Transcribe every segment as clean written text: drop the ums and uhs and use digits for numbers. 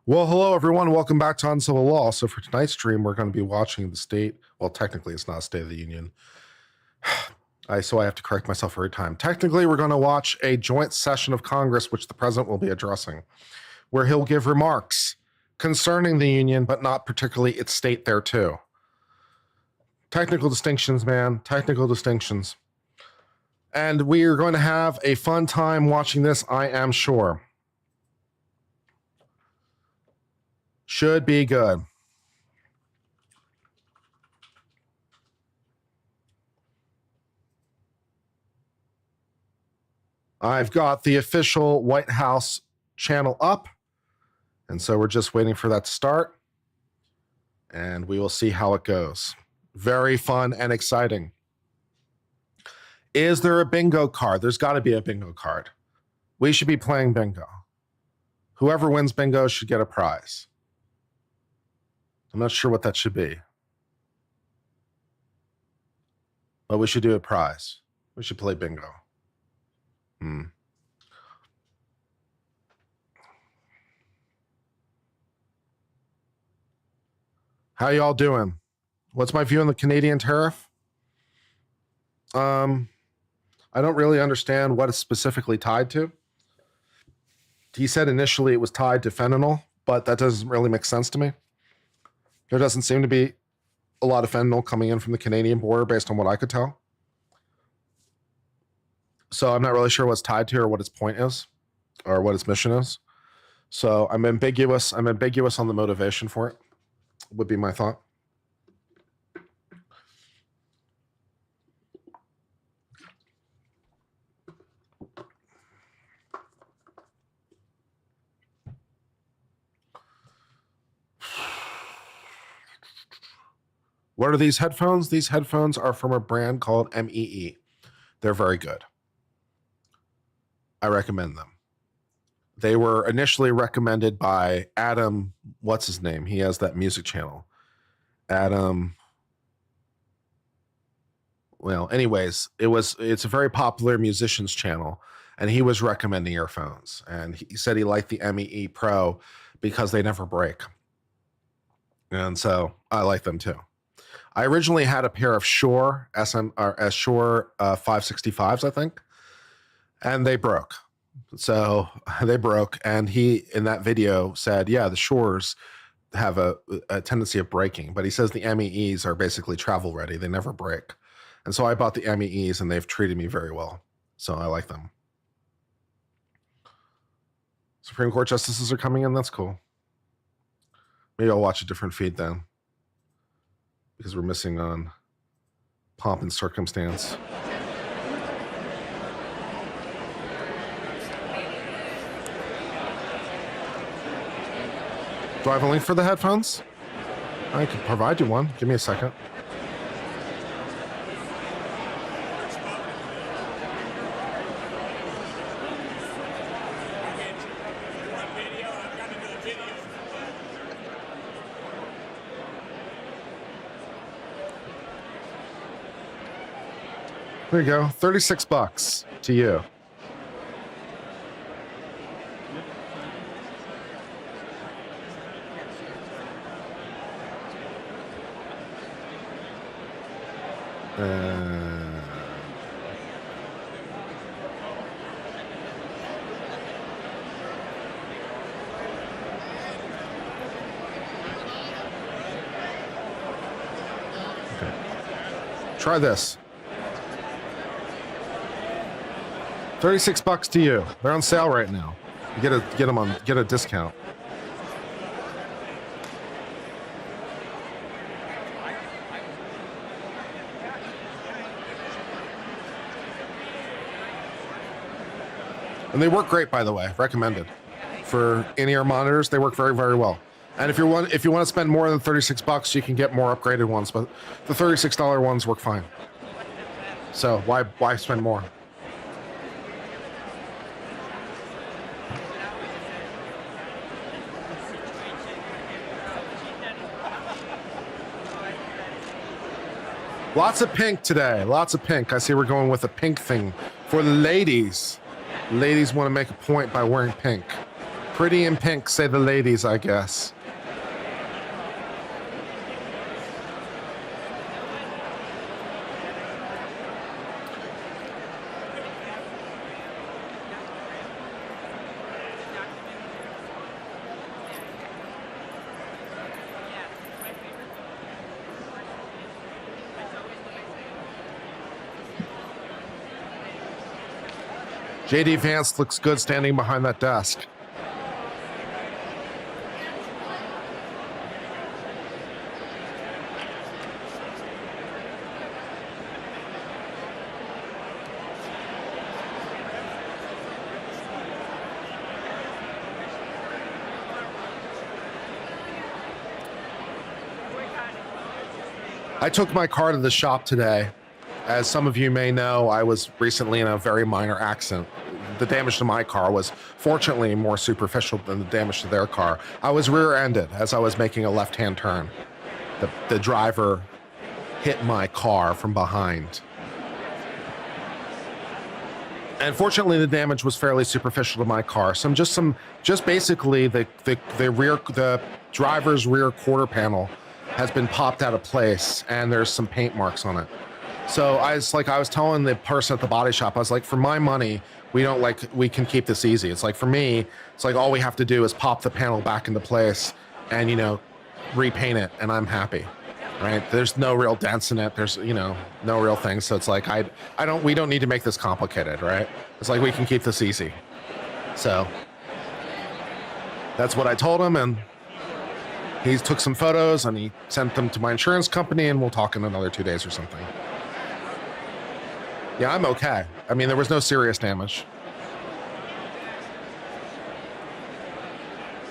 Well, hello, everyone. Welcome back to Uncivil Law. So for tonight's stream, we're going to be watching the state. Well, technically, it's not a State of the Union. So I have to correct myself every time. Technically, we're going to watch a joint session of Congress, which the president will be addressing, where he'll give remarks concerning the union, but not particularly its state there too. Technical distinctions, man. Technical distinctions. And we are going to have a fun time watching this, I am sure. Should be good. I've got the official White House channel up, and so we're just waiting for that to start, and we will see how it goes. Very fun and exciting. Is there a bingo card? There's got to be a bingo card. We should be playing bingo. Whoever wins bingo should get a prize. I'm not sure what that should be, but we should do a prize. We should play bingo. How y'all doing? What's my view on the Canadian tariff? I don't really understand what it's specifically tied to. He said initially it was tied to fentanyl, but that doesn't really make sense to me. There doesn't seem to be a lot of fentanyl coming in from the Canadian border based on what I could tell. So I'm not really sure what's tied to or what its point is or what its mission is. So I'm ambiguous. I'm ambiguous on the motivation for it, would be my thought. What are these headphones? These headphones are from a brand called MEE. They're very good. I recommend them. They were initially recommended by Adam, what's his name? He has that music channel. Adam. Well, anyways, it's a very popular musician's channel, and he was recommending earphones. And he said he liked the MEE Pro because they never break. And so I like them too. I originally had a pair of Shure Shure 565s, I think, and they broke. So they broke, and he, in that video, said, yeah, the Shures have a tendency of breaking, but he says the MEEs are basically travel ready. They never break. And so I bought the MEEs, and they've treated me very well. So I like them. Supreme Court justices are coming in. That's cool. Maybe I'll watch a different feed then, because we're missing on Pomp and Circumstance. Do I have a link for the headphones? I could provide you one. Give me a second. There you go. $36 to you. Okay. Try this. $36 to you. They're on sale right now. You get a discount. And they work great, by the way. Recommended. For in-ear monitors, they work very, very well. And if you want to spend more than $36, you can get more upgraded ones, but the $36 ones work fine. So why spend more? Lots of pink today. Lots of pink. I see we're going with a pink thing for the ladies. Ladies want to make a point by wearing pink. Pretty in pink, say the ladies, I guess. JD Vance looks good standing behind that desk. I took my car to the shop today. As some of you may know, I was recently in a very minor accident. The damage to my car was fortunately more superficial than the damage to their car. I was rear-ended as I was making a left-hand turn. The driver hit my car from behind. And fortunately, the damage was fairly superficial to my car. Just basically the driver's rear quarter panel has been popped out of place, and there's some paint marks on it. So I was telling the person at the body shop, I was like, for my money, we can keep this easy. It's like, for me, it's like all we have to do is pop the panel back into place and, repaint it, and I'm happy, right? There's no real dents in it. There's, no real thing. So it's like, we don't need to make this complicated, right? It's like, we can keep this easy. So that's what I told him. And he took some photos and he sent them to my insurance company, and we'll talk in another 2 days or something. Yeah, I'm okay. I mean, there was no serious damage.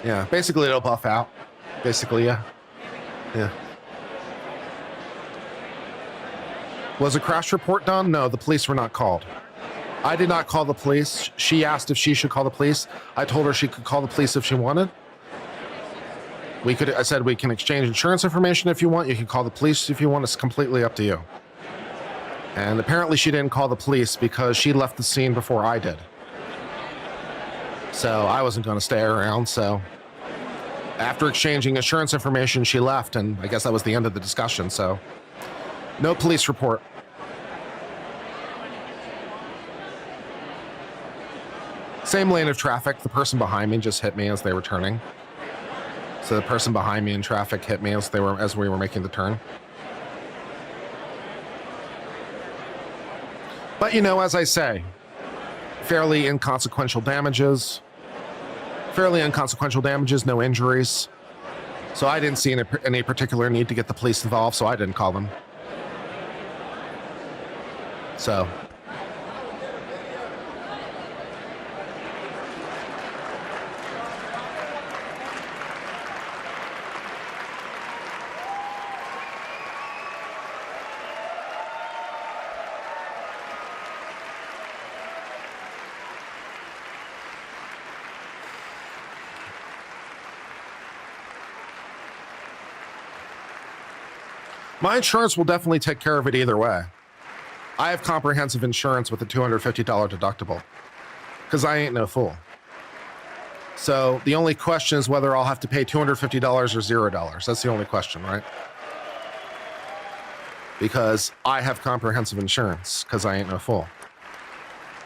Yeah, basically it'll buff out. Basically, yeah. Yeah. Was a crash report done? No, the police were not called. I did not call the police. She asked if she should call the police. I told her she could call the police if she wanted. I said we can exchange insurance information if you want. You can call the police if you want. It's completely up to you. And apparently she didn't call the police because she left the scene before I did. So I wasn't going to stay around. So after exchanging insurance information, she left, and I guess that was the end of the discussion. So no police report. Same lane of traffic. The person behind me just hit me as they were turning. So the person behind me in traffic hit me as we were making the turn. But, as I say, fairly inconsequential damages, no injuries. So I didn't see any particular need to get the police involved, so I didn't call them. So. My insurance will definitely take care of it either way. I have comprehensive insurance with a $250 deductible because I ain't no fool. So the only question is whether I'll have to pay $250 or $0. That's the only question, right? Because I have comprehensive insurance because I ain't no fool.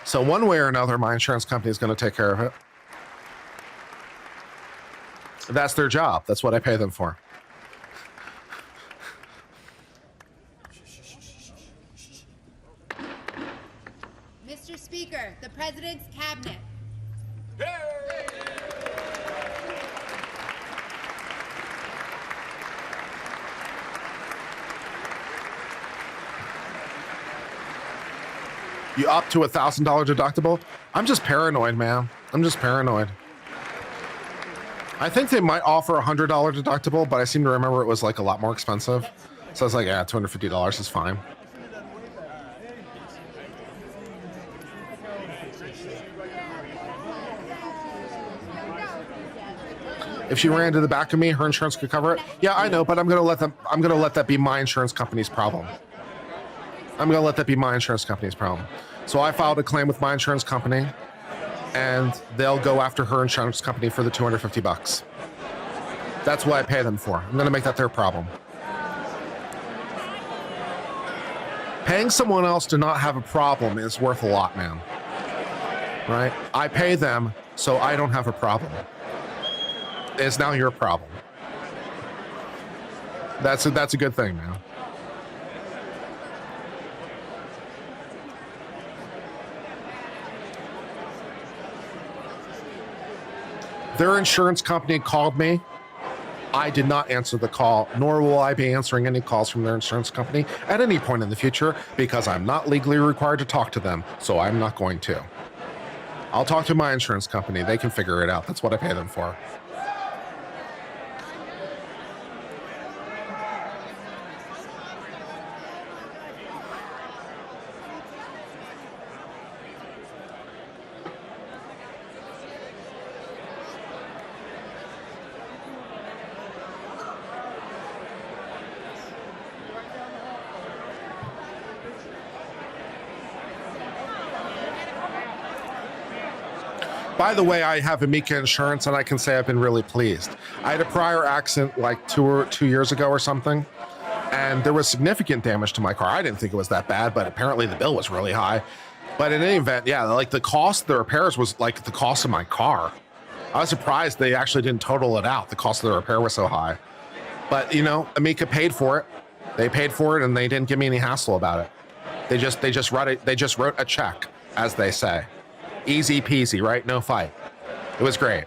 So one way or another, my insurance company is going to take care of it. That's their job. That's what I pay them for. Mr. Speaker, the President's Cabinet. You up to $1,000 deductible? I'm just paranoid, man. I'm just paranoid. I think they might offer a $100 deductible, but I seem to remember it was like a lot more expensive. So I was like, yeah, $250 is fine. If she ran to the back of me, her insurance could cover it. Yeah, I know, but I'm gonna let that be my insurance company's problem. I'm gonna let that be my insurance company's problem. So I filed a claim with my insurance company, and they'll go after her insurance company for the $250. That's what I pay them for. I'm going to make that their problem. Paying someone else to not have a problem is worth a lot, man. Right? I pay them so I don't have a problem. It's now your problem. That's a good thing, man. Their insurance company called me. I did not answer the call, nor will I be answering any calls from their insurance company at any point in the future because I'm not legally required to talk to them, so I'm not going to. I'll talk to my insurance company. They can figure it out. That's what I pay them for. By the way, I have Amica insurance, and I can say I've been really pleased. I had a prior accident like two years ago or something, and there was significant damage to my car. I didn't think it was that bad, but apparently the bill was really high. But in any event, yeah, like the cost of the repairs was like the cost of my car. I was surprised they actually didn't total it out. The cost of the repair was so high. But you know, Amica paid for it. They paid for it, and they didn't give me any hassle about it. They just wrote a check, as they say. Easy peasy, right? No fight. It was great.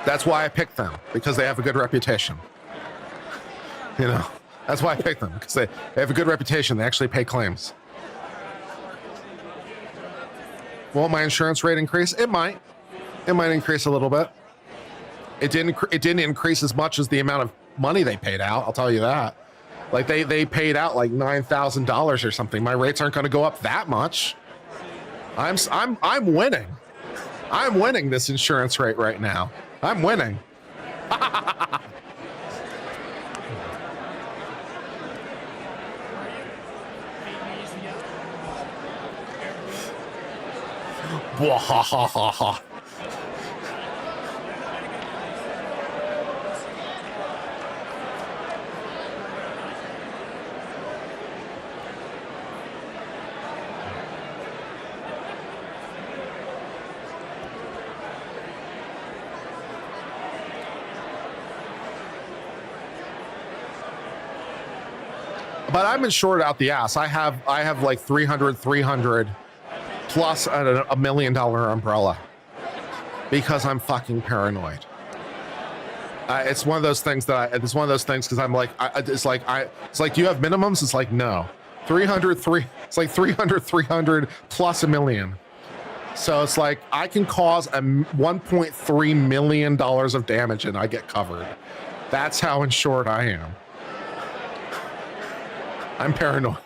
That's why I picked them, because they have a good reputation. You know, that's why I picked them, because they have a good reputation. They actually pay claims. Won't my insurance rate increase? It might. It might increase a little bit. It didn't increase as much as the amount of money they paid out. I'll tell you that. Like they paid out like $9,000 or something. My rates aren't going to go up that much. I'm winning. I'm winning this insurance rate right now. I'm winning. But I'm insured out the ass. I have like 300 plus a $1 million umbrella because I'm fucking paranoid. It's one of those things it's one of those things because I'm like, it's like, do you have minimums? It's like, no. 300 plus $1 million. So it's like I can cause a $1.3 million of damage and I get covered. That's how insured I am. I'm paranoid.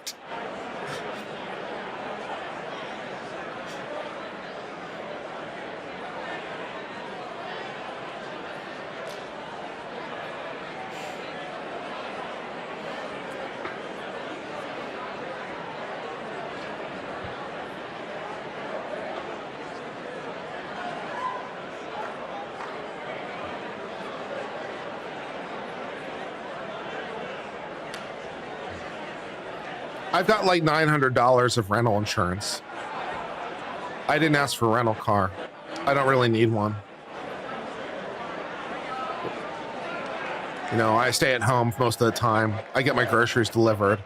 I've got like $900 of rental insurance. I didn't ask for a rental car. I don't really need one. You know, I stay at home most of the time. I get my groceries delivered.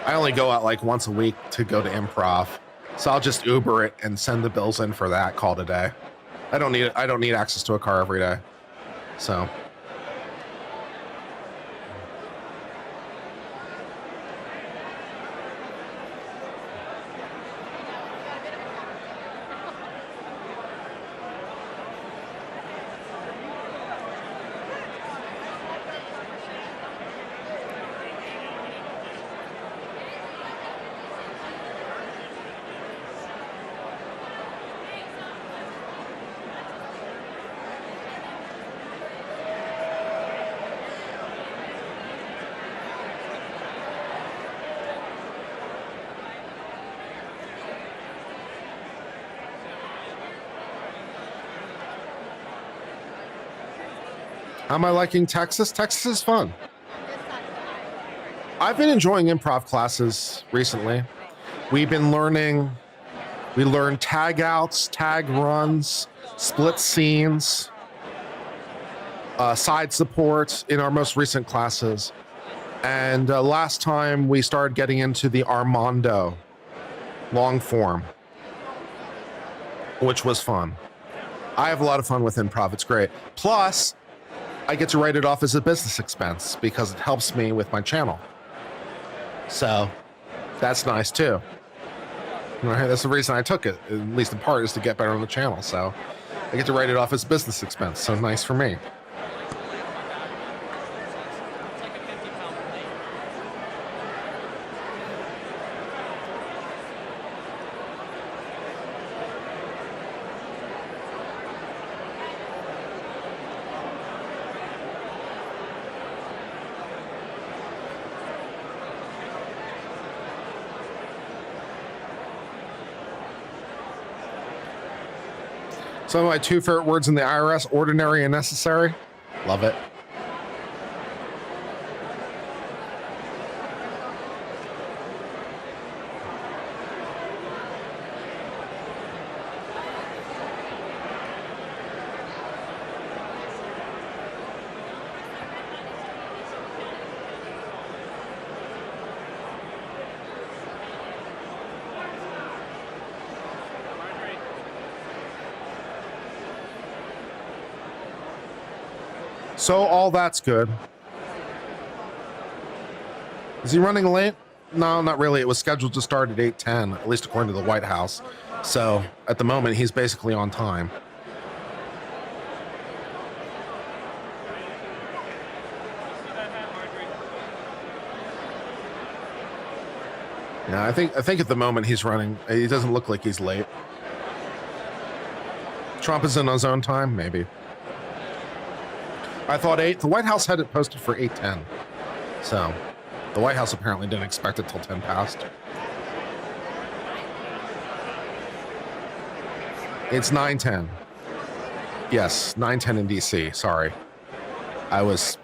I only go out like once a week to go to improv. So I'll just Uber it and send the bills in for that, call it a day. I don't need access to a car every day. So How am I liking Texas? Texas is fun. I've been enjoying improv classes recently. We've been learning, we learned tag outs, tag runs, split scenes, side supports in our most recent classes. And last time we started getting into the Armando long form, which was fun. I have a lot of fun with improv. It's great. Plus, I get to write it off as a business expense because it helps me with my channel. So that's nice too. Right? That's the reason I took it, at least in part, is to get better on the channel. So I get to write it off as a business expense. So nice for me. Some of my two favorite words in the IRS, ordinary and necessary. Love it. So all that's good. Is he running late? No, not really. It was scheduled to start at 8:10, at least according to the White House. So at the moment, he's basically on time. Yeah, I think at the moment he's running. He doesn't look like he's late. Trump is in his own time, maybe. I thought 8. The White House had it posted for 8:10. So the White House apparently didn't expect it till 10 past. It's 9:10. Yes, 9:10 in DC. Sorry. I was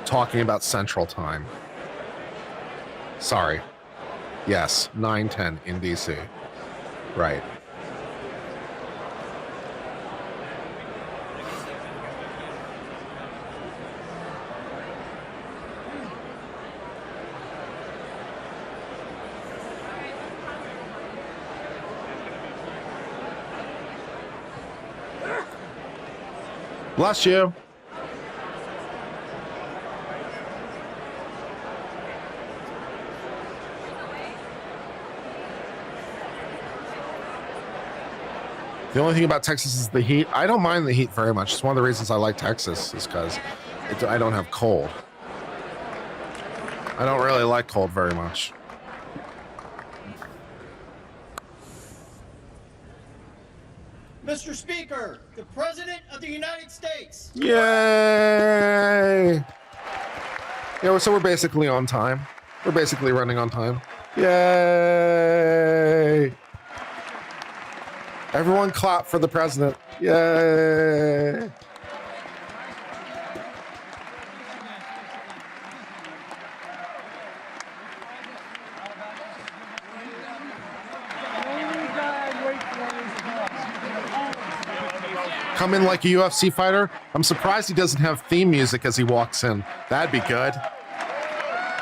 talking about Central Time. Sorry. Yes, 9:10 in DC. Right. Bless you. The only thing about Texas is the heat. I don't mind the heat very much. It's one of the reasons I like Texas is because I don't have cold. I don't really like cold very much. Mr. Speaker, the President of the United States. Yay! Yeah, so we're basically on time. We're basically running on time. Yay! Everyone clap for the president. Yay! Come in like a UFC fighter. I'm surprised he doesn't have theme music as he walks in. That'd be good.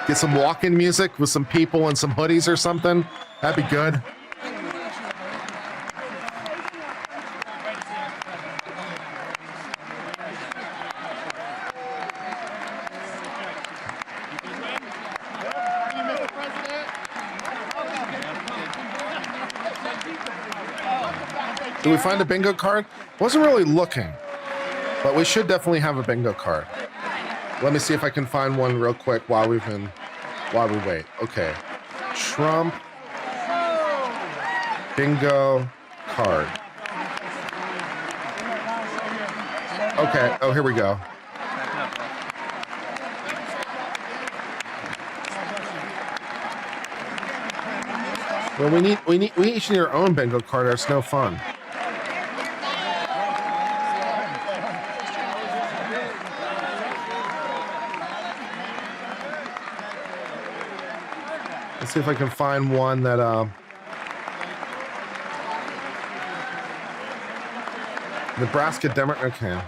Get some walk-in music with some people and some hoodies or something. That'd be good. Did we find a bingo card? Wasn't really looking, but we should definitely have a bingo card. Let me see if I can find one real quick while we wait. Okay. Trump bingo card. Okay. Oh, here we go. Well, we each need our own bingo card or it's no fun. Let's see if I can find one that Nebraska Democrat. Okay.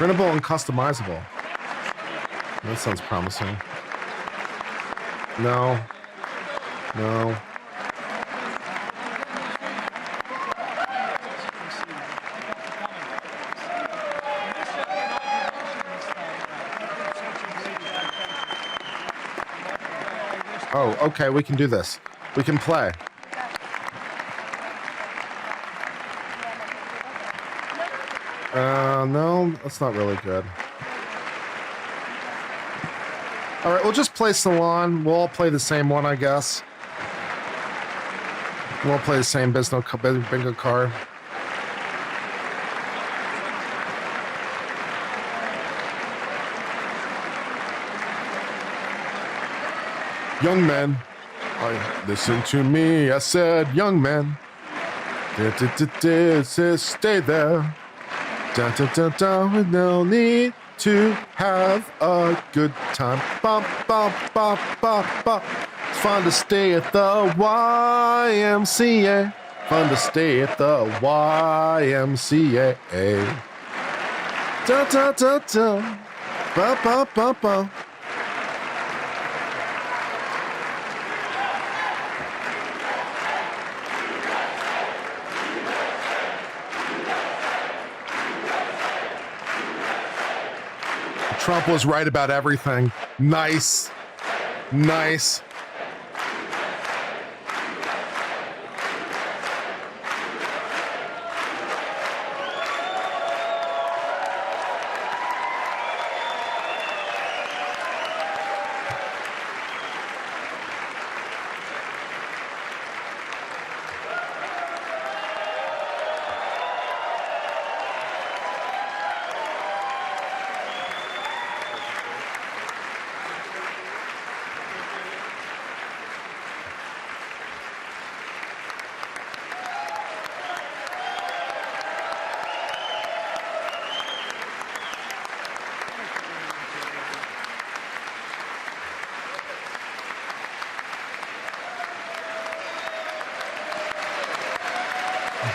Printable and customizable. That sounds promising. No. No. Oh, okay, we can do this. We can play. No, that's not really good. All right, we'll just play Salon. We'll all play the same one, I guess. We'll all play the same bingo card. Young men, listen to me. I said, young men, stay there. With no need to have a good time. It's fun to stay at the YMCA. Fun to stay at the YMCA. Da da da da. Ba ba ba ba. Trump was right about everything. Nice. Nice.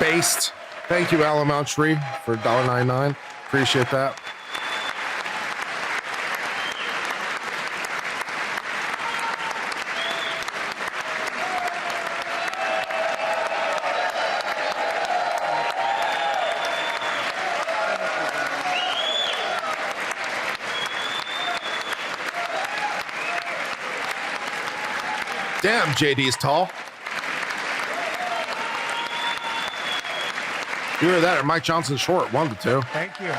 Based. Thank you, Alan Mountree, for $1.99. Appreciate that. Damn, JD's tall. Either that or Mike Johnson short, one of the two. Thank you.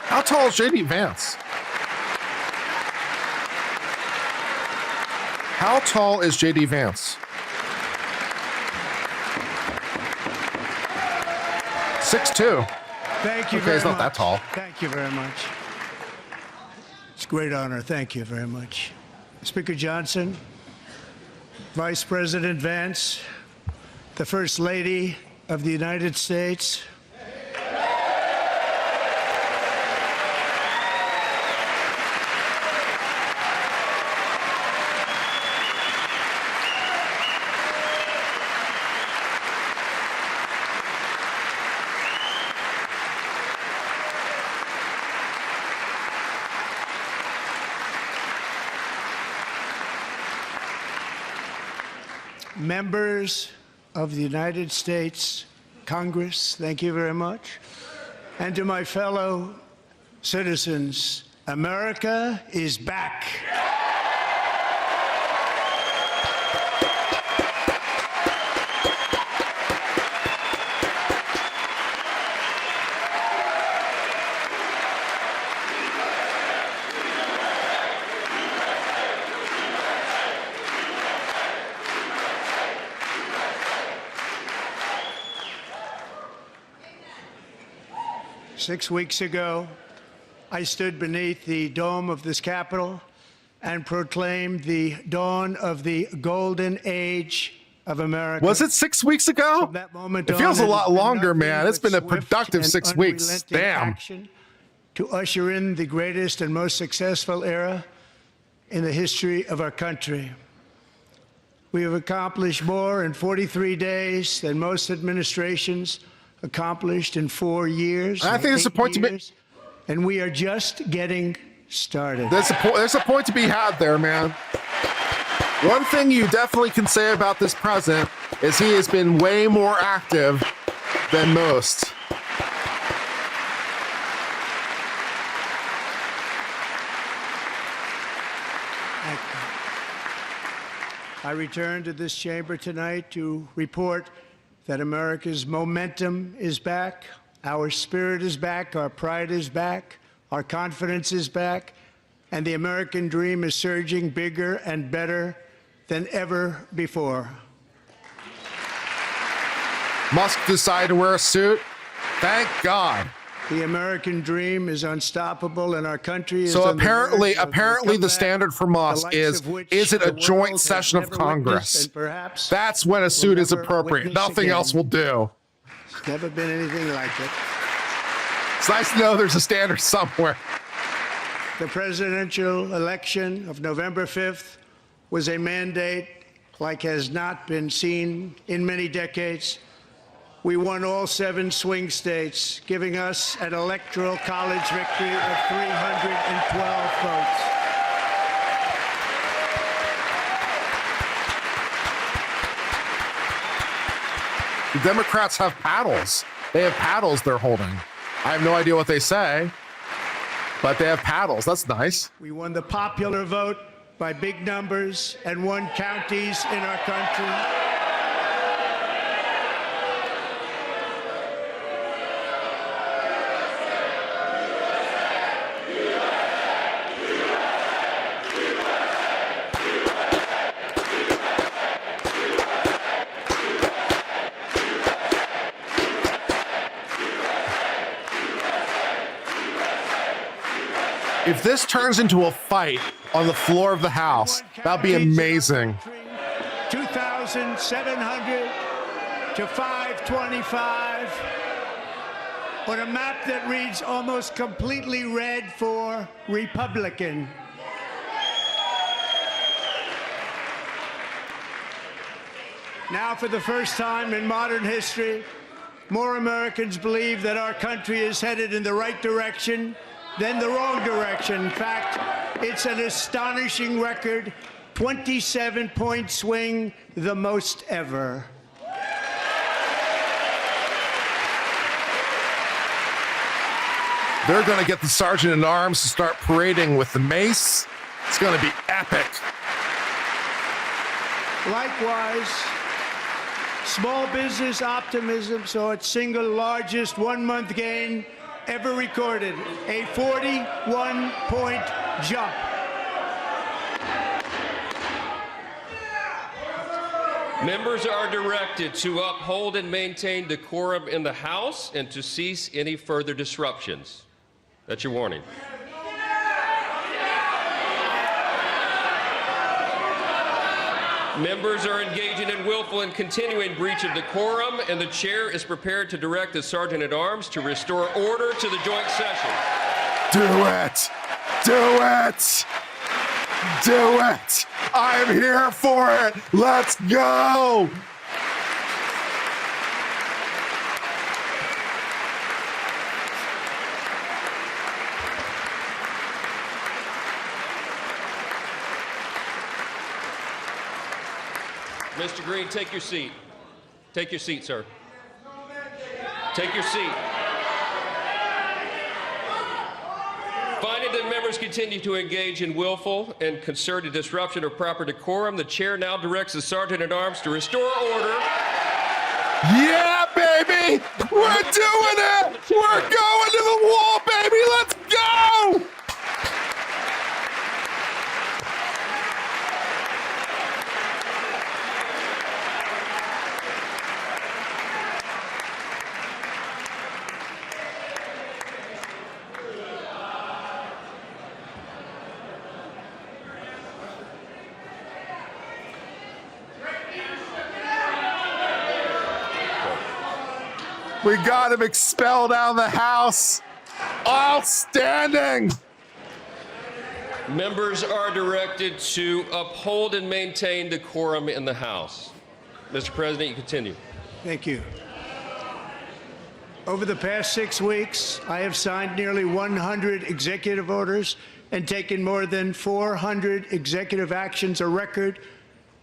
How tall is JD Vance? How tall is JD Vance? 6'2". Thank you Okay, very he's not much. that tall. Thank you very much. It's a great honor. Thank you very much. Speaker Johnson, Vice President Vance, the First Lady of the United States, members of the United States Congress, thank you very much. And to my fellow citizens, America is back. 6 weeks ago, I stood beneath the dome of this Capitol and proclaimed the dawn of the golden age of America. Was it 6 weeks ago? From that moment It feels a on, lot has been longer, nothing man. It's but been a swift productive and 6 weeks. unrelenting Damn. action to usher in the greatest and most successful era in the history of our country. We have accomplished more in 43 days than most administrations accomplished in 4 years. I think it's a point to be. And we are just getting started. There's a point to be had there, man. One thing you definitely can say about this president is he has been way more active than most. I return to this chamber tonight to report that America's momentum is back, our spirit is back, our pride is back, our confidence is back, and the American dream is surging bigger and better than ever before. Musk decided to wear a suit. Thank God. The American dream is unstoppable, and our country is So on the apparently verge of a the comeback, standard for the Musk likes is of which it a the world joint has session of never witnessed Congress? and perhaps That's when a suit is never appropriate. witness Nothing again. else will do. There's never been anything like it. It's nice to know there's a standard somewhere. The presidential election of November 5th was a mandate like has not been seen in many decades. We won all 7 swing states, giving us an electoral college victory of 312 votes. The Democrats have paddles. They have paddles they're holding. I have no idea what they say, but they have paddles. That's nice. We won the popular vote by big numbers and won counties in our country. If this turns into a fight on the floor of the House, that'd be amazing. 2,700 to 525 on a map that reads almost completely red for Republican. Now, for the first time in modern history, more Americans believe that our country is headed in the right direction than the wrong direction. In fact, it's an astonishing record, 27-point swing, the most ever. They're going to get the sergeant at arms to start parading with the mace. It's going to be epic. Likewise, small business optimism saw its single largest one-month gain ever recorded, a 41-point jump. Members are directed to uphold and maintain decorum in the House and to cease any further disruptions. That's your warning. Members are engaging in willful and continuing breach of decorum, and the chair is prepared to direct the sergeant at arms to restore order to the joint session. Do it! Do it! Do it! I'm here for it! Let's go! Mr. Green, take your seat. Take your seat, sir. Take your seat. Finding that members continue to engage in willful and concerted disruption of proper decorum, the chair now directs the sergeant at arms to restore order. Yeah, baby! We're doing it! We're going to the wall, baby! Let's go! We got him expelled out of the House. Outstanding. Members are directed to uphold and maintain decorum in the House. Mr. President, you continue. Thank you. Over the past 6 weeks, I have signed nearly 100 executive orders and taken more than 400 executive actions, a record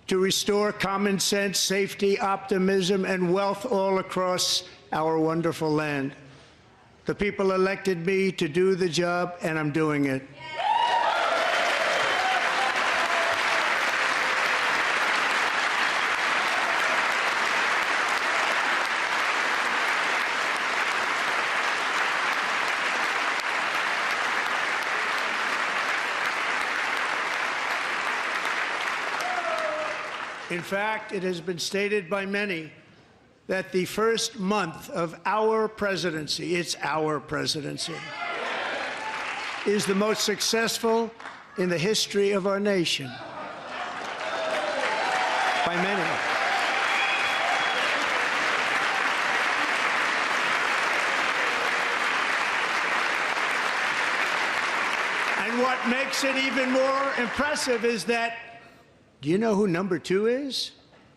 to restore common sense, safety, optimism, and wealth all across our wonderful land. The people elected me to do the job, and I'm doing it. In fact, it has been stated by many that the first month of our presidency, it's our presidency, is the most successful in the history of our nation. By many. And what makes it even more impressive is that, do you know who number 2 is?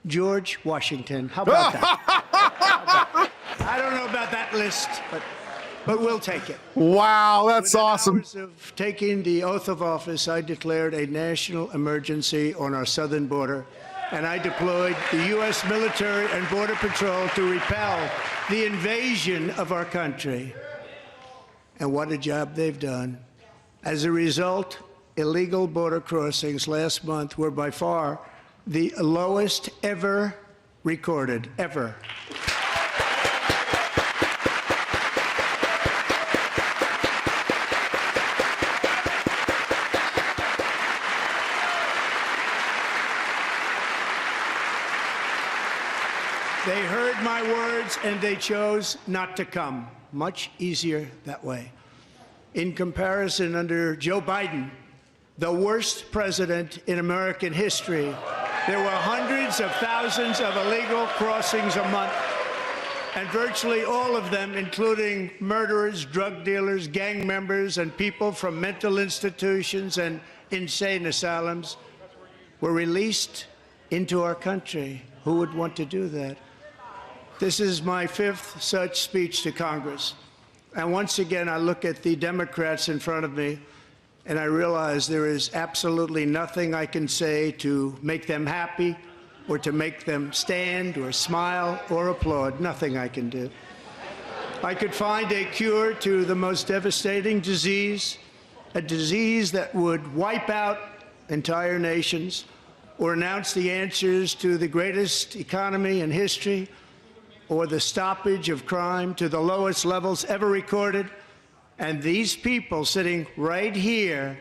George Washington. How about that? I don't know about that list, but we'll take it. Wow, that's Within awesome. hours of taking the oath of office, I declared a national emergency on our southern border, and I deployed the U.S. military and Border Patrol to repel the invasion of our country. And what a job they've done. As a result, illegal border crossings last month were by far the lowest ever recorded, ever. They heard my words and they chose not to come. Much easier that way. In comparison, under Joe Biden, the worst president in American history, there were hundreds of thousands of illegal crossings a month, and virtually all of them, including murderers, drug dealers, gang members, and people from mental institutions and insane asylums, were released into our country. Who would want to do that? This is my 5th such speech to Congress. And once again, I look at the Democrats in front of me, and I realize there is absolutely nothing I can say to make them happy or to make them stand or smile or applaud. Nothing I can do. I could find a cure to the most devastating disease, a disease that would wipe out entire nations, or announce the answers to the greatest economy in history, or the stoppage of crime to the lowest levels ever recorded. And these people sitting right here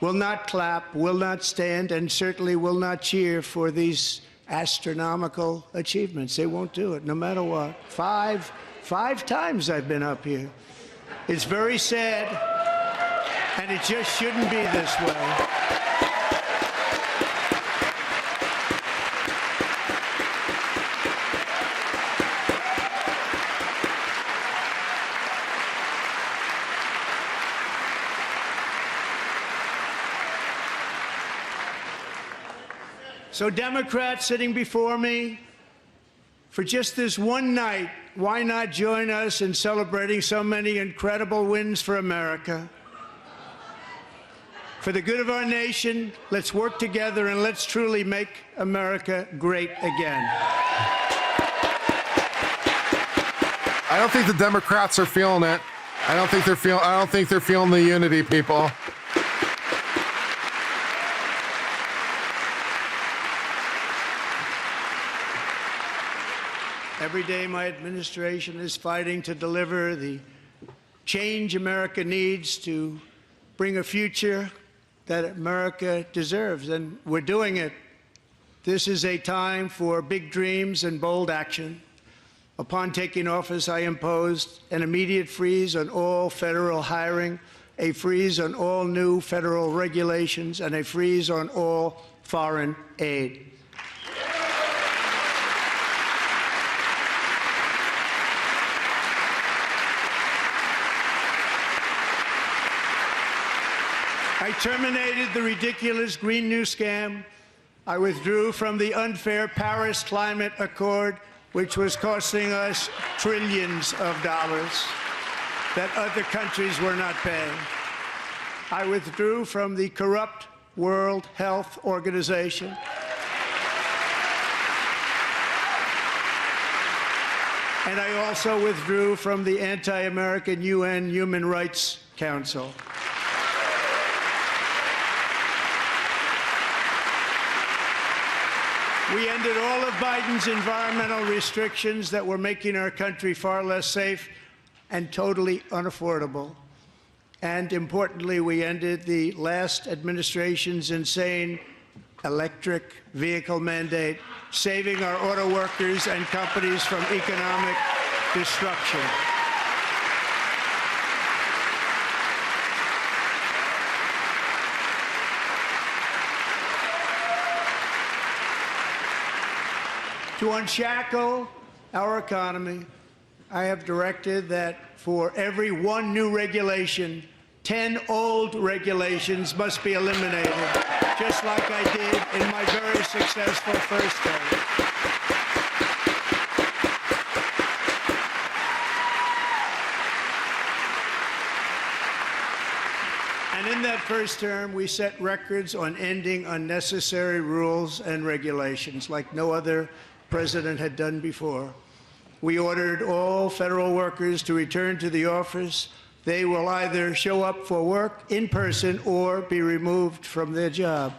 will not clap, will not stand, and certainly will not cheer for these astronomical achievements. They won't do it, no matter what. Five times I've been up here. It's very sad, and it just shouldn't be this way. So Democrats sitting before me, for just this one night, why not join us in celebrating so many incredible wins for America? For the good of our nation, let's work together and let's truly make America great again. I don't think the Democrats are feeling it. I don't think they're feeling the unity, people. Every day, my administration is fighting to deliver the change America needs to bring a future that America deserves, and we're doing it. This is a time for big dreams and bold action. Upon taking office, I imposed an immediate freeze on all federal hiring, a freeze on all new federal regulations, and a freeze on all foreign aid. I terminated the ridiculous Green New Scam. I withdrew from the unfair Paris Climate Accord, which was costing us trillions of dollars that other countries were not paying. I withdrew from the corrupt World Health Organization. And I also withdrew from the anti-American UN Human Rights Council. We ended all of Biden's environmental restrictions that were making our country far less safe and totally unaffordable. And importantly, we ended the last administration's insane electric vehicle mandate, saving our auto workers and companies from economic destruction. To unshackle our economy, I have directed that for every one new regulation, 10 old regulations must be eliminated, just like I did in my very successful first term. And in that first term, we set records on ending unnecessary rules and regulations like no other president had done before. We ordered all federal workers to return to the office. They will either show up for work in person or be removed from their job.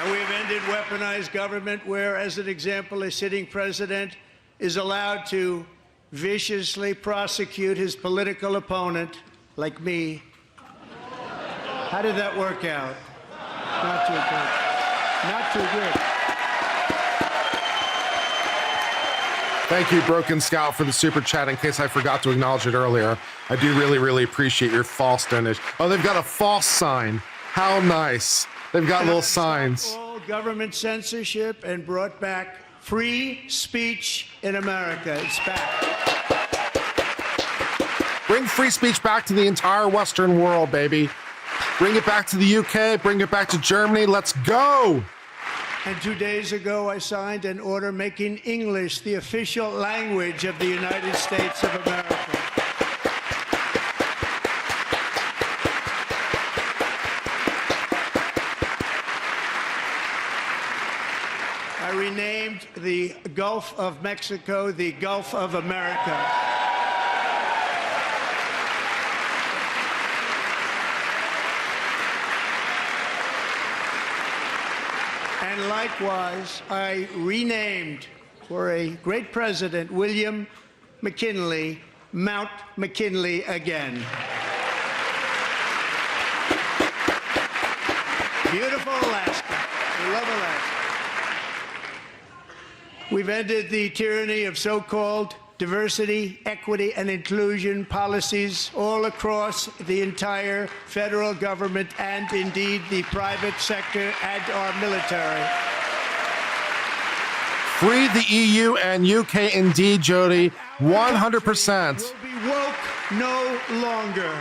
And we have ended weaponized government where, as an example, a sitting president is allowed to viciously prosecute his political opponent, like me. How did that work out? Not too good. Not too good. Thank you, Broken Scout, for the super chat. In case I forgot to acknowledge it earlier, I do really, really appreciate your false donation. Oh, they've got a false sign. How nice. They've got little signs. All government censorship and brought back free speech in America. It's back. Bring free speech back to the entire Western world, baby. Bring it back to the UK, bring it back to Germany. Let's go. And 2 days ago, I signed an order making English the official language of the United States of America. I renamed the Gulf of Mexico the Gulf of America. And likewise, I renamed, for a great president, William McKinley, Mount McKinley again. Beautiful Alaska. We love Alaska. We've ended the tyranny of so-called diversity, equity, and inclusion policies all across the entire federal government and indeed the private sector and our military. Free the EU and UK indeed, Jody. 100%. Will be woke no longer.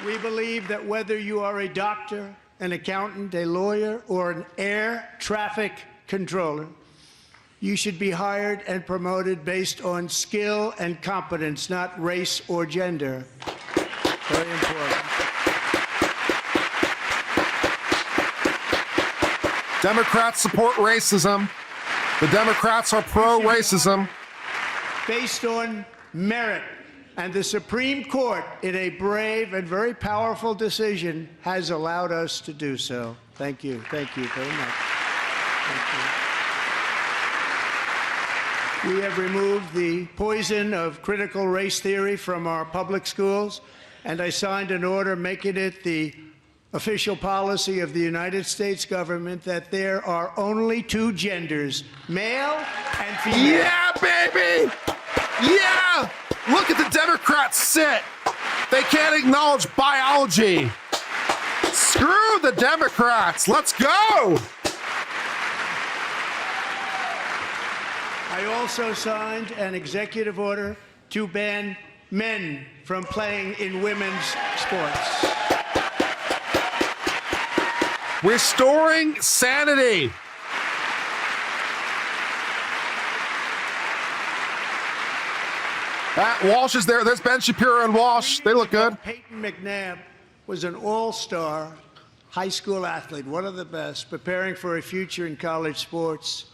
We believe that whether you are a doctor, an accountant, a lawyer, or an air traffic controller, you should be hired and promoted based on skill and competence, not race or gender. Very important. Democrats support racism. The Democrats are pro-racism. Based on merit. And the Supreme Court, in a brave and very powerful decision, has allowed us to do so. Thank you. Thank you very much. Thank you. We have removed the poison of critical race theory from our public schools, and I signed an order making it the official policy of the United States government that there are only two genders, male and female. Yeah, baby! Yeah! Look at the Democrats sit! They can't acknowledge biology. Screw the Democrats. Let's go. I also signed an executive order to ban men from playing in women's sports. Restoring sanity. Walsh is there. There's Ben Shapiro and Walsh. They look good. Peyton McNabb was an all-star high school athlete, one of the best, preparing for a future in college sports.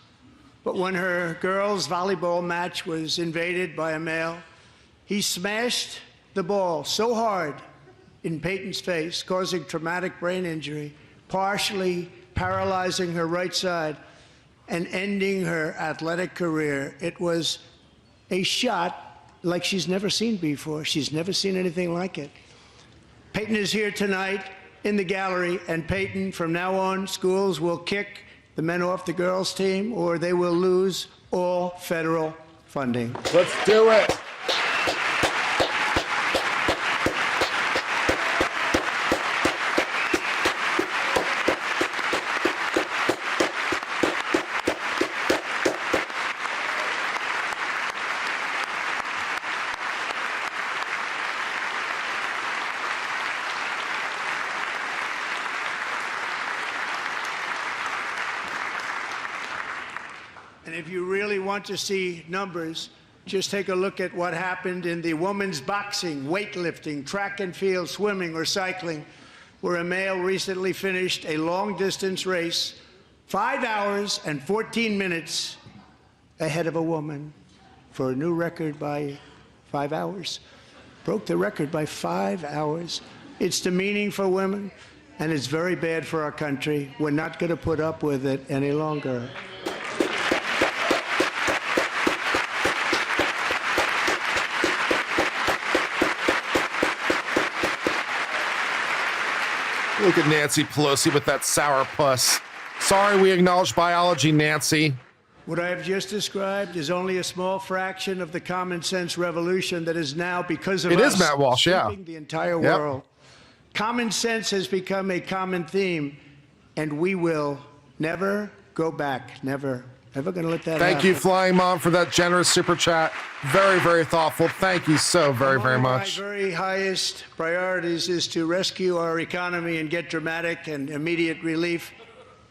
But when her girls' volleyball match was invaded by a male, he smashed the ball so hard in Peyton's face, causing traumatic brain injury, partially paralyzing her right side and ending her athletic career. It was a shot like she's never seen before. She's never seen anything like it. Peyton is here tonight in the gallery, and Peyton, from now on, schools will kick the men off the girls' team, or they will lose all federal funding. Let's do it. And if you really want to see numbers, just take a look at what happened in the women's boxing, weightlifting, track and field, swimming, or cycling, where a male recently finished a long-distance race 5 hours and 14 minutes ahead of a woman for a new record by 5 hours. Broke the record by 5 hours. It's demeaning for women, and it's very bad for our country. We're not going to put up with it any longer. Look at Nancy Pelosi with that sour puss. Sorry, we acknowledge biology, Nancy. What I have just described is only a small fraction of the common sense revolution that is now, because of It us, is Matt Walsh, yeah. sweeping the entire world. Common sense has become a common theme, and we will never go back. Never. Never going to let that happen. Thank you, Flying Mom, for that generous super chat. Very, very thoughtful. Thank you so very, very much. One of my very highest priorities is to rescue our economy and get dramatic and immediate relief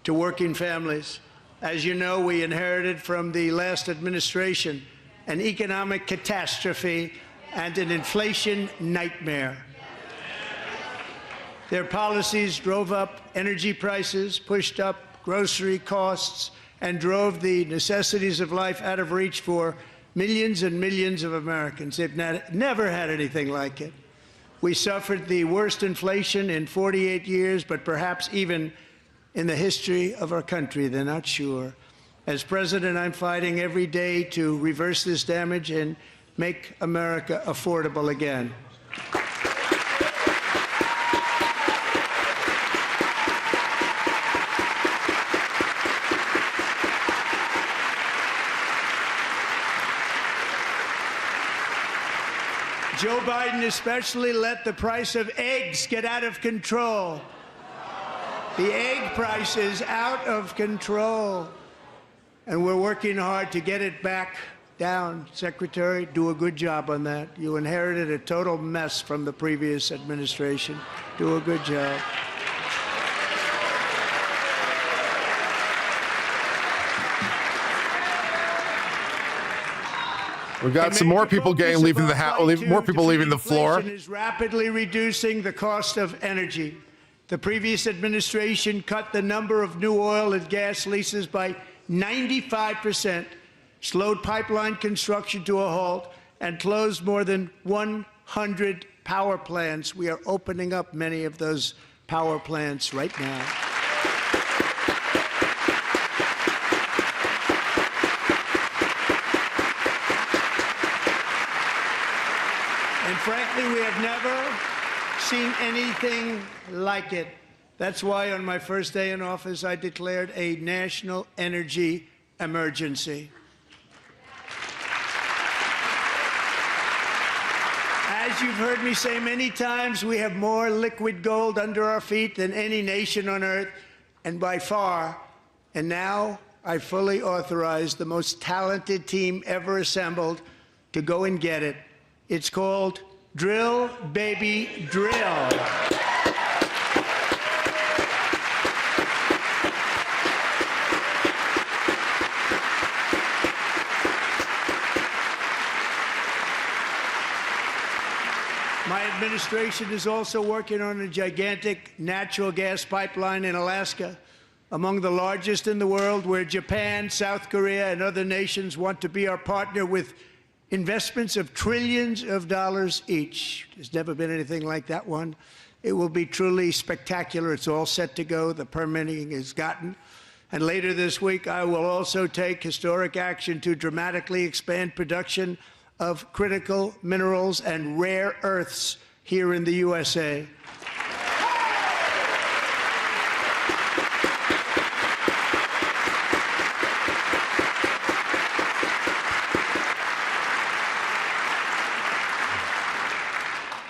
to working families. As you know, we inherited from the last administration an economic catastrophe and an inflation nightmare. Their policies drove up energy prices, pushed up grocery costs, and drove the necessities of life out of reach for millions and millions of Americans. They've never had anything like it. We suffered the worst inflation in 48 years, but perhaps even in the history of our country. They're not sure. As president, I'm fighting every day to reverse this damage and make America affordable again. Joe Biden especially let the price of eggs get out of control. The egg price is out of control, and we're working hard to get it back down. Secretary, do a good job on that. You inherited a total mess from the previous administration. Do a good job. We've got some more people leaving the house, more people leaving the floor. Inflation is rapidly reducing the cost of energy. The previous administration cut the number of new oil and gas leases by 95%, slowed pipeline construction to a halt, and closed more than 100 power plants. We are opening up many of those power plants right now. And frankly, we have never seen anything like it. That's why on my first day in office, I declared a national energy emergency. As As you've heard me say many times, we have more liquid gold under our feet than any nation on earth, and by far. And now I fully authorize the most talented team ever assembled to go and get it. It's called Drill, Baby, Drill. My administration is also working on a gigantic natural gas pipeline in Alaska, among the largest in the world, where Japan, South Korea, and other nations want to be our partner with investments of trillions of dollars each. There's never been anything like that one. It will be truly spectacular. It's all set to go. The permitting is gotten. And later this week, I will also take historic action to dramatically expand production of critical minerals and rare earths here in the USA.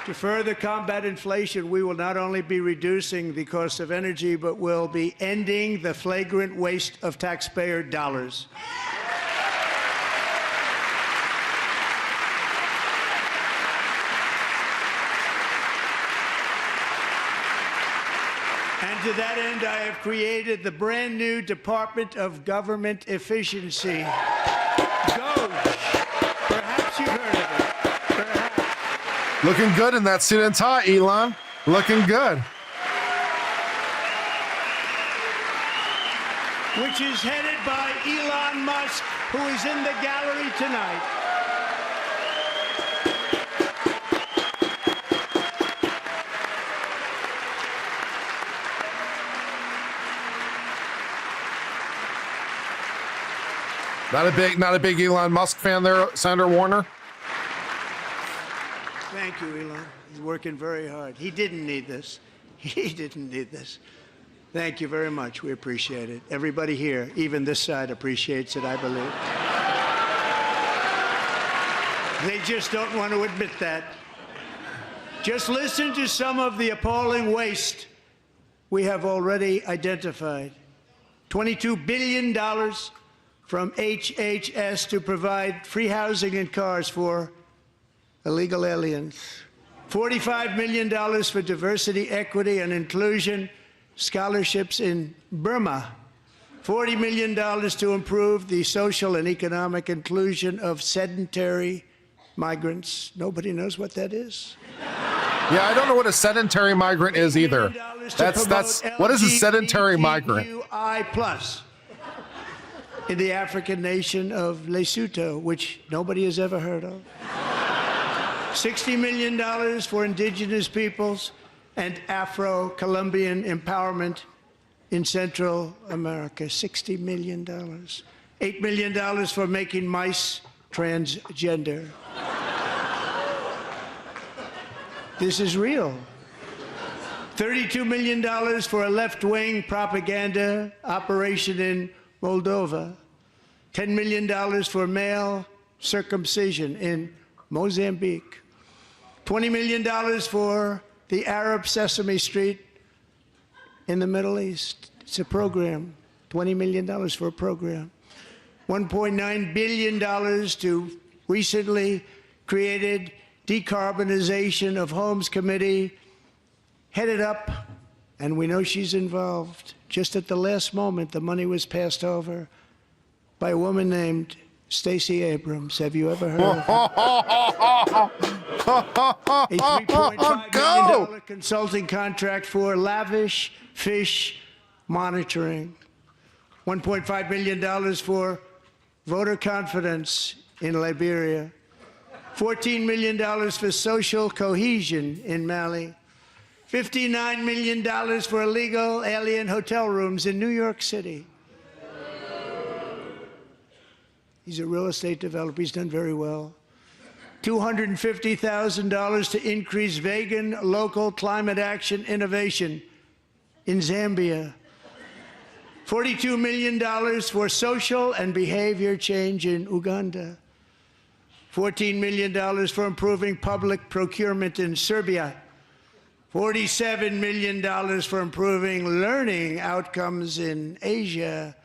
To further combat inflation, we will not only be reducing the cost of energy, but will be ending the flagrant waste of taxpayer dollars. And to that end, I have created the brand new Department of Government Efficiency. GOG. Perhaps you've heard of it. Perhaps. Looking good in that suit and tie, Elon. Looking good. Which is headed by Elon Musk, who is in the gallery tonight. Not a big Elon Musk fan there, Senator Warner. Thank you, Elon. He's working very hard. He didn't need this. He didn't need this. Thank you very much. We appreciate it. Everybody here, even this side, appreciates it, I believe. They just don't want to admit that. Just listen to some of the appalling waste we have already identified. $22 billion from HHS to provide free housing and cars for illegal aliens. $45 million for diversity, equity, and inclusion scholarships in Burma. $40 million to improve the social and economic inclusion of sedentary migrants. Nobody knows what that is. Yeah, I don't know what a sedentary migrant is either. That's what is a sedentary migrant? LGBTQI+ in the African nation of Lesotho, which nobody has ever heard of. $60 million for indigenous peoples and Afro-Colombian empowerment in Central America. $60 million. $8 million for making mice transgender. This is real. $32 million for a left-wing propaganda operation in Moldova. $10 million for male circumcision in Mozambique. $20 million for the Arab Sesame Street in the Middle East. It's a program. $20 million for a program. $1.9 billion to recently created Decarbonization of Homes Committee, headed up, and we know she's involved. Just at the last moment, the money was passed over by a woman named Stacey Abrams. Have you ever heard of her? A $3.5 million consulting contract for lavish fish monitoring. $1.5 million for voter confidence in Liberia. $14 million for social cohesion in Mali. $59 million for illegal alien hotel rooms in New York City. He's a real estate developer. He's done very well. $250,000 to increase vegan local climate action innovation in Zambia. $42 million for social and behavior change in Uganda. $14 million for improving public procurement in Serbia, $47 million for improving learning outcomes in Asia.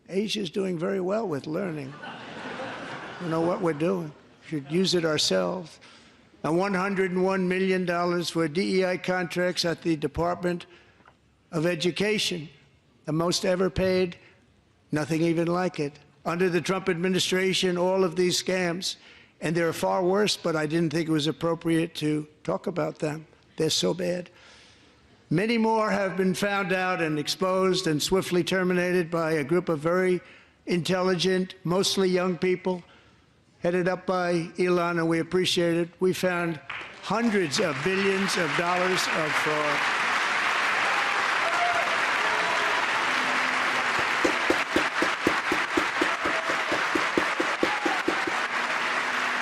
Asia's doing very well with learning. I don't know what we're doing. We should use it ourselves. And $101 million for DEI contracts at the Department of Education, the most ever paid, nothing even like it. Under the Trump administration, all of these scams, and they're far worse, but I didn't think it was appropriate to talk about them. They're so bad. Many more have been found out and exposed and swiftly terminated by a group of very intelligent, mostly young people, headed up by Elon, and we appreciate it. We found hundreds of billions of dollars of fraud.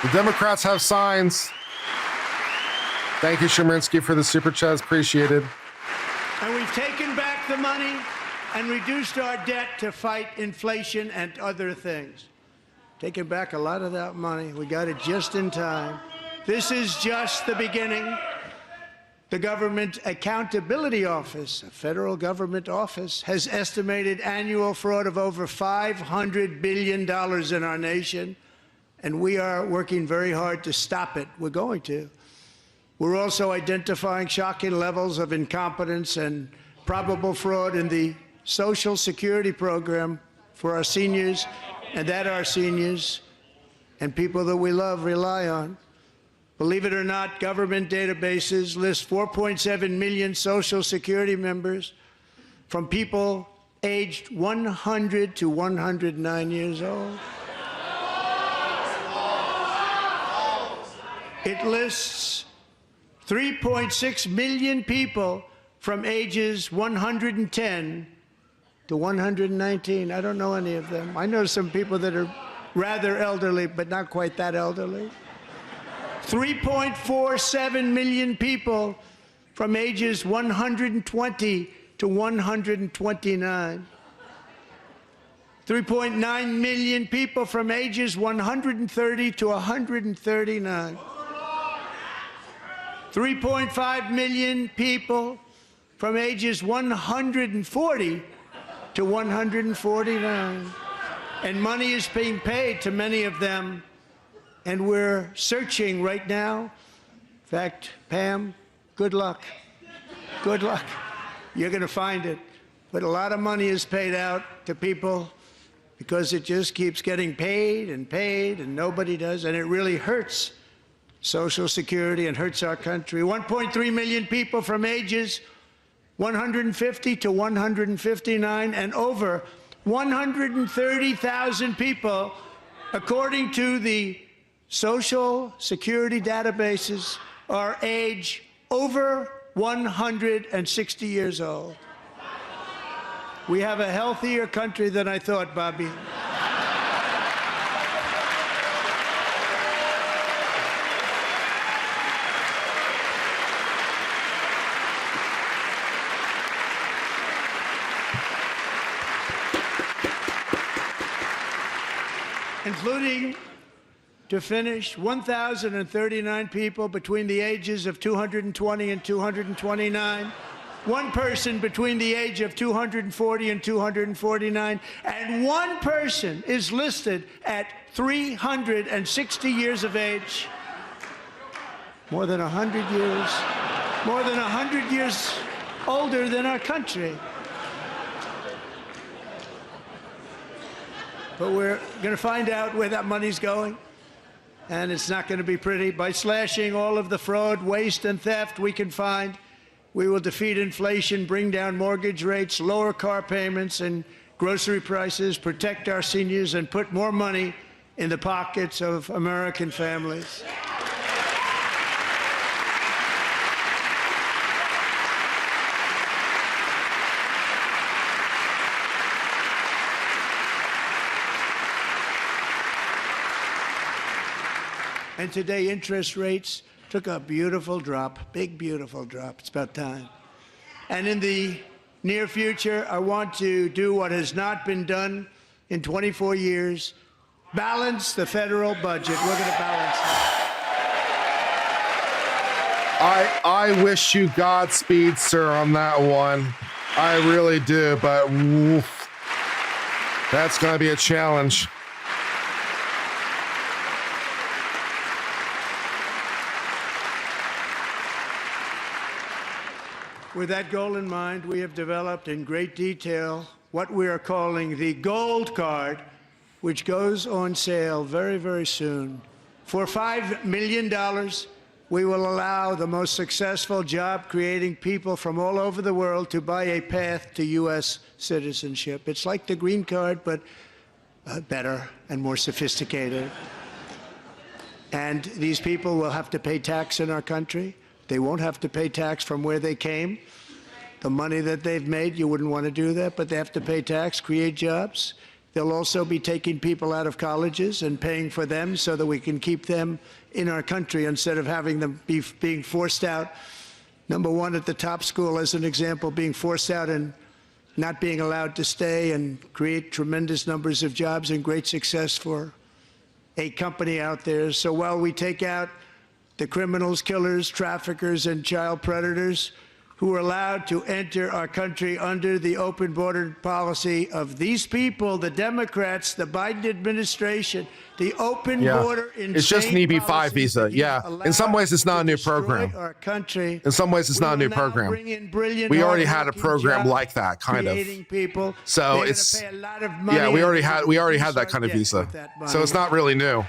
The Democrats have signs. Thank you, Chemerinsky, for the super chats. Appreciated. And we've taken back the money and reduced our debt to fight inflation and other things. Taken back a lot of that money. We got it just in time. This is just the beginning. The Government Accountability Office, a federal government office, has estimated annual fraud of over $500 billion in our nation, and we are working very hard to stop it. We're going to. We're also identifying shocking levels of incompetence and probable fraud in the Social Security program for our seniors, and that our seniors and people that we love rely on. Believe it or not, government databases list 4.7 million Social Security members from people aged 100 to 109 years old. It lists 3.6 million people from ages 110 to 119. I don't know any of them. I know some people that are rather elderly, but not quite that elderly. 3.47 million people from ages 120 to 129. 3.9 million people from ages 130 to 139. 3.5 million people from ages 140 to 149. And money is being paid to many of them, and we're searching right now. In fact, Pam, good luck. Good luck. You're going to find it. But a lot of money is paid out to people because it just keeps getting paid, and nobody does, and it really hurts Social Security and hurts our country. 1.3 million people from ages 150 to 159, and over 130,000 people, according to the Social Security databases, are age over 160 years old. We have a healthier country than I thought, Bobby. Including, to finish, 1,039 people between the ages of 220 and 229, one person between the age of 240 and 249, and one person is listed at 360 years of age. More than 100 years older than our country. But we're going to find out where that money's going, and it's not going to be pretty. By slashing all of the fraud, waste, and theft we can find, we will defeat inflation, bring down mortgage rates, lower car payments and grocery prices, protect our seniors, and put more money in the pockets of American families. And today, interest rates took a beautiful drop, big, beautiful drop. It's about time. And in the near future, I want to do what has not been done in 24 years, balance the federal budget. We're going to balance it. I wish you Godspeed, sir, on that one. I really do, but woof, that's going to be a challenge. With that goal in mind, we have developed in great detail what we are calling the Gold Card, which goes on sale very, very soon. For $5 million, we will allow the most successful job-creating people from all over the world to buy a path to U.S. citizenship. It's like the green card, but better and more sophisticated. And these people will have to pay tax in our country. They won't have to pay tax from where they came. The money that they've made, you wouldn't want to do that, but they have to pay tax, create jobs. They'll also be taking people out of colleges and paying for them so that we can keep them in our country instead of having them being forced out. Number one, at the top school, as an example, being forced out and not being allowed to stay and create tremendous numbers of jobs and great success for a company out there. So while we take out the criminals, killers, traffickers, and child predators who are allowed to enter our country under the open border policy of these people, the Democrats, the Biden administration, the open border it's just an EB-5 visa. Yeah. In some ways, it's not a new program. Our country. In some ways, it's not a new program. We already had a program like that, kind of. People. So it's yeah, we already had that kind of visa. So it's not really new.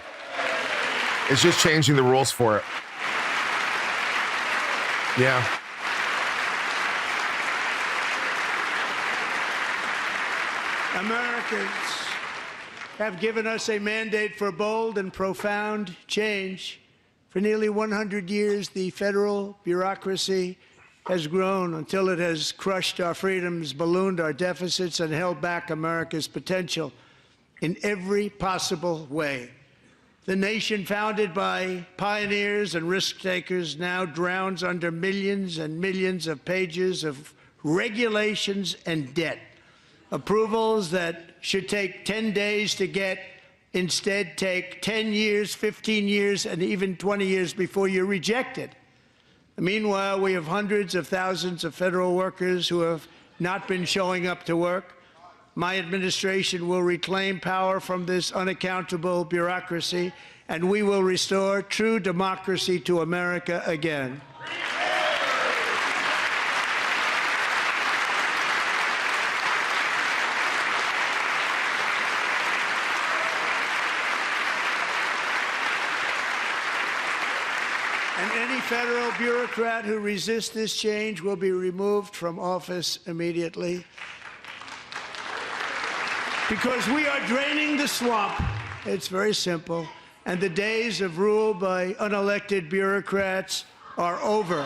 It's just changing the rules for it. Yeah. Americans have given us a mandate for bold and profound change. For nearly 100 years, the federal bureaucracy has grown until it has crushed our freedoms, ballooned our deficits, and held back America's potential in every possible way. The nation founded by pioneers and risk-takers now drowns under millions and millions of pages of regulations and debt. Approvals that should take 10 days to get instead take 10 years, 15 years, and even 20 years before you're rejected. Meanwhile, we have hundreds of thousands of federal workers who have not been showing up to work. My administration will reclaim power from this unaccountable bureaucracy, and we will restore true democracy to America again. And any federal bureaucrat who resists this change will be removed from office immediately. Because we are draining the swamp. It's very simple. And the days of rule by unelected bureaucrats are over.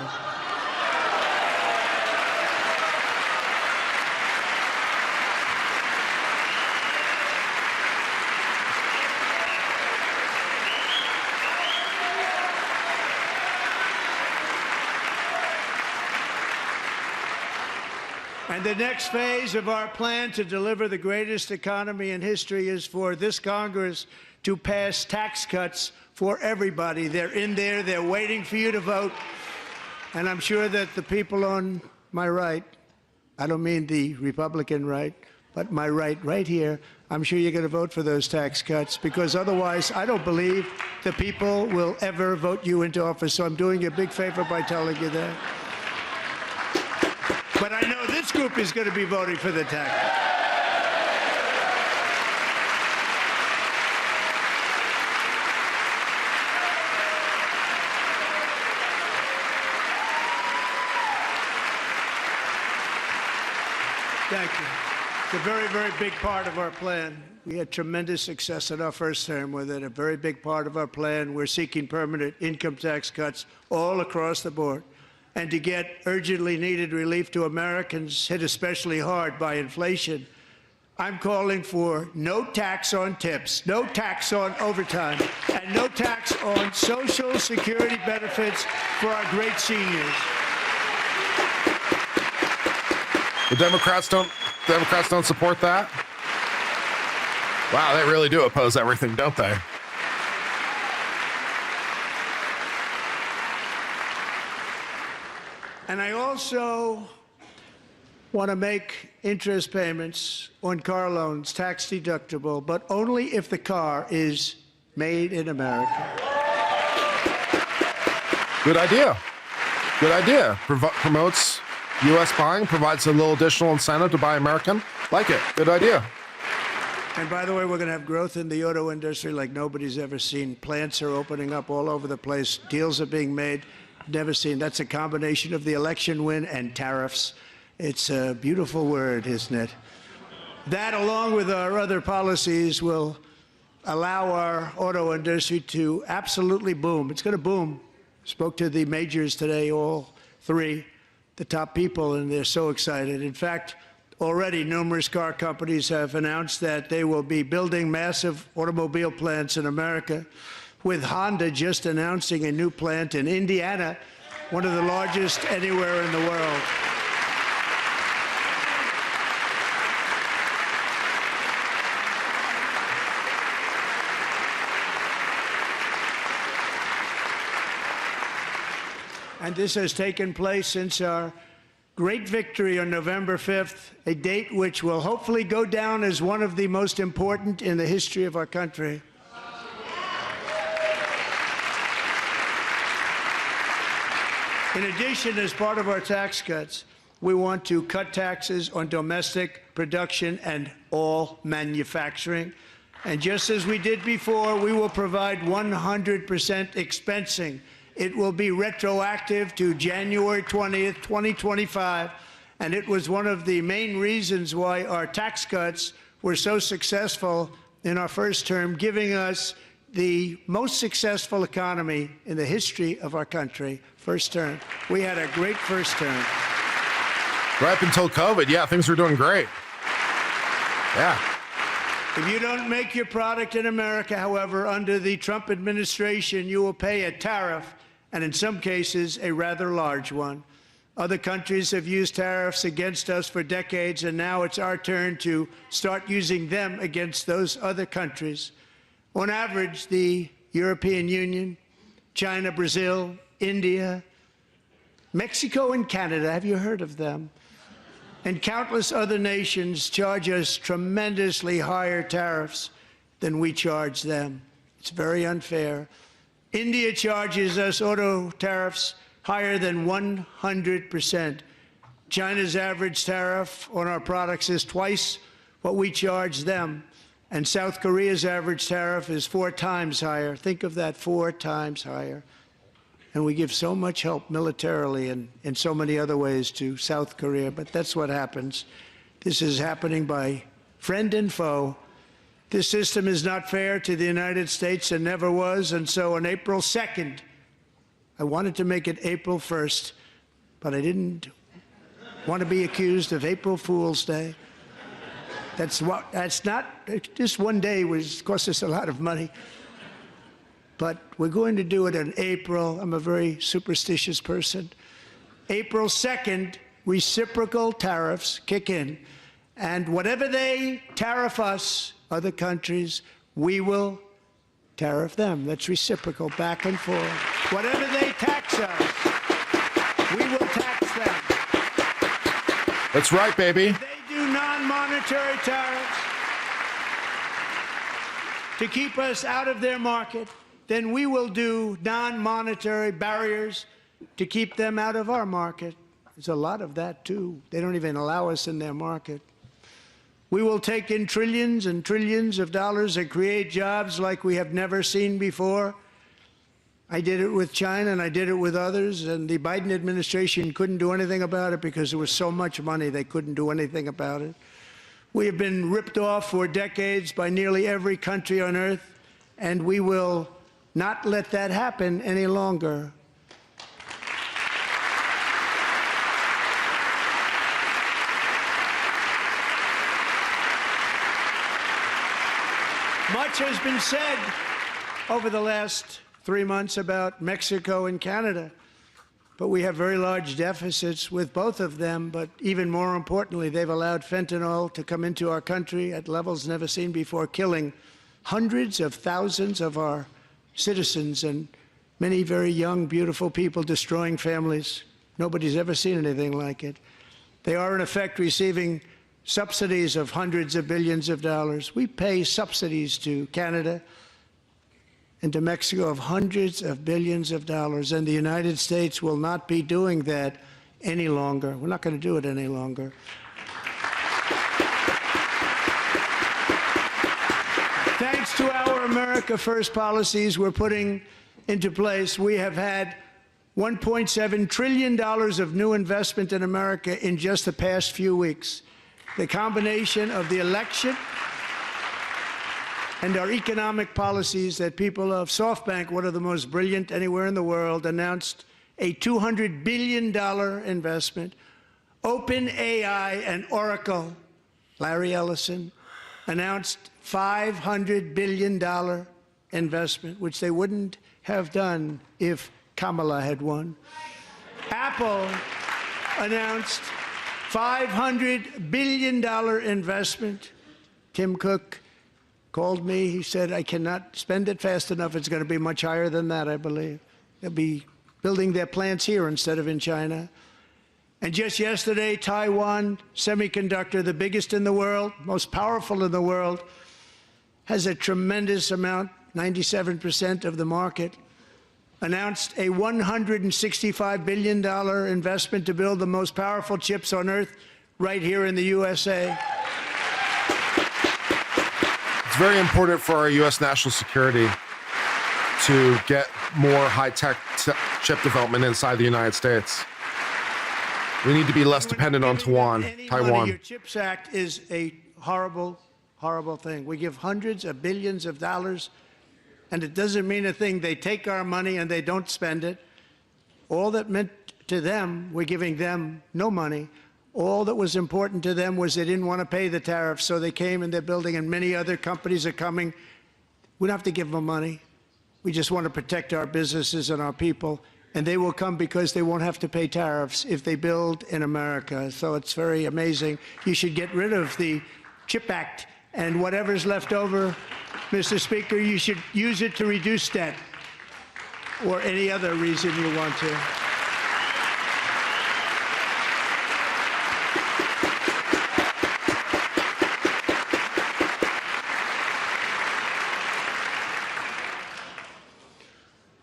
And the next phase of our plan to deliver the greatest economy in history is for this Congress to pass tax cuts for everybody. They're in there. They're waiting for you to vote. And I'm sure that the people on my right, I don't mean the Republican right, but my right here, I'm sure you're going to vote for those tax cuts, because otherwise I don't believe the people will ever vote you into office. So I'm doing you a big favor by telling you that. But I know this group is going to be voting for the tax. Thank you. It's a very, very big part of our plan. We had tremendous success in our first term with it. A very big part of our plan. We're seeking permanent income tax cuts all across the board. And to get urgently needed relief to Americans hit especially hard by inflation, I'm calling for no tax on tips, no tax on overtime, and no tax on Social Security benefits for our great seniors. The Democrats don't support that? Wow, they really do oppose everything, don't they? And I also want to make interest payments on car loans tax deductible, but only if the car is made in America. Good idea. Good idea. Promotes U.S. buying, provides a little additional incentive to buy American. Like it. Good idea. And by the way, we're going to have growth in the auto industry like nobody's ever seen. Plants are opening up all over the place. Deals are being made. Never seen. That's a combination of the election win and tariffs. It's a beautiful word, isn't it? That, along with our other policies, will allow our auto industry to absolutely boom. It's going to boom. Spoke to the majors today, all three, the top people, and they're so excited. In fact, already numerous car companies have announced that they will be building massive automobile plants in America, with Honda just announcing a new plant in Indiana, one of the largest anywhere in the world. And this has taken place since our great victory on November 5th, a date which will hopefully go down as one of the most important in the history of our country. In addition, as part of our tax cuts, we want to cut taxes on domestic production and all manufacturing. And just as we did before, we will provide 100% expensing. It will be retroactive to January 20th, 2025. And it was one of the main reasons why our tax cuts were so successful in our first term, giving us the most successful economy in the history of our country. First term. We had a great first term. Right up until COVID, yeah, things were doing great. Yeah. If you don't make your product in America, however, under the Trump administration, you will pay a tariff, and in some cases, a rather large one. Other countries have used tariffs against us for decades, and now it's our turn to start using them against those other countries. On average, the European Union, China, Brazil, India, Mexico, and Canada, have you heard of them? And countless other nations charge us tremendously higher tariffs than we charge them. It's very unfair. India charges us auto tariffs higher than 100%. China's average tariff on our products is twice what we charge them. And South Korea's average tariff is 4 times higher. Think of that, 4 times higher. And we give so much help militarily and in so many other ways to South Korea, but that's what happens. This is happening by friend and foe. This system is not fair to the United States and never was, and so on April 2nd, I wanted to make it April 1st, but I didn't want to be accused of April Fool's Day. That's not, just one day cost us a lot of money. But we're going to do it in April. I'm a very superstitious person. April 2nd, reciprocal tariffs kick in. And whatever they tariff us, other countries, we will tariff them. That's reciprocal, back and forth. Whatever they tax us, we will tax them. That's right, baby. If they do non-monetary tariffs to keep us out of their market, then we will do non-monetary barriers to keep them out of our market. There's a lot of that, too. They don't even allow us in their market. We will take in trillions and trillions of dollars and create jobs like we have never seen before. I did it with China, and I did it with others, and the Biden administration couldn't do anything about it because there was so much money they couldn't do anything about it. We have been ripped off for decades by nearly every country on earth, and we will not let that happen any longer. Much has been said over the last 3 months about Mexico and Canada. but we have very large deficits with both of them. But even more importantly, they've allowed fentanyl to come into our country at levels never seen before, killing hundreds of thousands of our citizens and many very young, beautiful people, destroying families. Nobody's ever seen anything like it. They are, in effect, receiving subsidies of hundreds of billions of dollars. We pay subsidies to Canada and to Mexico of hundreds of billions of dollars, and the United States will not be doing that any longer. We're not going to do it any longer. Thanks to our America First policies we're putting into place, we have had $1.7 trillion of new investment in America in just the past few weeks. The combination of the election and our economic policies that people of SoftBank, one of the most brilliant anywhere in the world, announced a $200 billion investment. OpenAI and Oracle, Larry Ellison, announced $500 billion investment, which they wouldn't have done if Kamala had won. Apple announced $500 billion investment. Tim Cook called me. He said, I cannot spend it fast enough. It's going to be much higher than that, I believe. They'll be building their plants here instead of in China. And just yesterday, Taiwan Semiconductor, the biggest in the world, most powerful in the world, has a tremendous amount, 97% of the market, announced a $165 billion investment to build the most powerful chips on earth right here in the USA. It's very important for our U.S. national security to get more high-tech chip development inside the United States. We need to be less dependent on Taiwan. Your CHIPS Act is a horrible, horrible thing. We give hundreds of billions of dollars, and it doesn't mean a thing. They take our money and they don't spend it. All that meant to them, we're giving them no money. All that was important to them was they didn't want to pay the tariffs, so they came and they're building, and many other companies are coming. We don't have to give them money. We just want to protect our businesses and our people, and they will come because they won't have to pay tariffs if they build in America. So it's very amazing. You should get rid of the CHIP Act, and whatever's left over, Mr. Speaker, you should use it to reduce debt or any other reason you want to.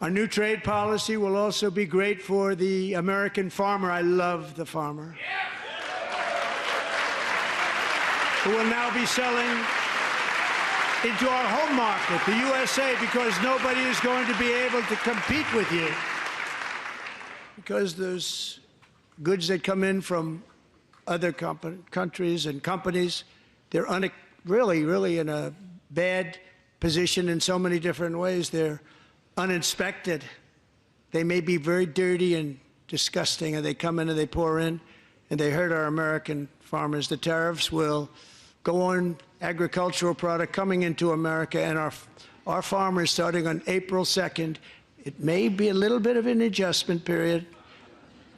Our new trade policy will also be great for the American farmer. I love the farmer. Who will now be selling into our home market, the USA, because nobody is going to be able to compete with you. Because there's goods that come in from other countries and companies. They're really in a bad position in so many different ways. They're uninspected. They may be very dirty and disgusting, and they come in and they pour in, and they hurt our American farmers. The tariffs will go on agricultural product coming into America, and our farmers, starting on April 2nd, it may be a little bit of an adjustment period.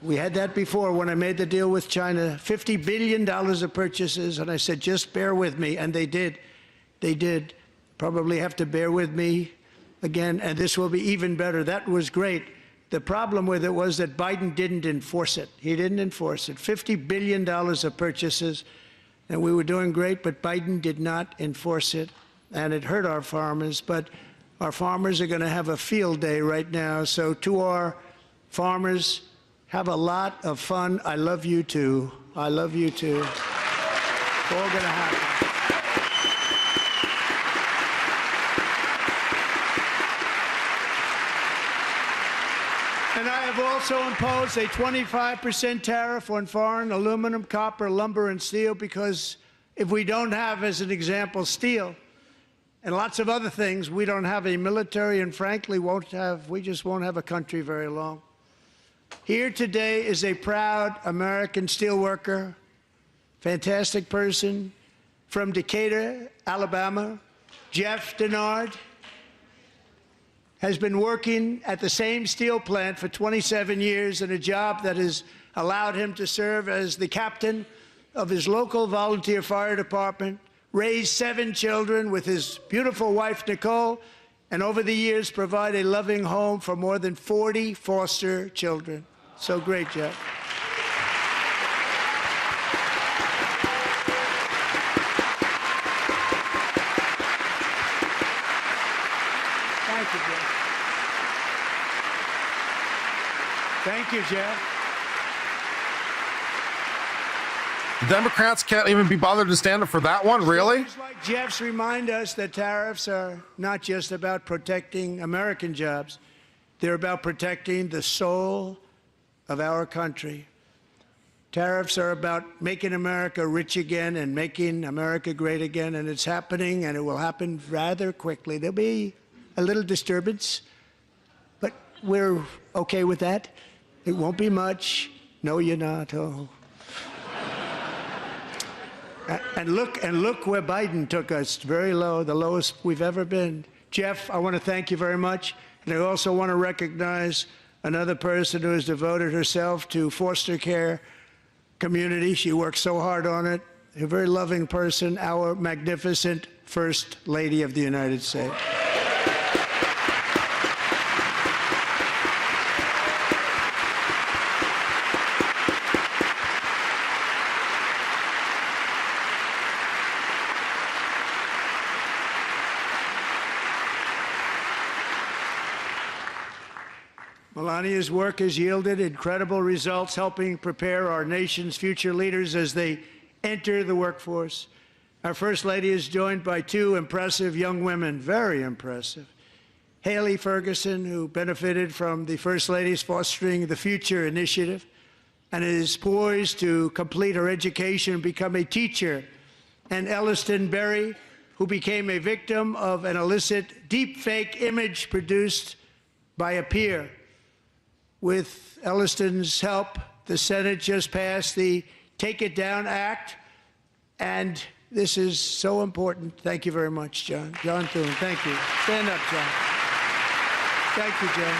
We had that before when I made the deal with China, $50 billion of purchases, and I said, just bear with me, and they did. They did. Probably have to bear with me again, and this will be even better. That was great. The problem with it was that Biden didn't enforce it. He didn't enforce it. $50 billion of purchases, and we were doing great, but Biden did not enforce it, and it hurt our farmers. But our farmers are going to have a field day right now. So to our farmers, have a lot of fun. I love you too. I love you too. It's all going to happen. And I have also imposed a 25% tariff on foreign aluminum, copper, lumber, and steel, because if we don't have, as an example, steel and lots of other things, we don't have a military, and frankly, we just won't have a country very long. Here today is a proud American steelworker, fantastic person from Decatur, Alabama, Jeff Denard. has been working at the same steel plant for 27 years in a job that has allowed him to serve as the captain of his local volunteer fire department, raise 7 children with his beautiful wife, Nicole, and over the years provide a loving home for more than 40 foster children. So great, Jeff. Thank you, Jeff. Thank you, Jeff. The Democrats can't even be bothered to stand up for that one, really? Stories like Jeff's remind us that tariffs are not just about protecting American jobs. They're about protecting the soul of our country. Tariffs are about making America rich again and making America great again, and it's happening, and it will happen rather quickly. There'll be a little disturbance, but we're okay with that. It won't be much. No, you're not. Oh. And look where Biden took us, very low, the lowest we've ever been. Jeff, I want to thank you very much. And I also want to recognize another person who has devoted herself to foster care community. She works so hard on it. A very loving person, our magnificent First Lady of the United States. Melania's work has yielded incredible results, helping prepare our nation's future leaders as they enter the workforce. Our First Lady is joined by 2 impressive young women, very impressive. Haley Ferguson, who benefited from the First Lady's Fostering the Future initiative and is poised to complete her education and become a teacher. And Elliston Berry, who became a victim of an illicit deepfake image produced by a peer. With Elliston's help, the Senate just passed the Take It Down Act, and this is so important. Thank you very much, John. John Thune, thank you. Stand up, John. Thank you, John.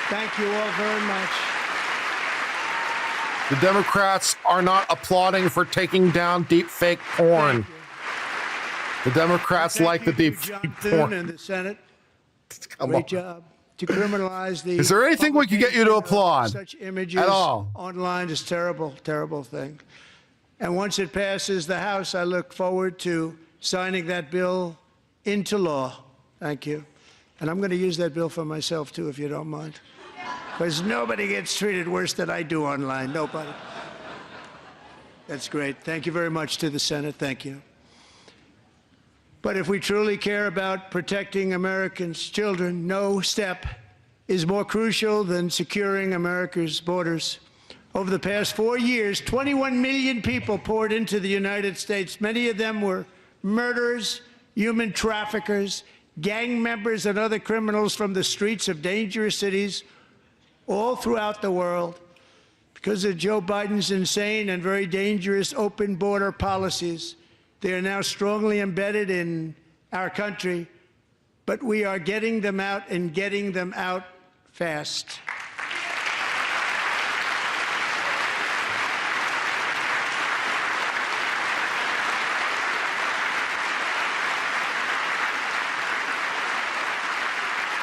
Thank you all very much. The Democrats are not applauding for taking down deep fake porn. The Democrats like the deep fake porn. And the Senate. Great job to criminalize the. Is there anything we can get you to applaud? Such images at all online is terrible, terrible thing. And once it passes the House, I look forward to signing that bill into law. Thank you. And I'm going to use that bill for myself too, if you don't mind, because nobody gets treated worse than I do online. Nobody. That's great. Thank you very much to the Senate. Thank you. But if we truly care about protecting Americans' children, no step is more crucial than securing America's borders. Over the past 4 years, 21 million people poured into the United States. Many of them were murderers, human traffickers, gang members, and other criminals from the streets of dangerous cities all throughout the world. Because of Joe Biden's insane and very dangerous open border policies, they are now strongly embedded in our country, but we are getting them out and getting them out fast.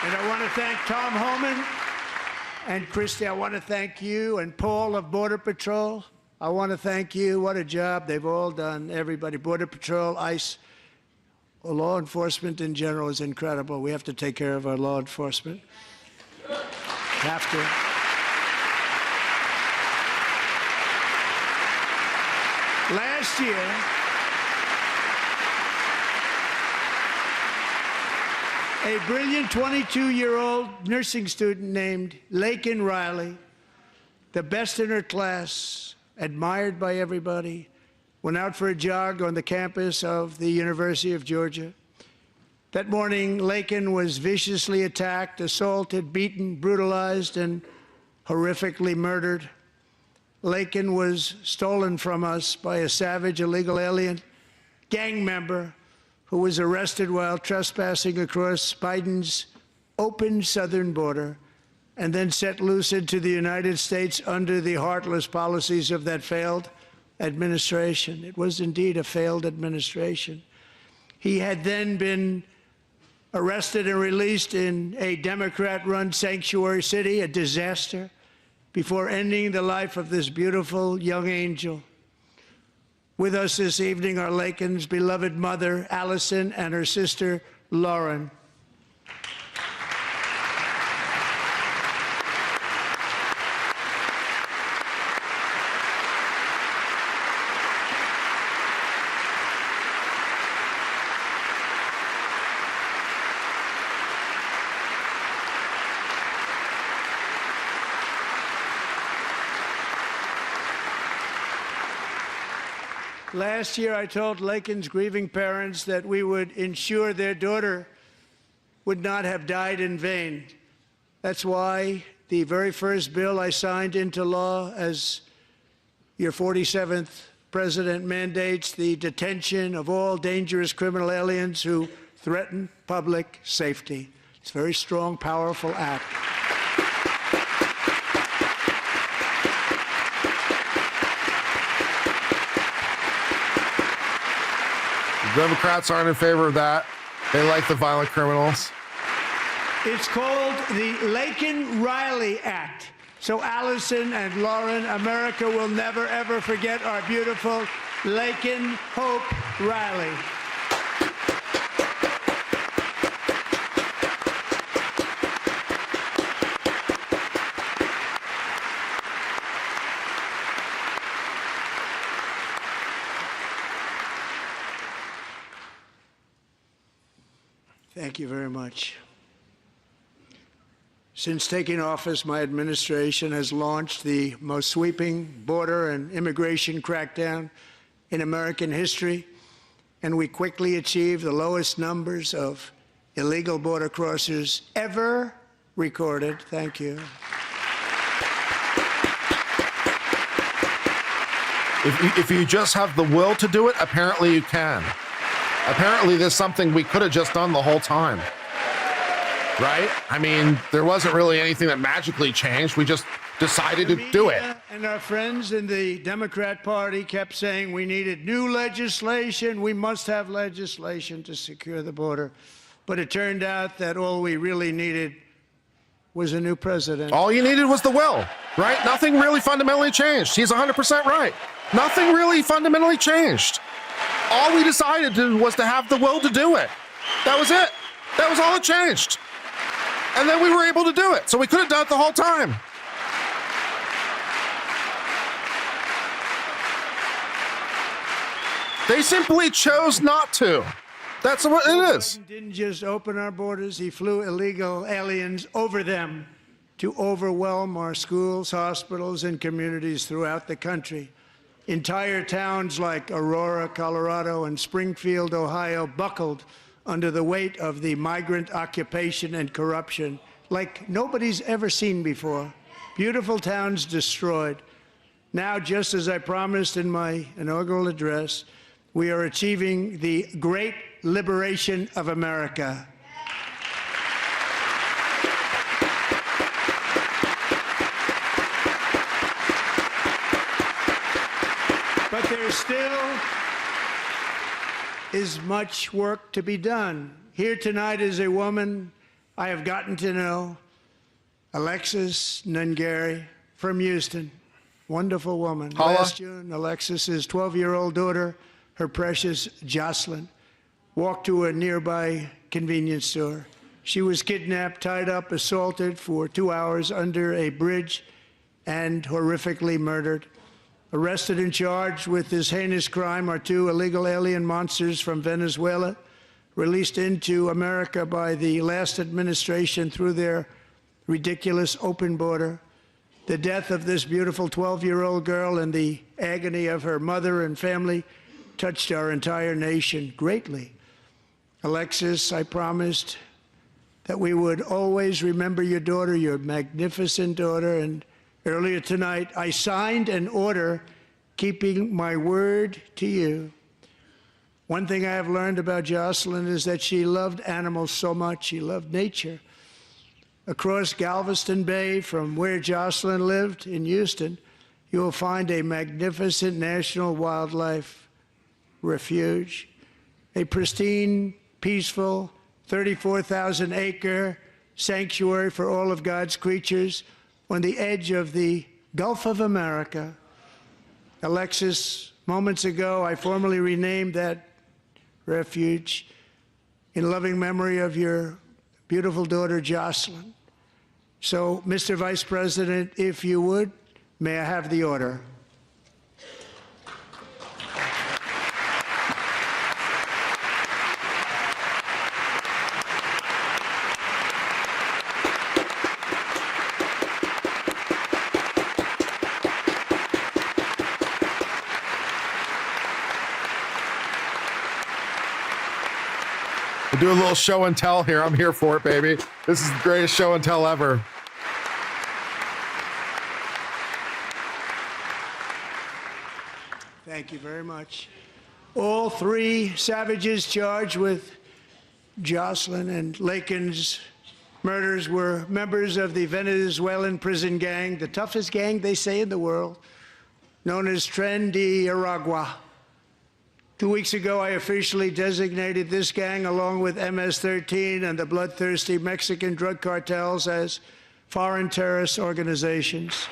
And I want to thank Tom Homan and Christy. I want to thank you and Paul of Border Patrol. I want to thank you. What a job they've all done. Everybody, Border Patrol, ICE, law enforcement in general is incredible. We have to take care of our law enforcement. Have to. Last year, a brilliant 22-year-old nursing student named Laken Riley, the best in her class, admired by everybody, went out for a jog on the campus of the University of Georgia. That morning, Laken was viciously attacked, assaulted, beaten, brutalized, and horrifically murdered. Laken was stolen from us by a savage illegal alien gang member who was arrested while trespassing across Biden's open southern border and then set loose into the United States under the heartless policies of that failed administration. It was indeed a failed administration. He had then been arrested and released in a Democrat-run sanctuary city, a disaster, before ending the life of this beautiful young angel. With us this evening are Lakin's beloved mother, Allison, and her sister, Lauren. Last year, I told Lakin's grieving parents that we would ensure their daughter would not have died in vain. That's why the very first bill I signed into law as your 47th president mandates the detention of all dangerous criminal aliens who threaten public safety. It's a very strong, powerful act. Democrats aren't in favor of that. They like the violent criminals. It's called the Laken-Riley Act. So Allison and Lauren, America will never, ever forget our beautiful Laken Hope Riley. Thank you very much. Since taking office, my administration has launched the most sweeping border and immigration crackdown in American history, and we quickly achieved the lowest numbers of illegal border crossers ever recorded. Thank you. If you just have the will to do it, apparently you can. Apparently there's something we could have just done the whole time, right? I mean, there wasn't really anything that magically changed. We just decided to do it. And our friends in the Democrat Party kept saying we needed new legislation. We must have legislation to secure the border. But it turned out that all we really needed was a new president. All you needed was the will, right? Nothing really fundamentally changed. He's 100% right. Nothing really fundamentally changed. All we decided was to have the will to do it. That was it. That was all that changed. And then we were able to do it. So we could have done it the whole time. They simply chose not to. That's what it is. Biden didn't just open our borders. He flew illegal aliens over them to overwhelm our schools, hospitals, and communities throughout the country. Entire towns like Aurora, Colorado, and Springfield, Ohio, buckled under the weight of the migrant occupation and corruption like nobody's ever seen before. Beautiful towns destroyed. Now, just as I promised in my inaugural address, we are achieving the great liberation of America. But there still is much work to be done. Here tonight is a woman I have gotten to know, Alexis Nungari from Houston. Wonderful woman. Holla. Last June, Alexis's 12-year-old daughter, her precious Jocelyn, walked to a nearby convenience store. She was kidnapped, tied up, assaulted for 2 hours under a bridge, and horrifically murdered. Arrested and charged with this heinous crime are 2 illegal alien monsters from Venezuela, released into America by the last administration through their ridiculous open border. The death of this beautiful 12-year-old girl and the agony of her mother and family touched our entire nation greatly. Alexis, I promised that we would always remember your daughter, your magnificent daughter, and earlier tonight, I signed an order keeping my word to you. One thing I have learned about Jocelyn is that she loved animals so much. She loved nature. Across Galveston Bay, from where Jocelyn lived in Houston, you will find a magnificent national wildlife refuge, a pristine, peaceful, 34,000-acre sanctuary for all of God's creatures on the edge of the Gulf of America. Alexis, moments ago, I formally renamed that refuge in loving memory of your beautiful daughter, Jocelyn. So, Mr. Vice President, if you would, may I have the order? We'll do a little show and tell here. I'm here for it, baby. This is the greatest show and tell ever. Thank you very much. All three savages charged with Jocelyn and Lakin's murders were members of the Venezuelan prison gang, the toughest gang, they say, in the world, known as Tren de Aragua. 2 weeks ago, I officially designated this gang, along with MS-13 and the bloodthirsty Mexican drug cartels, as foreign terrorist organizations.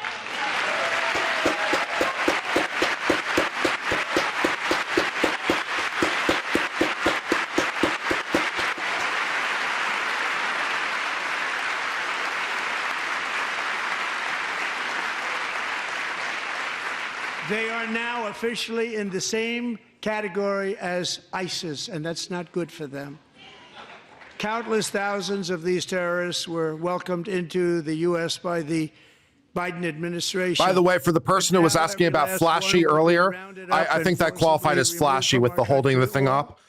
They are now officially in the same category as ISIS, and that's not good for them. Countless thousands of these terrorists were welcomed into the U.S. by the Biden administration. By the way, for the person who was asking about flashy earlier, I think that qualified as flashy with the holding the thing up.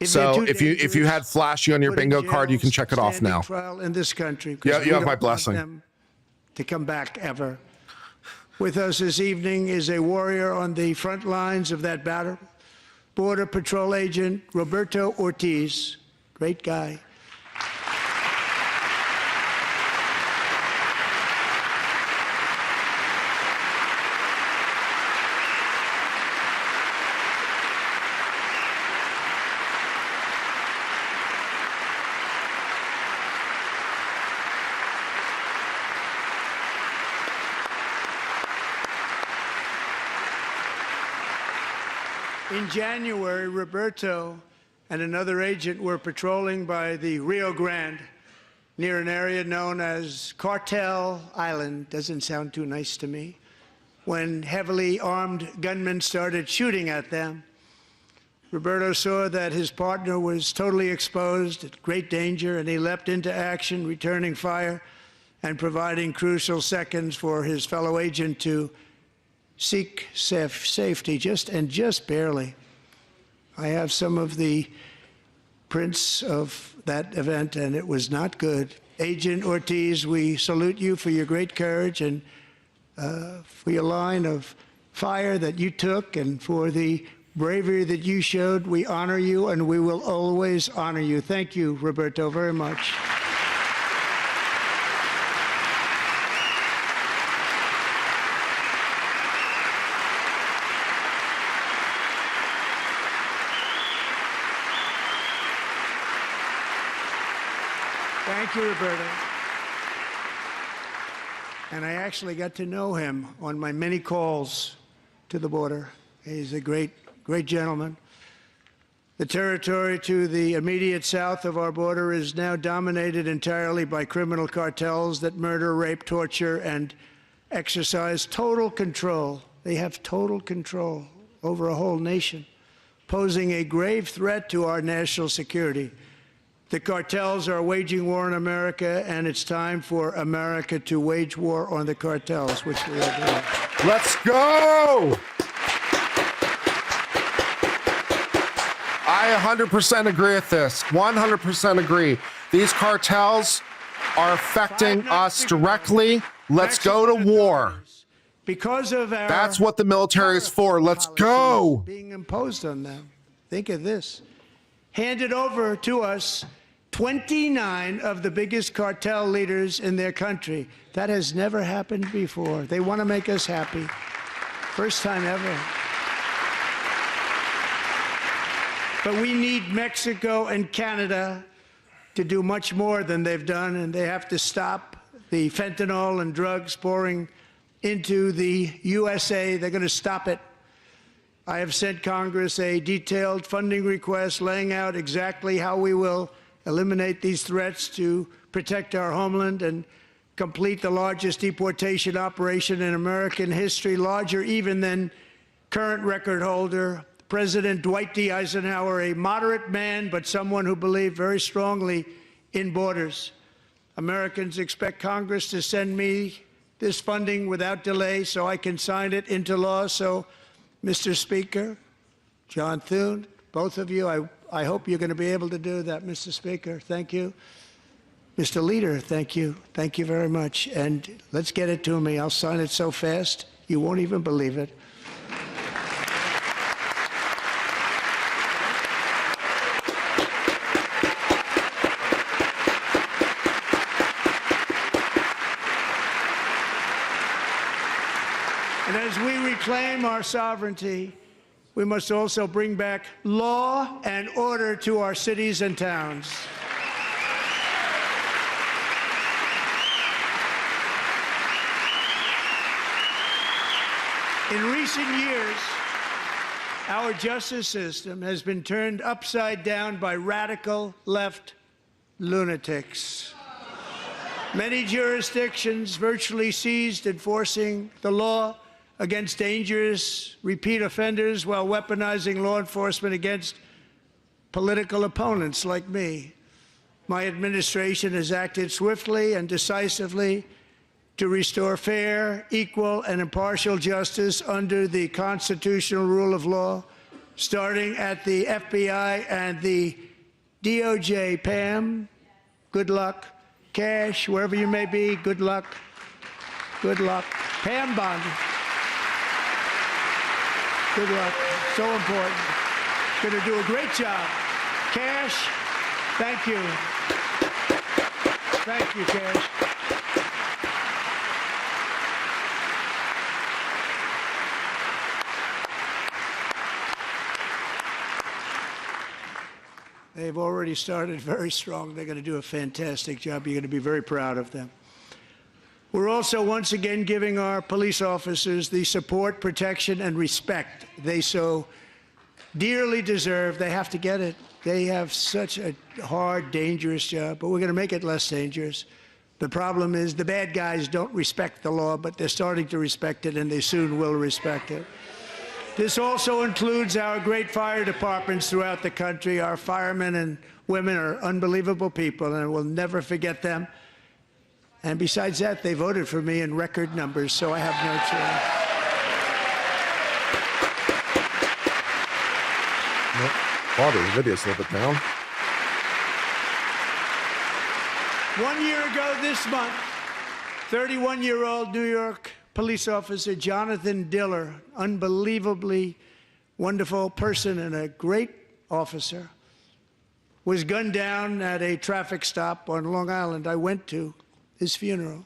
So if you had flashy on your bingo card, you can check it off now. In this country, yeah, you have my blessing. To come back ever. With us this evening is a warrior on the front lines of that battle, Border Patrol Agent Roberto Ortiz. Great guy. In January, Roberto and another agent were patrolling by the Rio Grande near an area known as Cartel Island. Doesn't sound too nice to me. When heavily armed gunmen started shooting at them, Roberto saw that his partner was totally exposed, at great danger, and he leapt into action, returning fire and providing crucial seconds for his fellow agent to seek safety, just barely. I have some of the prints of that event, and it was not good. Agent Ortiz, we salute you for your great courage and for your line of fire that you took and for the bravery that you showed. We honor you, and we will always honor you. Thank you, Roberto, very much. Thank you, Roberto. And I actually got to know him on my many calls to the border. He's a great gentleman. The territory to the immediate south of our border is now dominated entirely by criminal cartels that murder, rape, torture, and exercise total control. They have total control over a whole nation, posing a grave threat to our national security. The cartels are waging war on America, and it's time for America to wage war on the cartels, which we are doing. Let's go! I 100% agree with this. 100% agree. These cartels are affecting us directly. Let's go to war. Because of our That's what the military is for. Let's go. being imposed on them. think of this, handed over to us 29 of the biggest cartel leaders in their country. That has never happened before. They want to make us happy. First time ever. But we need Mexico and Canada to do much more than they've done, and they have to stop the fentanyl and drugs pouring into the USA. They're going to stop it. I have sent Congress a detailed funding request laying out exactly how we will eliminate these threats to protect our homeland and complete the largest deportation operation in American history, larger even than current record holder President Dwight D. Eisenhower, a moderate man, but someone who believed very strongly in borders. Americans expect Congress to send me this funding without delay so I can sign it into law. So, Mr. Speaker, John Thune, both of you, I hope you're going to be able to do that, Mr. Speaker. Thank you. Mr. Leader, thank you. Thank you very much. And let's get it to me. I'll sign it so fast, you won't even believe it. And as we reclaim our sovereignty, we must also bring back law and order to our cities and towns. In recent years, our justice system has been turned upside down by radical left lunatics. Many jurisdictions virtually ceased enforcing the law against dangerous repeat offenders while weaponizing law enforcement against political opponents like me. My administration has acted swiftly and decisively to restore fair, equal, and impartial justice under the constitutional rule of law, starting at the FBI and the DOJ. Pam, good luck. Cash, wherever you may be, good luck. Good luck. Pam Bondi. Good luck. So important. Going to do a great job. Cash, thank you. Thank you, Cash. They've already started very strong. They're going to do a fantastic job. You're going to be very proud of them. We're also once again giving our police officers the support, protection, and respect they so dearly deserve. They have to get it. They have such a hard, dangerous job, but we're going to make it less dangerous. The problem is the bad guys don't respect the law, but they're starting to respect it, and they soon will respect it. This also includes our great fire departments throughout the country. Our firemen and women are unbelievable people, and we'll never forget them. And besides that, they voted for me in record numbers, so I have no choice. Father, the video's a little bit down. 1 year ago this month, 31-year-old New York police officer Jonathan Diller, unbelievably wonderful person and a great officer, was gunned down at a traffic stop on Long Island. I went to his funeral.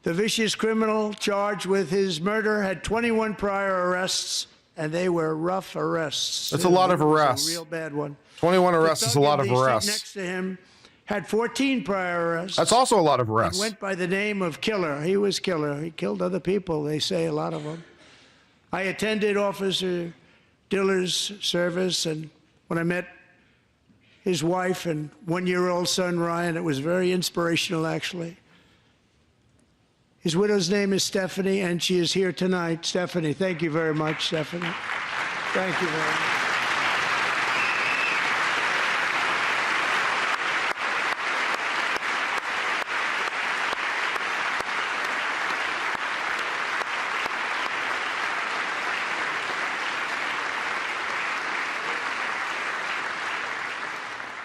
The vicious criminal charged with his murder had 21 prior arrests, and they were rough arrests. That's a lot of arrests. A real bad one. 21 arrests is a lot of arrests. Next to him had 14 prior arrests. That's also a lot of arrests. He went by the name of Killer. He was Killer. He killed other people, they say, a lot of them. I attended Officer Diller's service, and when I met his wife and one-year-old son, Ryan, it was very inspirational, actually. His widow's name is Stephanie, and she is here tonight. Stephanie, thank you very much, Stephanie. Thank you very much.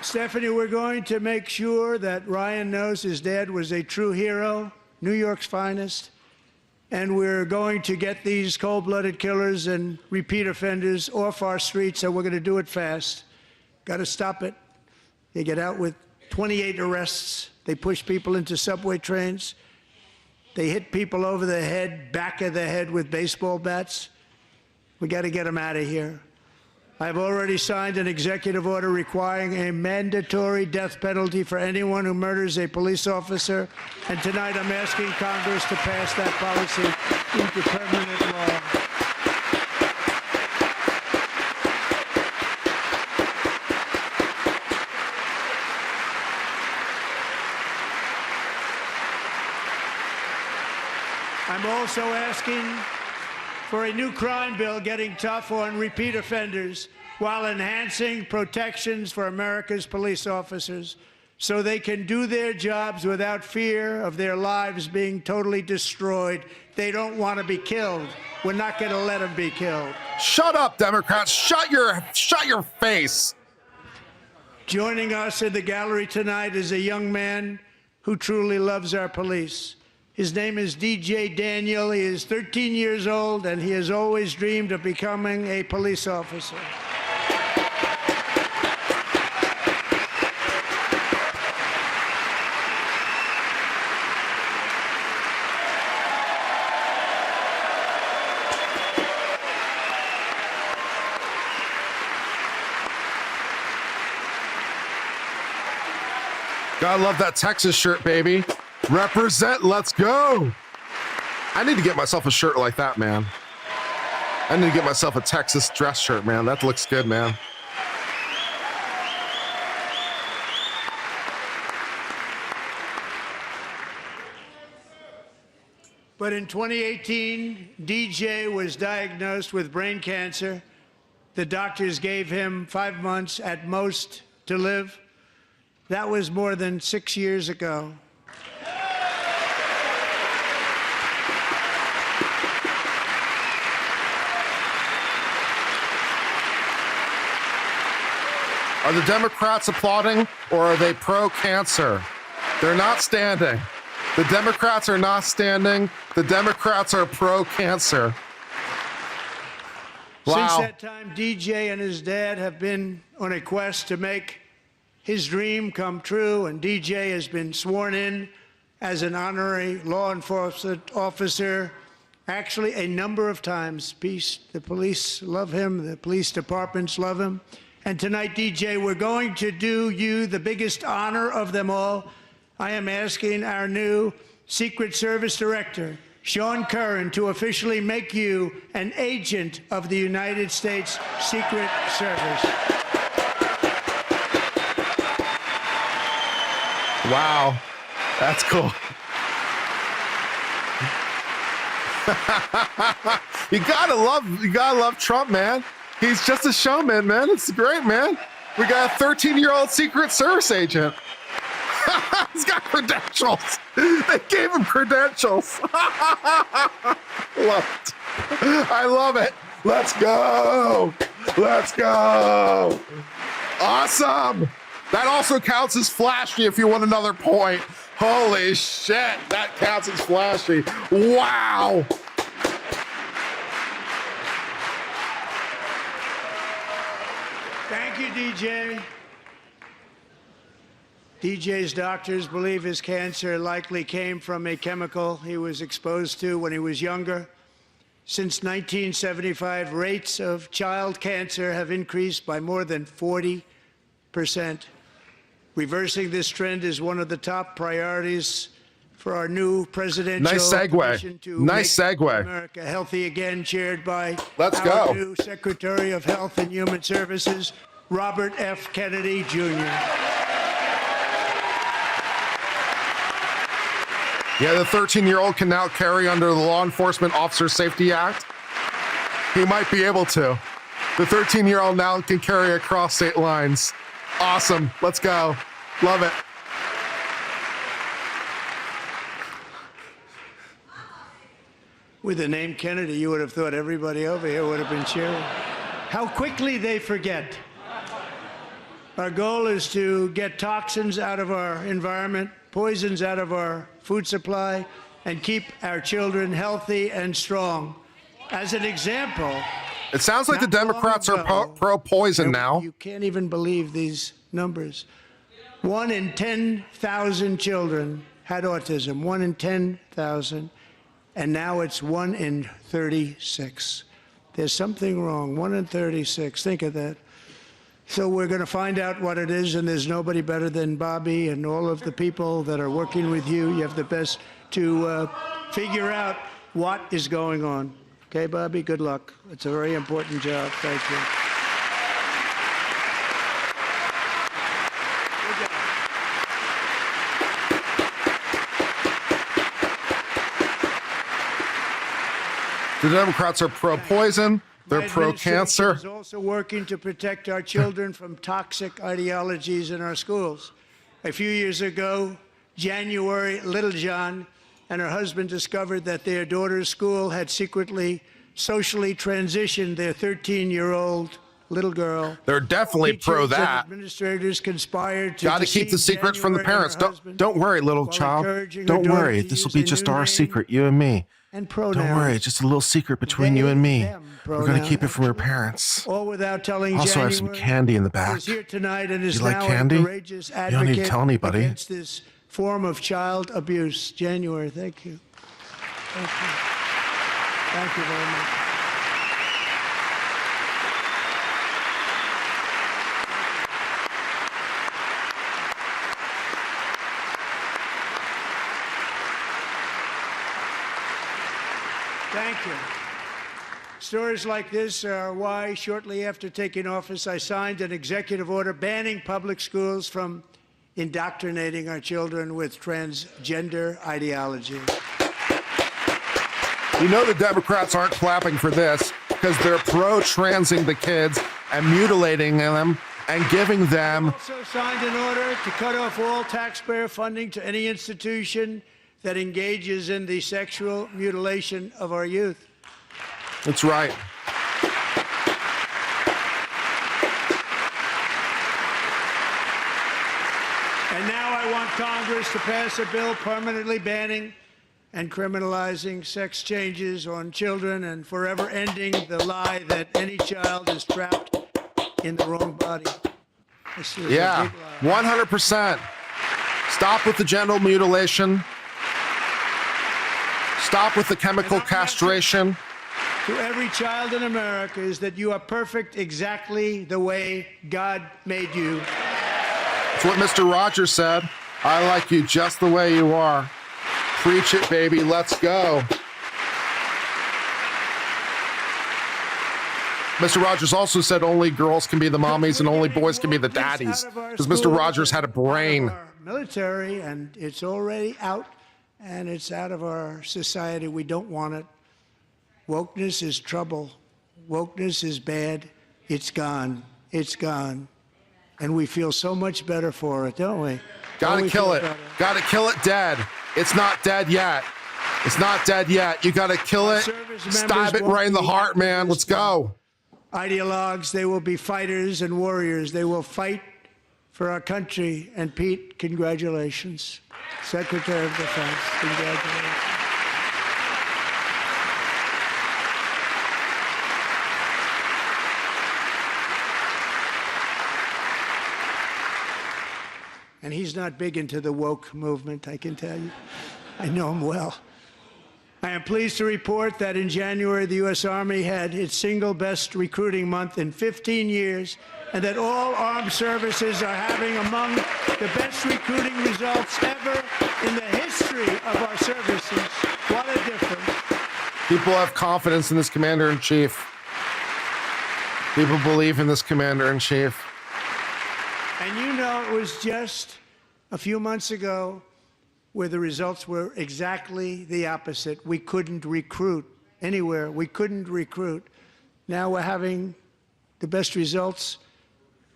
Stephanie, we're going to make sure that Ryan knows his dad was a true hero, New York's finest. and we're going to get these cold-blooded killers and repeat offenders off our streets, and we're going to do it fast. Got to stop it. They get out with 28 arrests. They push people into subway trains. They hit people over the head, back of the head with baseball bats. We got to get them out of here. I've already signed an executive order requiring a mandatory death penalty for anyone who murders a police officer. And tonight I'm asking Congress to pass that policy into permanent law. I'm also asking for a new crime bill getting tough on repeat offenders while enhancing protections for America's police officers so they can do their jobs without fear of their lives being totally destroyed. They don't want to be killed. We're not going to let them be killed. Shut up, Democrats. Shut your face. Joining us in the gallery tonight is a young man who truly loves our police. His name is DJ Daniel. He is 13 years old, and he has always dreamed of becoming a police officer. Gotta love that Texas shirt, baby. Represent, let's go. I need to get myself a shirt like that, man. I need to get myself a Texas dress shirt, man. That looks good, man. But in 2018, DJ was diagnosed with brain cancer. The doctors gave him 5 months at most to live. That was more than 6 years ago. Are the Democrats applauding or are they pro-cancer? They're not standing. The Democrats are not standing. The Democrats are pro-cancer. Wow. Since that time, DJ and his dad have been on a quest to make his dream come true, and DJ has been sworn in as an honorary law enforcement officer actually a number of times. The police love him. The police departments love him. And tonight, DJ, we're going to do you the biggest honor of them all. I am asking our new Secret Service Director, Sean Curran, to officially make you an agent of the United States Secret Service. Wow, that's cool. You gotta love Trump, man. He's just a showman, man. It's great, man. We got a 13-year-old Secret Service agent. He's got credentials. They gave him credentials. Love it. I love it. Let's go. Let's go. Awesome. That also counts as flashy if you want another point. Holy shit, that counts as flashy. Wow. Thank you, DJ. DJ's doctors believe his cancer likely came from a chemical he was exposed to when he was younger. Since 1975, rates of child cancer have increased by more than 40%. Reversing this trend is one of the top priorities for our new presidential commission to make America healthy again, chaired by our new Secretary of Health and Human Services, Robert F. Kennedy, Jr. Yeah, the 13-year-old can now carry under the Law Enforcement Officer Safety Act. He might be able to. The 13-year-old now can carry across state lines. Awesome. Let's go. Love it. With the name Kennedy, you would have thought everybody over here would have been cheering. How quickly they forget. Our goal is to get toxins out of our environment, poisons out of our food supply, and keep our children healthy and strong. As an example, It sounds like the not long Democrats are ago, pro-poison now. You can't even believe these numbers. 1 in 10,000 children had autism, 1 in 10,000, and now it's 1 in 36. There's something wrong, 1 in 36. Think of that. So we're going to find out what it is, and there's nobody better than Bobby and all of the people that are working with you. You have the best to figure out what is going on. Okay, Bobby, good luck. It's a very important job. Thank you. The Democrats are pro-poison. They're My pro-cancer. administration is also working to protect our children from toxic ideologies in our schools. A few years ago, January, Little John and her husband discovered that their daughter's school had secretly socially transitioned their 13-year-old little girl. They're definitely pro Teachers and that. administrators conspired to Got to keep the deceive secrets from the January and parents. her husband Don't worry, little while child. encouraging her Don't daughter worry. to This will use be a just new our name secret, you and me. and pronouns. Don't worry, just a little secret between you and me. Them We're going to pronouns. keep it from your parents. All without telling Also, I have January some candy in the back. is here tonight and is You like now candy? a courageous You don't need to advocate tell anybody. against this form of child abuse. January, thank you. Thank you. Thank you very much. Thank you. Stories like this are why, shortly after taking office, I signed an executive order banning public schools from indoctrinating our children with transgender ideology. You know the Democrats aren't clapping for this because they're pro-transing the kids and mutilating them and giving them. Also signed an order to cut off all taxpayer funding to any institution that engages in the sexual mutilation of our youth. That's right. And now I want Congress to pass a bill permanently banning and criminalizing sex changes on children and forever ending the lie that any child is trapped in the wrong body. This is a Yeah, big lie. 100%. Stop with the genital mutilation. Stop with the chemical castration. To every child in America is that you are perfect exactly the way God made you. That's what Mr. Rogers said. I like you just the way you are. Preach it, baby. Let's go. Mr. Rogers also said only girls can be the mommies and only boys can be the daddies. Because Mr. Rogers had a brain. Out of our military, and it's already out, and it's out of our society. We don't want it. Wokeness is trouble. Wokeness is bad. It's gone. It's gone. And we feel so much better for it, don't we? Gotta Don't we kill feel it. better? Gotta kill it dead. It's not dead yet. It's not dead yet. You gotta kill it. Service Stab members it won't right in the be heart, man. Let's go. Ideologues, they will be fighters and warriors. They will fight for our country. And Pete, congratulations. Secretary of Defense, congratulations. And he's not big into the woke movement, I can tell you. I know him well. I am pleased to report that in January, the U.S. Army had its single best recruiting month in 15 years, and that all armed services are having among the best recruiting results ever in the history of our services. What a difference. People have confidence in this commander-in-chief. People believe in this commander-in-chief. And you know, it was just a few months ago where the results were exactly the opposite. We couldn't recruit anywhere. We couldn't recruit. Now we're having the best results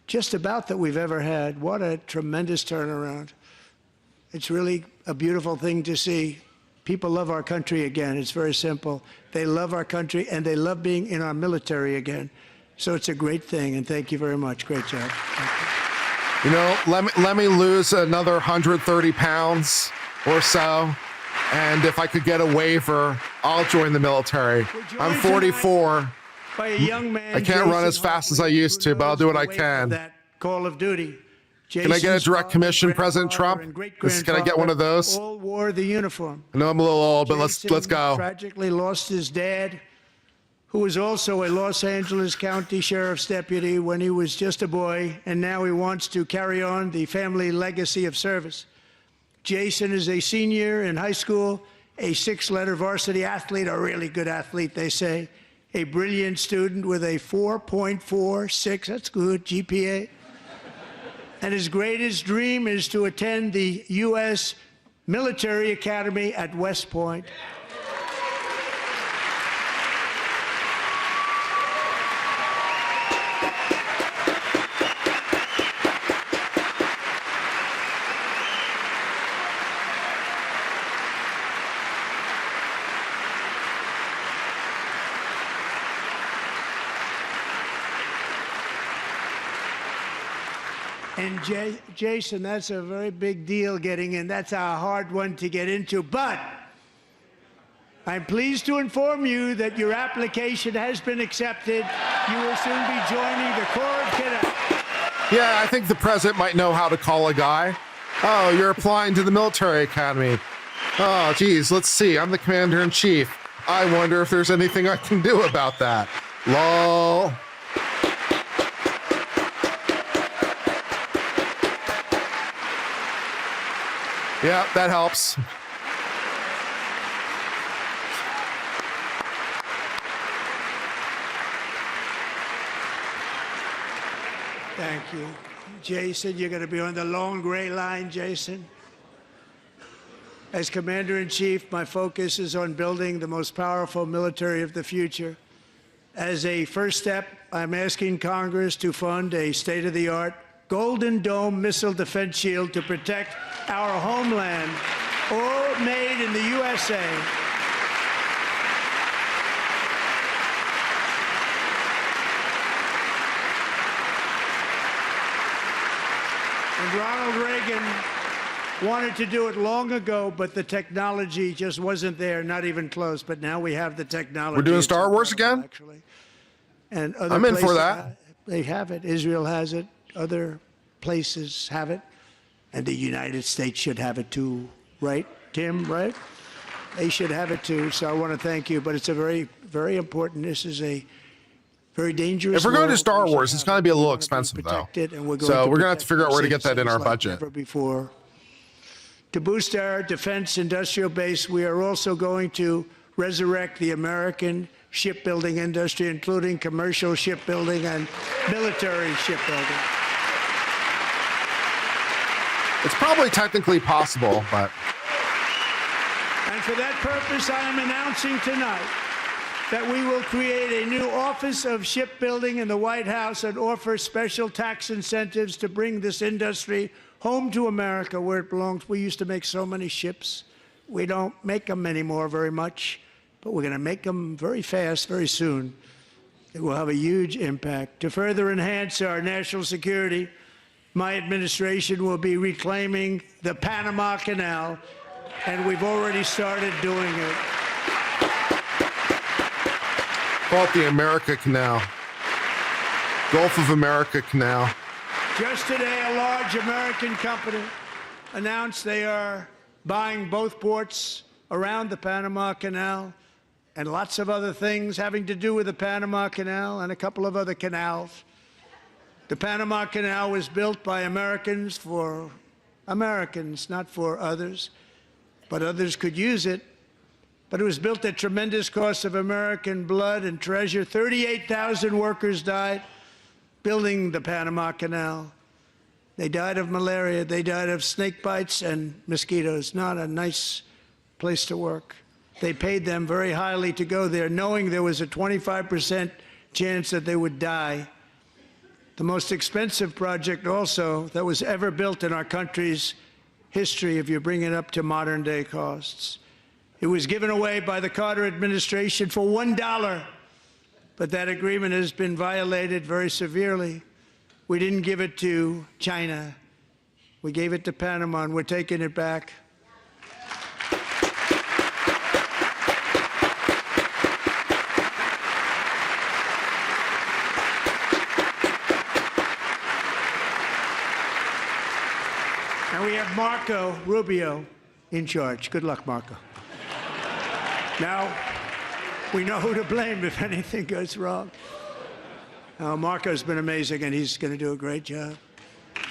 just about that we've ever had. What a tremendous turnaround. It's really a beautiful thing to see. People love our country again. It's very simple. They love our country, and they love being in our military again. So it's a great thing, and thank you very much. Great job. Thank you. You know, let me lose another 130 pounds or so, And if I could get a waiver, I'll join the military. I'm 44. By a young man, I can't run as fast as I used to, but I'll do what I can. That Call of Duty. Can I get a direct commission, President Trump? Can I get one of those? All wore the uniform. I know I'm a little old, but let's Jason go. Tragically lost his dad, who was also a Los Angeles County Sheriff's deputy when he was just a boy, and now he wants to carry on the family legacy of service. Jason is a senior in high school, a 6-letter varsity athlete, a really good athlete, they say, a brilliant student with a 4.46, that's good, GPA. And his greatest dream is to attend the U.S. Military Academy at West Point. And Jason, that's a very big deal getting in. That's a hard one to get into. But I'm pleased to inform you that your application has been accepted. You will soon be joining the Corps of Cadets. Yeah, I think the president might know how to call a guy. Oh, you're applying to the military academy. Oh, geez, let's see. I'm the commander-in-chief. I wonder if there's anything I can do about that. Lol. Yeah, that helps. Thank you. Jason, you're going to be on the long gray line, Jason. As Commander-in-Chief, my focus is on building the most powerful military of the future. As a first step, I'm asking Congress to fund a state-of-the-art Golden Dome missile defense shield to protect our homeland, all made in the USA. And Ronald Reagan wanted to do it long ago, but the technology just wasn't there, not even close. But now we have the technology. We're doing Star Wars again? Actually. And other I'm in for places, that. They have it. Israel has it. Other places have it. And the United States should have it too, right, Tim, right? They should have it too. So I want to thank you. But it's a very, very important. This is a very dangerous. If we're going to world. Star We Wars, should it's have going to be it. a little We want to be expensive, though. protected, and we're going So we're going to have to protect figure out where to our get that in our citizens like budget. never before. To boost our defense industrial base, we are also going to resurrect the American shipbuilding industry, including commercial shipbuilding and military shipbuilding. It's probably technically possible, but And for that purpose, I am announcing tonight that we will create a new Office of Shipbuilding in the White House and offer special tax incentives to bring this industry home to America where it belongs. We used to make so many ships. We don't make them anymore very much, but we're going to make them very fast, very soon. It will have a huge impact. To further enhance our national security, my administration will be reclaiming the Panama Canal, and we've already started doing it. call it the America Canal. Gulf of America Canal. Just today, a large American company announced they are buying both ports around the Panama Canal and lots of other things having to do with the Panama Canal and a couple of other canals. The Panama Canal was built by Americans for Americans, not for others, but others could use it. But it was built at tremendous cost of American blood and treasure. 38,000 workers died building the Panama Canal. They died of malaria. They died of snake bites and mosquitoes. Not a nice place to work. They paid them very highly to go there, knowing there was a 25% chance that they would die. The most expensive project also that was ever built in our country's history, if you bring it up to modern day costs. It was given away by the Carter administration for $1, but that agreement has been violated very severely. We didn't give it to China. We gave it to Panama, and we're taking it back. And we have Marco Rubio in charge. Good luck, Marco. Now, we know who to blame if anything goes wrong. Marco's been amazing, and he's going to do a great job.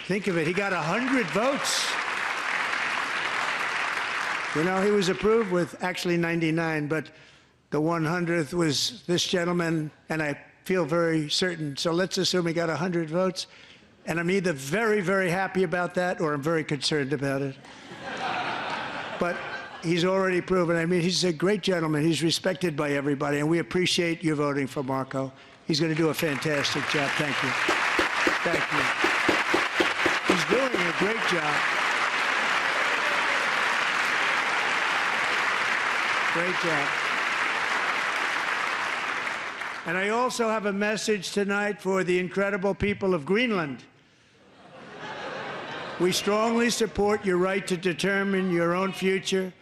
Think of it. He got 100 votes. You know, he was approved with actually 99, but the 100th was this gentleman, and I feel very certain. So let's assume he got 100 votes. And I'm either very, very happy about that or I'm very concerned about it. But he's already proven. I mean, he's a great gentleman. He's respected by everybody, and we appreciate you voting for Marco. He's going to do a fantastic job. Thank you. Thank you. He's doing a great job. Great job. And I also have a message tonight for the incredible people of Greenland. We strongly support your right to determine your own future.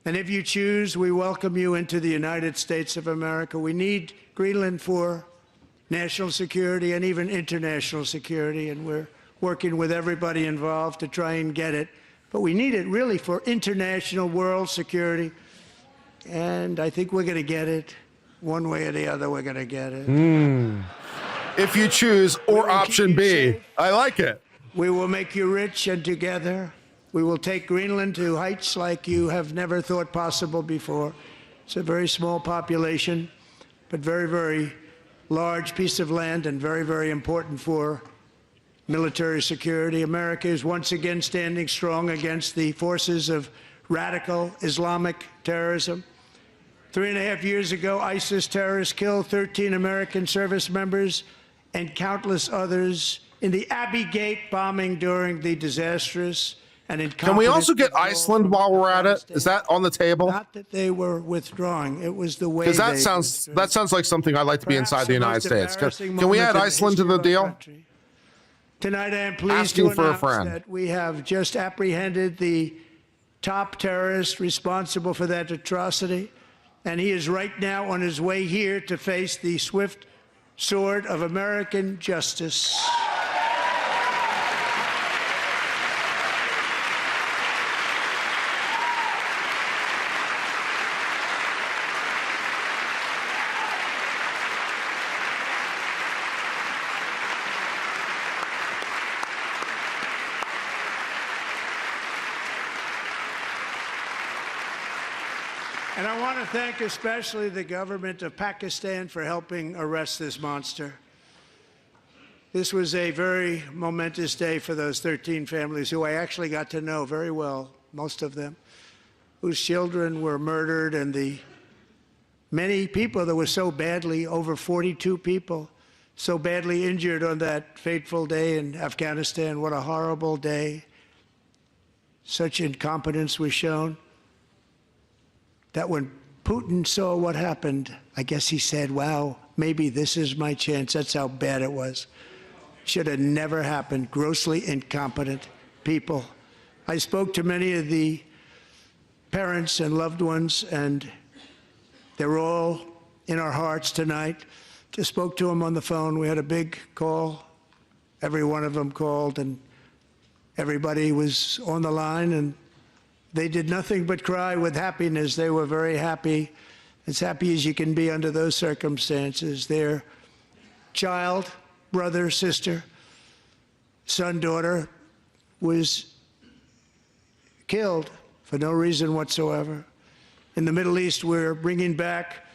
And if you choose, we welcome you into the United States of America. We need Greenland for national security and even international security, and we're working with everybody involved to try and get it. But we need it really for international world security, and I think we're going to get it. One way or the other, we're going to get it. If you choose, or option B. I like it. We will make you rich, and together we will take Greenland to heights like you have never thought possible before. It's a very small population, but very, very large piece of land and very, very important for military security. America is once again standing strong against the forces of radical Islamic terrorism. 3.5 years ago, ISIS terrorists killed 13 American service members and countless others in the Abbey Gate bombing during the disastrous and incompetent. Can we also get Iceland while we're at it? Is that on the table? Not that they were withdrawing. It was the way. Because that sounds like something I'd like to be inside the United States. Can we add Iceland to the deal? Tonight, I am pleased Asking to for a announce friend. that we have just apprehended the top terrorist responsible for that atrocity, and he is right now on his way here to face the swift sword of American justice. And I want to thank especially the government of Pakistan for helping arrest this monster. This was a very momentous day for those 13 families who I actually got to know very well, most of them, whose children were murdered, and the many people that were so badly, over 42 people, so badly injured on that fateful day in Afghanistan. What a horrible day. Such incompetence was shown that when Putin saw what happened, I guess he said, wow, maybe this is my chance. That's how bad it was. Should have never happened. Grossly incompetent people. I spoke to many of the parents and loved ones, and they're all in our hearts tonight. Just spoke to them on the phone. We had a big call. Every one of them called, and everybody was on the line, and they did nothing but cry with happiness. They were very happy, as happy as you can be under those circumstances. Their child, brother, sister, son, daughter was killed for no reason whatsoever. In the Middle East, we're bringing back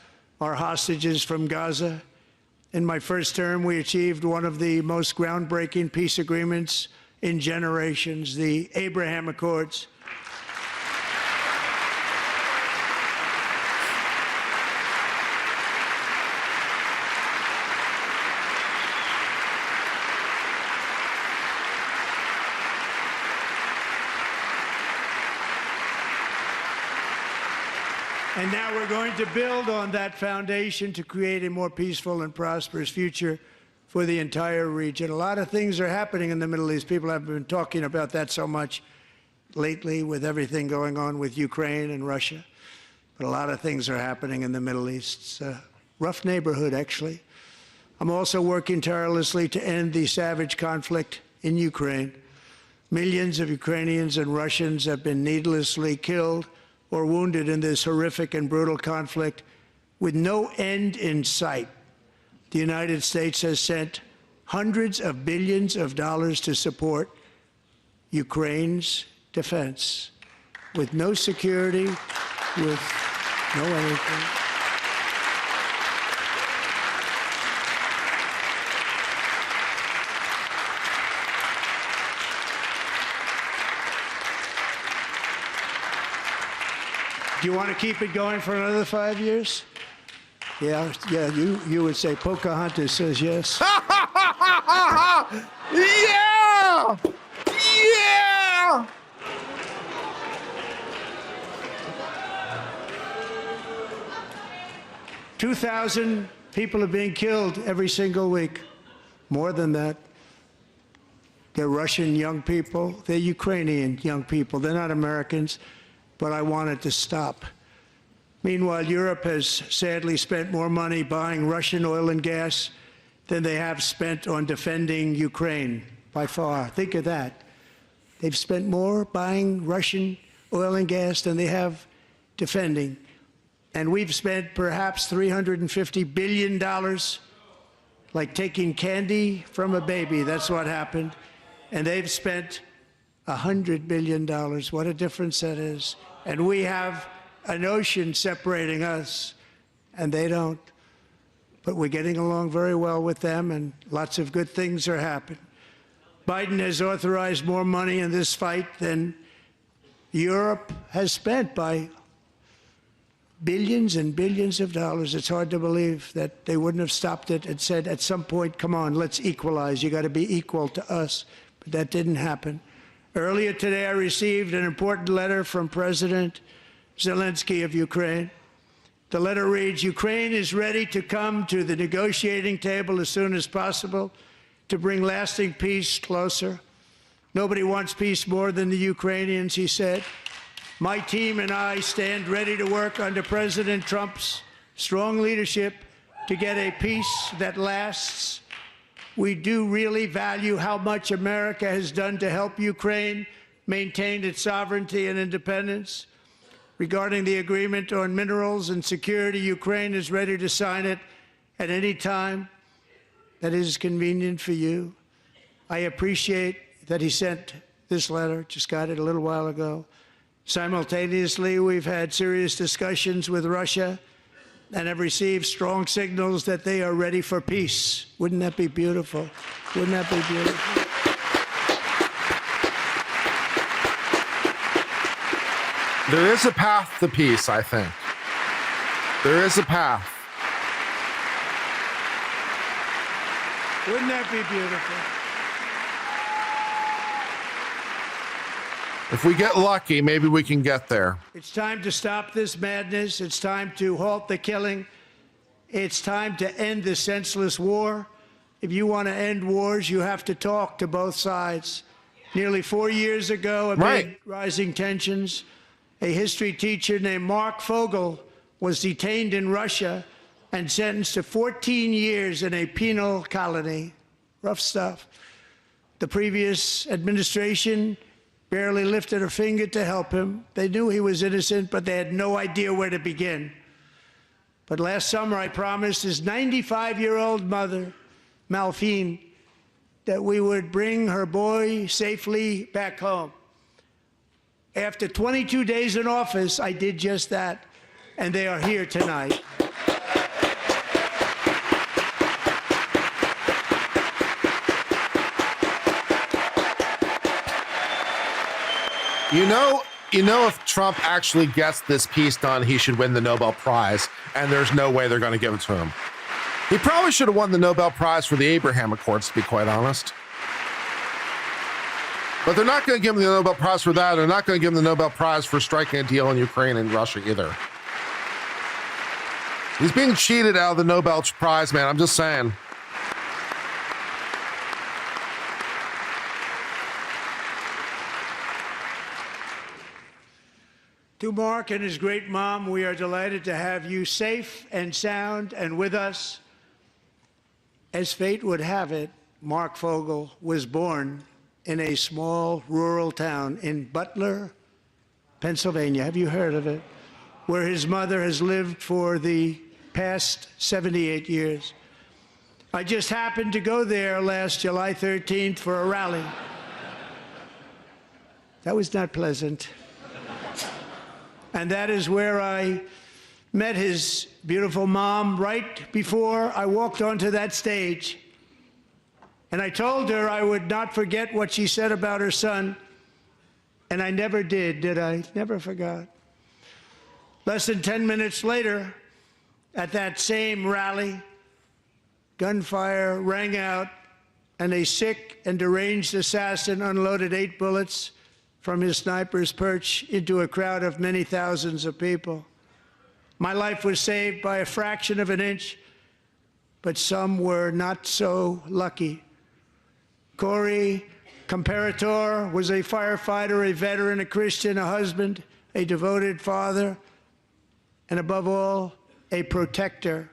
our hostages from Gaza. In my first term, we achieved one of the most groundbreaking peace agreements in generations, the Abraham Accords. And now we're going to build on that foundation to create a more peaceful and prosperous future for the entire region. A lot of things are happening in the Middle East. People have been talking about that so much lately with everything going on with Ukraine and Russia. But a lot of things are happening in the Middle East. It's a rough neighborhood, actually. I'm also working tirelessly to end the savage conflict in Ukraine. Millions of Ukrainians and Russians have been needlessly killed or wounded in this horrific and brutal conflict with no end in sight. The United States has sent hundreds of billions of dollars to support Ukraine's defense with no security, with no anything. Do you want to keep it going for another 5 years? Yeah, you would say Pocahontas says yes. Yeah! Yeah! 2,000 people are being killed every single week. More than that. They're Russian young people. They're Ukrainian young people. They're not Americans, but I want it to stop. Meanwhile, Europe has sadly spent more money buying Russian oil and gas than they have spent on defending Ukraine, by far. Think of that. They've spent more buying Russian oil and gas than they have defending. And we've spent perhaps $350 billion, like taking candy from a baby. That's what happened. And they've spent $100 billion. What a difference that is. And we have an ocean separating us, and they don't. But we're getting along very well with them, and lots of good things are happening. Biden has authorized more money in this fight than Europe has spent by billions and billions of dollars. It's hard to believe that they wouldn't have stopped it and said at some point, come on, let's equalize. You got to be equal to us. But that didn't happen. Earlier today, I received an important letter from President Zelensky of Ukraine. The letter reads, Ukraine is ready to come to the negotiating table as soon as possible to bring lasting peace closer. Nobody wants peace more than the Ukrainians, he said. My team and I stand ready to work under President Trump's strong leadership to get a peace that lasts. We do really value how much America has done to help Ukraine maintain its sovereignty and independence. Regarding the agreement on minerals and security, Ukraine is ready to sign it at any time that is convenient for you. I appreciate that he sent this letter, just got it a little while ago. Simultaneously, we've had serious discussions with Russia and have received strong signals that they are ready for peace. Wouldn't that be beautiful? Wouldn't that be beautiful? There is a path to peace, I think. There is a path. Wouldn't that be beautiful? If we get lucky, maybe we can get there. It's time to stop this madness. It's time to halt the killing. It's time to end this senseless war. If you want to end wars, you have to talk to both sides. Nearly 4 years ago, amid rising tensions, a history teacher named Mark Fogel was detained in Russia and sentenced to 14 years in a penal colony. Rough stuff. The previous administration barely lifted a finger to help him. They knew he was innocent, but they had no idea where to begin. But last summer, I promised his 95-year-old mother, Malphine, that we would bring her boy safely back home. After 22 days in office, I did just that, and they are here tonight. You know, if Trump actually gets this peace done, he should win the Nobel Prize, and there's no way they're going to give it to him. He probably should have won the Nobel Prize for the Abraham Accords, to be quite honest. But they're not going to give him the Nobel Prize for that. They're not going to give him the Nobel Prize for striking a deal in Ukraine and Russia either. He's being cheated out of the Nobel Prize, man. I'm just saying. To Mark and his great mom, we are delighted to have you safe and sound and with us. As fate would have it, Mark Fogel was born in a small rural town in Butler, Pennsylvania. Have you heard of it? Where his mother has lived for the past 78 years. I just happened to go there last July 13th for a rally. That was not pleasant. And that is where I met his beautiful mom right before I walked onto that stage. And I told her I would not forget what she said about her son. And I never did I? Never forgot. Less than 10 minutes later, at that same rally, gunfire rang out, and a sick and deranged assassin unloaded 8 bullets from his sniper's perch into a crowd of many thousands of people. My life was saved by a fraction of an inch, but some were not so lucky. Corey Comparator was a firefighter, a veteran, a Christian, a husband, a devoted father, and above all, a protector.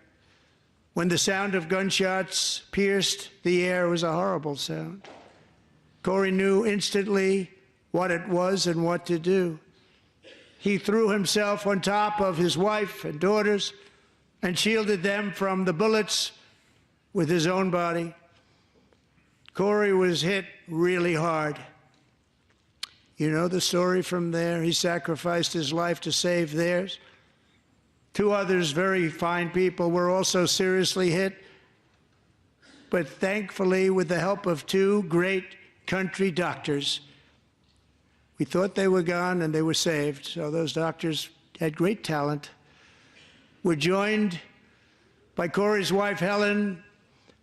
When the sound of gunshots pierced the air, it was a horrible sound. Corey knew instantly what it was and what to do. He threw himself on top of his wife and daughters and shielded them from the bullets with his own body. Corey was hit really hard. You know the story from there. He sacrificed his life to save theirs. 2 others, very fine people, were also seriously hit. But thankfully, with the help of 2 great country doctors, we thought they were gone and they were saved. So those doctors had great talent. We're joined by Corey's wife, Helen,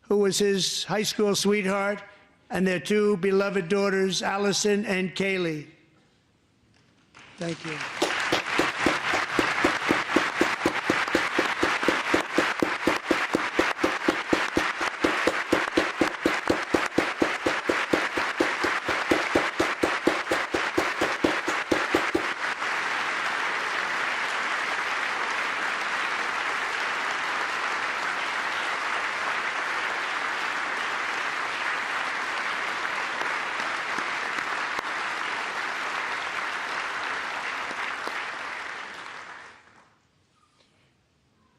who was his high school sweetheart, and their 2 beloved daughters, Allison and Kaylee. Thank you.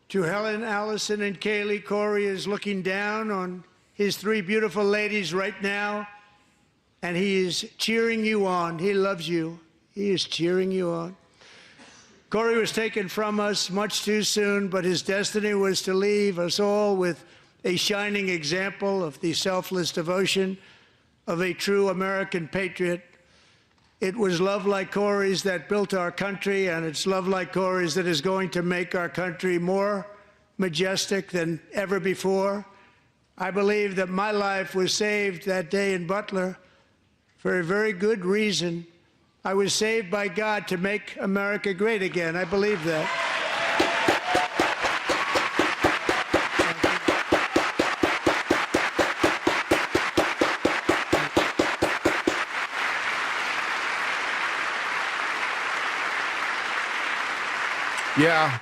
To Helen, Allison, and Kaylee, Corey is looking down on his 3 beautiful ladies right now, and he is cheering you on. He loves you. He is cheering you on. Corey was taken from us much too soon, but his destiny was to leave us all with a shining example of the selfless devotion of a true American patriot. It was love like Corey's that built our country, and it's love like Corey's that is going to make our country more majestic than ever before. I believe that my life was saved that day in Butler for a very good reason. I was saved by God to make America great again. I believe that. Yeah.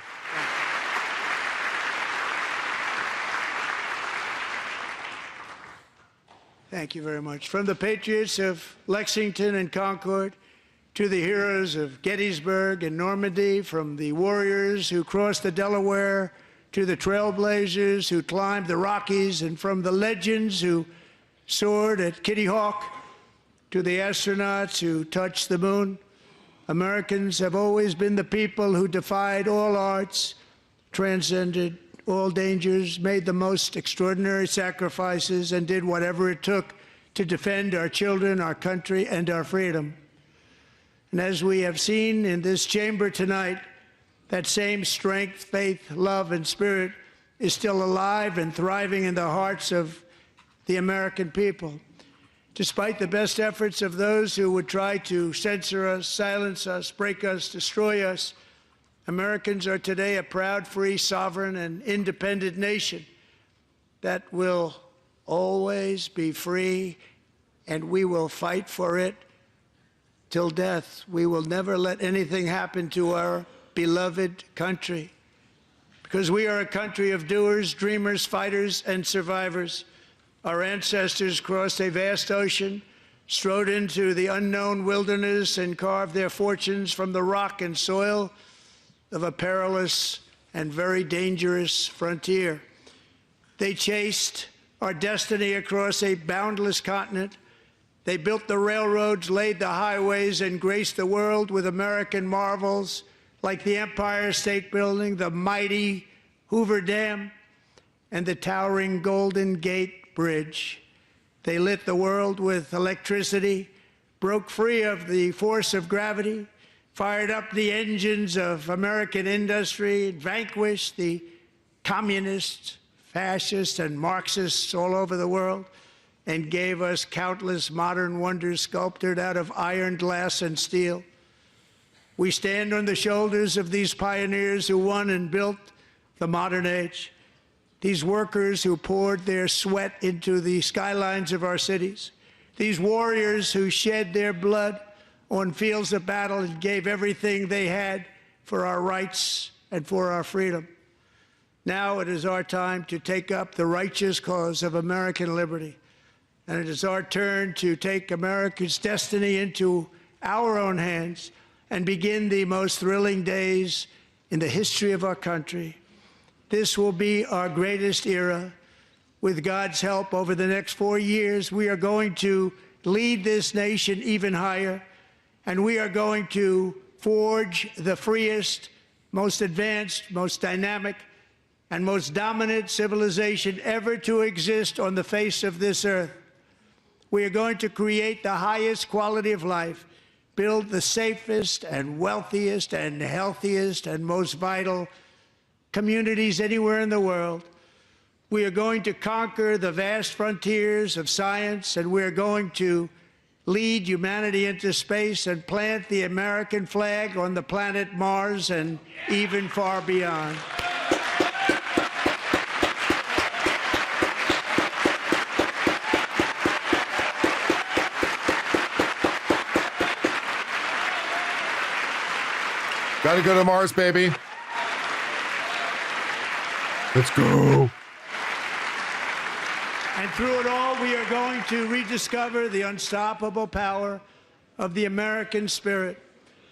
Thank you very much. From the patriots of Lexington and Concord to the heroes of Gettysburg and Normandy, from the warriors who crossed the Delaware to the trailblazers who climbed the Rockies, and from the legends who soared at Kitty Hawk to the astronauts who touched the moon, Americans have always been the people who defied all odds, transcended all dangers, made the most extraordinary sacrifices, and did whatever it took to defend our children, our country, and our freedom. And as we have seen in this chamber tonight, that same strength, faith, love, and spirit is still alive and thriving in the hearts of the American people. Despite the best efforts of those who would try to censor us, silence us, break us, destroy us, Americans are today a proud, free, sovereign, and independent nation that will always be free, and we will fight for it till death. We will never let anything happen to our beloved country, because we are a country of doers, dreamers, fighters, and survivors. Our ancestors crossed a vast ocean strode into the unknown wilderness and carved their fortunes from the rock and soil of a perilous and very dangerous frontier. They chased our destiny across a boundless continent. They built the railroads, laid the highways, and graced the world with American marvels like the Empire State Building, the mighty Hoover Dam, and the towering Golden Gate Bridge. They lit the world with electricity, broke free of the force of gravity, fired up the engines of American industry, vanquished the communists, fascists, and Marxists all over the world, and gave us countless modern wonders sculptured out of iron, glass, and steel. We stand on the shoulders of these pioneers who won and built the modern age. These workers who poured their sweat into the skylines of our cities. These warriors who shed their blood on fields of battle and gave everything they had for our rights and for our freedom. Now it is our time to take up the righteous cause of American liberty. And it is our turn to take America's destiny into our own hands and begin the most thrilling days in the history of our country. This will be our greatest era. With God's help, over the next 4 years, we are going to lead this nation even higher, and we are going to forge the freest, most advanced, most dynamic, and most dominant civilization ever to exist on the face of this earth. We are going to create the highest quality of life, build the safest and wealthiest and healthiest and most vital communities anywhere in the world. We are going to conquer the vast frontiers of science, and we are going to lead humanity into space and plant the American flag on the planet Mars and even far beyond. Gotta go to Mars, baby. Let's go. And through it all, we are going to rediscover the unstoppable power of the American spirit.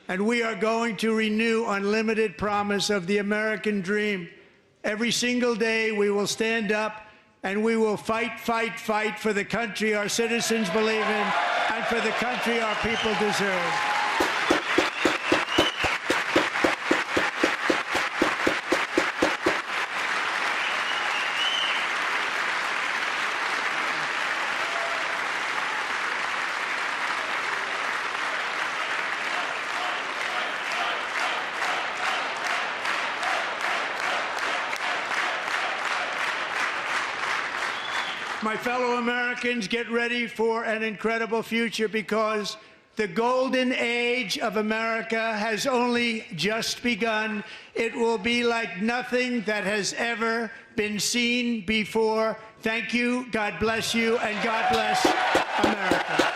And we are going to renew unlimited promise of the American dream. Every single day, we will stand up and we will fight, fight, fight for the country our citizens believe in and for the country our people deserve. My fellow Americans, get ready for an incredible future, because the golden age of America has only just begun. It will be like nothing that has ever been seen before. Thank you, God bless you, and God bless America.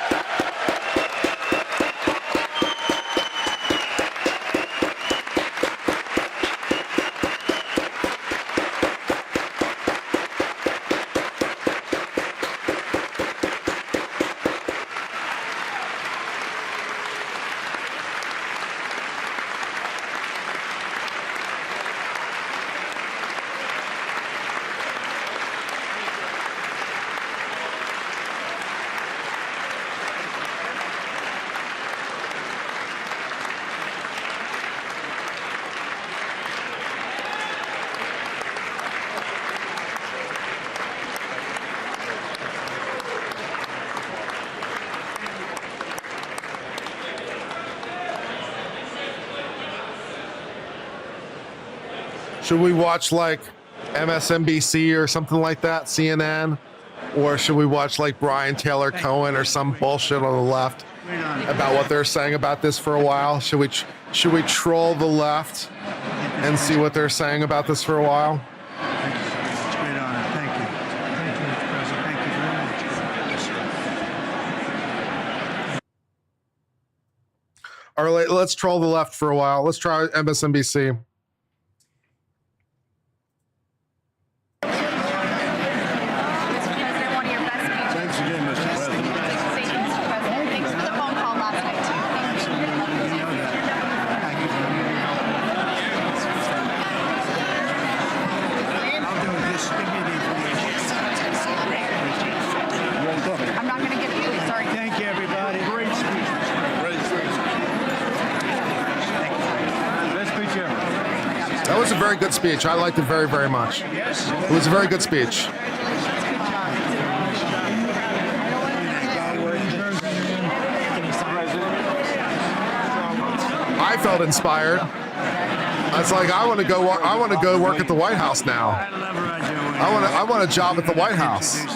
Should we watch like MSNBC or something like that, CNN? Or should we watch like Brian Taylor Cohen or some bullshit on the left about what they're saying about this for a while? Should we troll the left and see what they're saying about this for a while? Thank you. It's a great honor. Thank you. Thank you, Mr. President. Thank you very much. All right, let's troll the left for a while. Let's try MSNBC. Thanks again, Mr. President. a very good speech. I liked it very, very much. It was a very good speech. I felt inspired. I was like, I want to go. I want to go work at the White House now. I want a job at the White House. I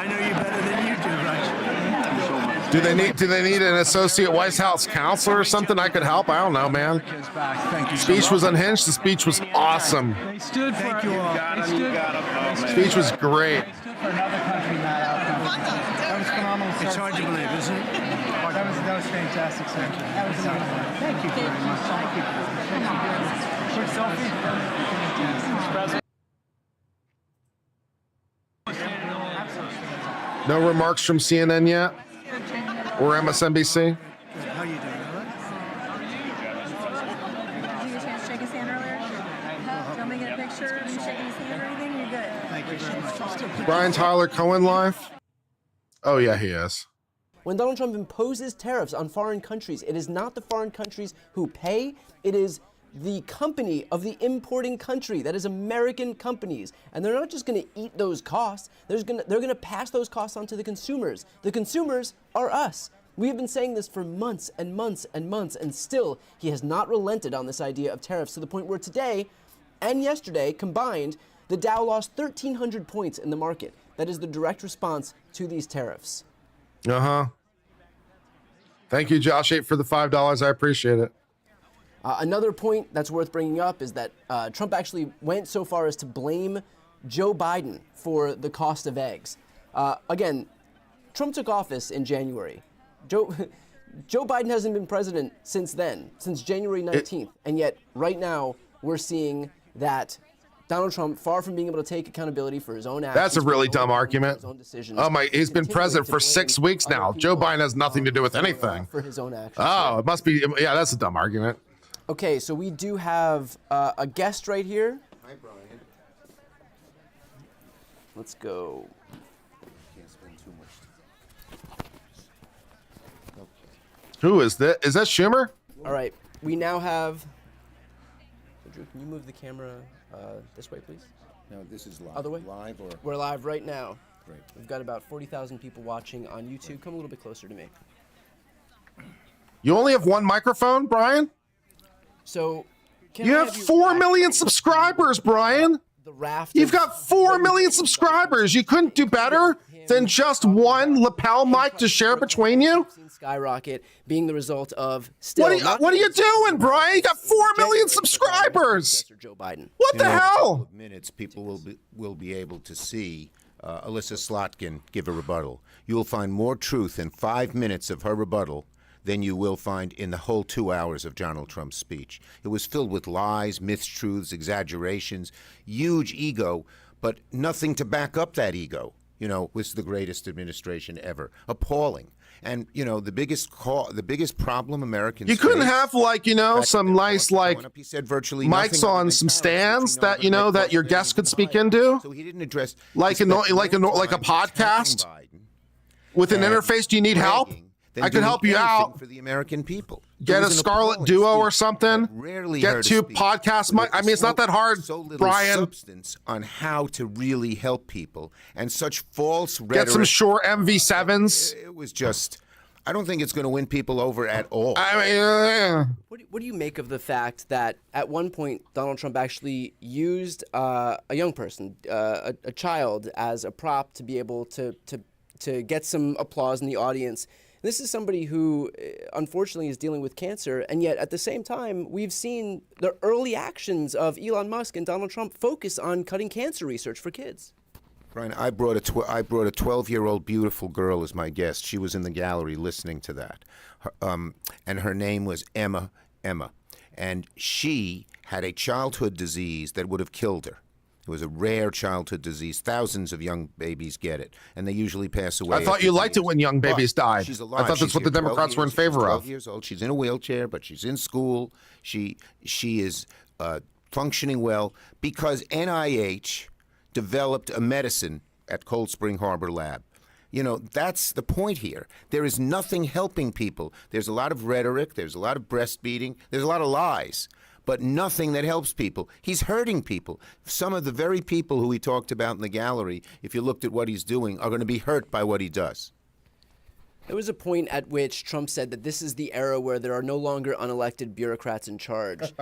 know you better than you do, Raj. Do they need an associate White House counselor or something? I could help. I don't know, man. Speech was unhinged. The speech was awesome. They stood for you all. Speech was great. For another country, not our country. That was phenomenal. It's hard to believe, isn't it? That was fantastic, sir. That was thank you very much. Thank you. Quick selfie. No remarks from CNN yet? Or MSNBC? How you doing? All right? Did you get a chance to shake his hand earlier? Do you want me to get a picture of you shaking his hand or anything? You're good. Thank you very much. Brian Tyler Cohen live? Oh yeah, he is. When Donald Trump imposes tariffs on foreign countries, it is not the foreign countries who pay, it is the company of the importing country. That is American companies. And they're not just going to eat those costs, they're going to pass those costs on to the consumers. The consumers are us. We have been saying this for months and months and months, and still he has not relented on this idea of tariffs to the point where today and yesterday combined, the Dow lost 1,300 points in the market. That is the direct response to these tariffs. Uh-huh. Thank you, Josh 8, for the $5. I appreciate it. Another point that's worth bringing up is that Trump actually went so far as to blame Joe Biden for the cost of eggs. Again, Trump took office in January. Joe Biden hasn't been president since then, since January 19th. And yet, right now, we're seeing that Donald Trump, far from being able to take accountability for his own actions. That's a really dumb argument. His own decisions, Oh my, he's been president for 6 weeks now. Joe Biden has nothing to do with anything. For his own actions. Oh, it must be, yeah, that's a dumb argument. Okay, so we do have a guest right here. Hi, Brian. Let's go. Can't spend too much time. Okay. Who is that? Is that Schumer? All right, we now have. Drew, can you move the camera this way, please? No, this is live. Other way? Live or? We're live right now. Great. We've got about 40,000 people watching on YouTube. Come a little bit closer to me. You only have one microphone, Brian? So, can You I have 4 million subscribers, Brian. The raft. You've got 4 million subscribers. You couldn't do better than just one lapel mic to share between you? Skyrocket being the result of still. What are you doing, Brian? You got 4 million subscribers. Joe Biden. What the In a hell? couple of minutes, people will be able to see Alyssa Slotkin give a rebuttal. You will find more truth in 5 minutes of her rebuttal than you will find in the whole 2 hours of Donald Trump's speech. It was filled with lies, mistruths, exaggerations, huge ego, but nothing to back up that ego. You know, was the greatest administration ever. Appalling. And, you know, the biggest problem Americans You couldn't face- have, like, you know, some nice, like, He said virtually mics nothing on other some than stands tariffs, that, you know, that your guests could speak into? So he didn't address Like he a spent more like a time podcast attacking Biden with an than interface. Do you need help? bragging than I could doing help you anything out. for the American people. It Get a was an Scarlet appalling Duo or speech. something. I've rarely Get heard a 2 speech podcast with mic. I mean, it's not that hard, so little Brian. substance on how to really help people and such false rhetoric. Get some Shure MV7s. It was just. I don't think it's going to win people over at all. I mean, What do you make of the fact that at one point Donald Trump actually used a young person, a child, as a prop to be able to get some applause in the audience? This is somebody who, unfortunately, is dealing with cancer, and yet at the same time, we've seen the early actions of Elon Musk and Donald Trump focus on cutting cancer research for kids. Brian, I brought a 12-year-old beautiful girl as my guest. She was in the gallery listening to that, and her name was Emma, and she had a childhood disease that would have killed her. It was a rare childhood disease. Thousands of young babies get it, and they usually pass away. I thought after you 2 liked it years. when young babies But died. She's I alive. thought that's She's what the here 12 Democrats were in years. favor She's of. 12 years old. She's in a wheelchair, but she's in school. She is functioning well because NIH developed a medicine at Cold Spring Harbor Lab. You know, that's the point here. There is nothing helping people. There's a lot of rhetoric. There's a lot of breastfeeding. There's a lot of lies. but nothing that helps people. He's hurting people. Some of the very people who he talked about in the gallery, if you looked at what he's doing, are going to be hurt by what he does. There was a point at which Trump said that this is the era where there are no longer unelected bureaucrats in charge.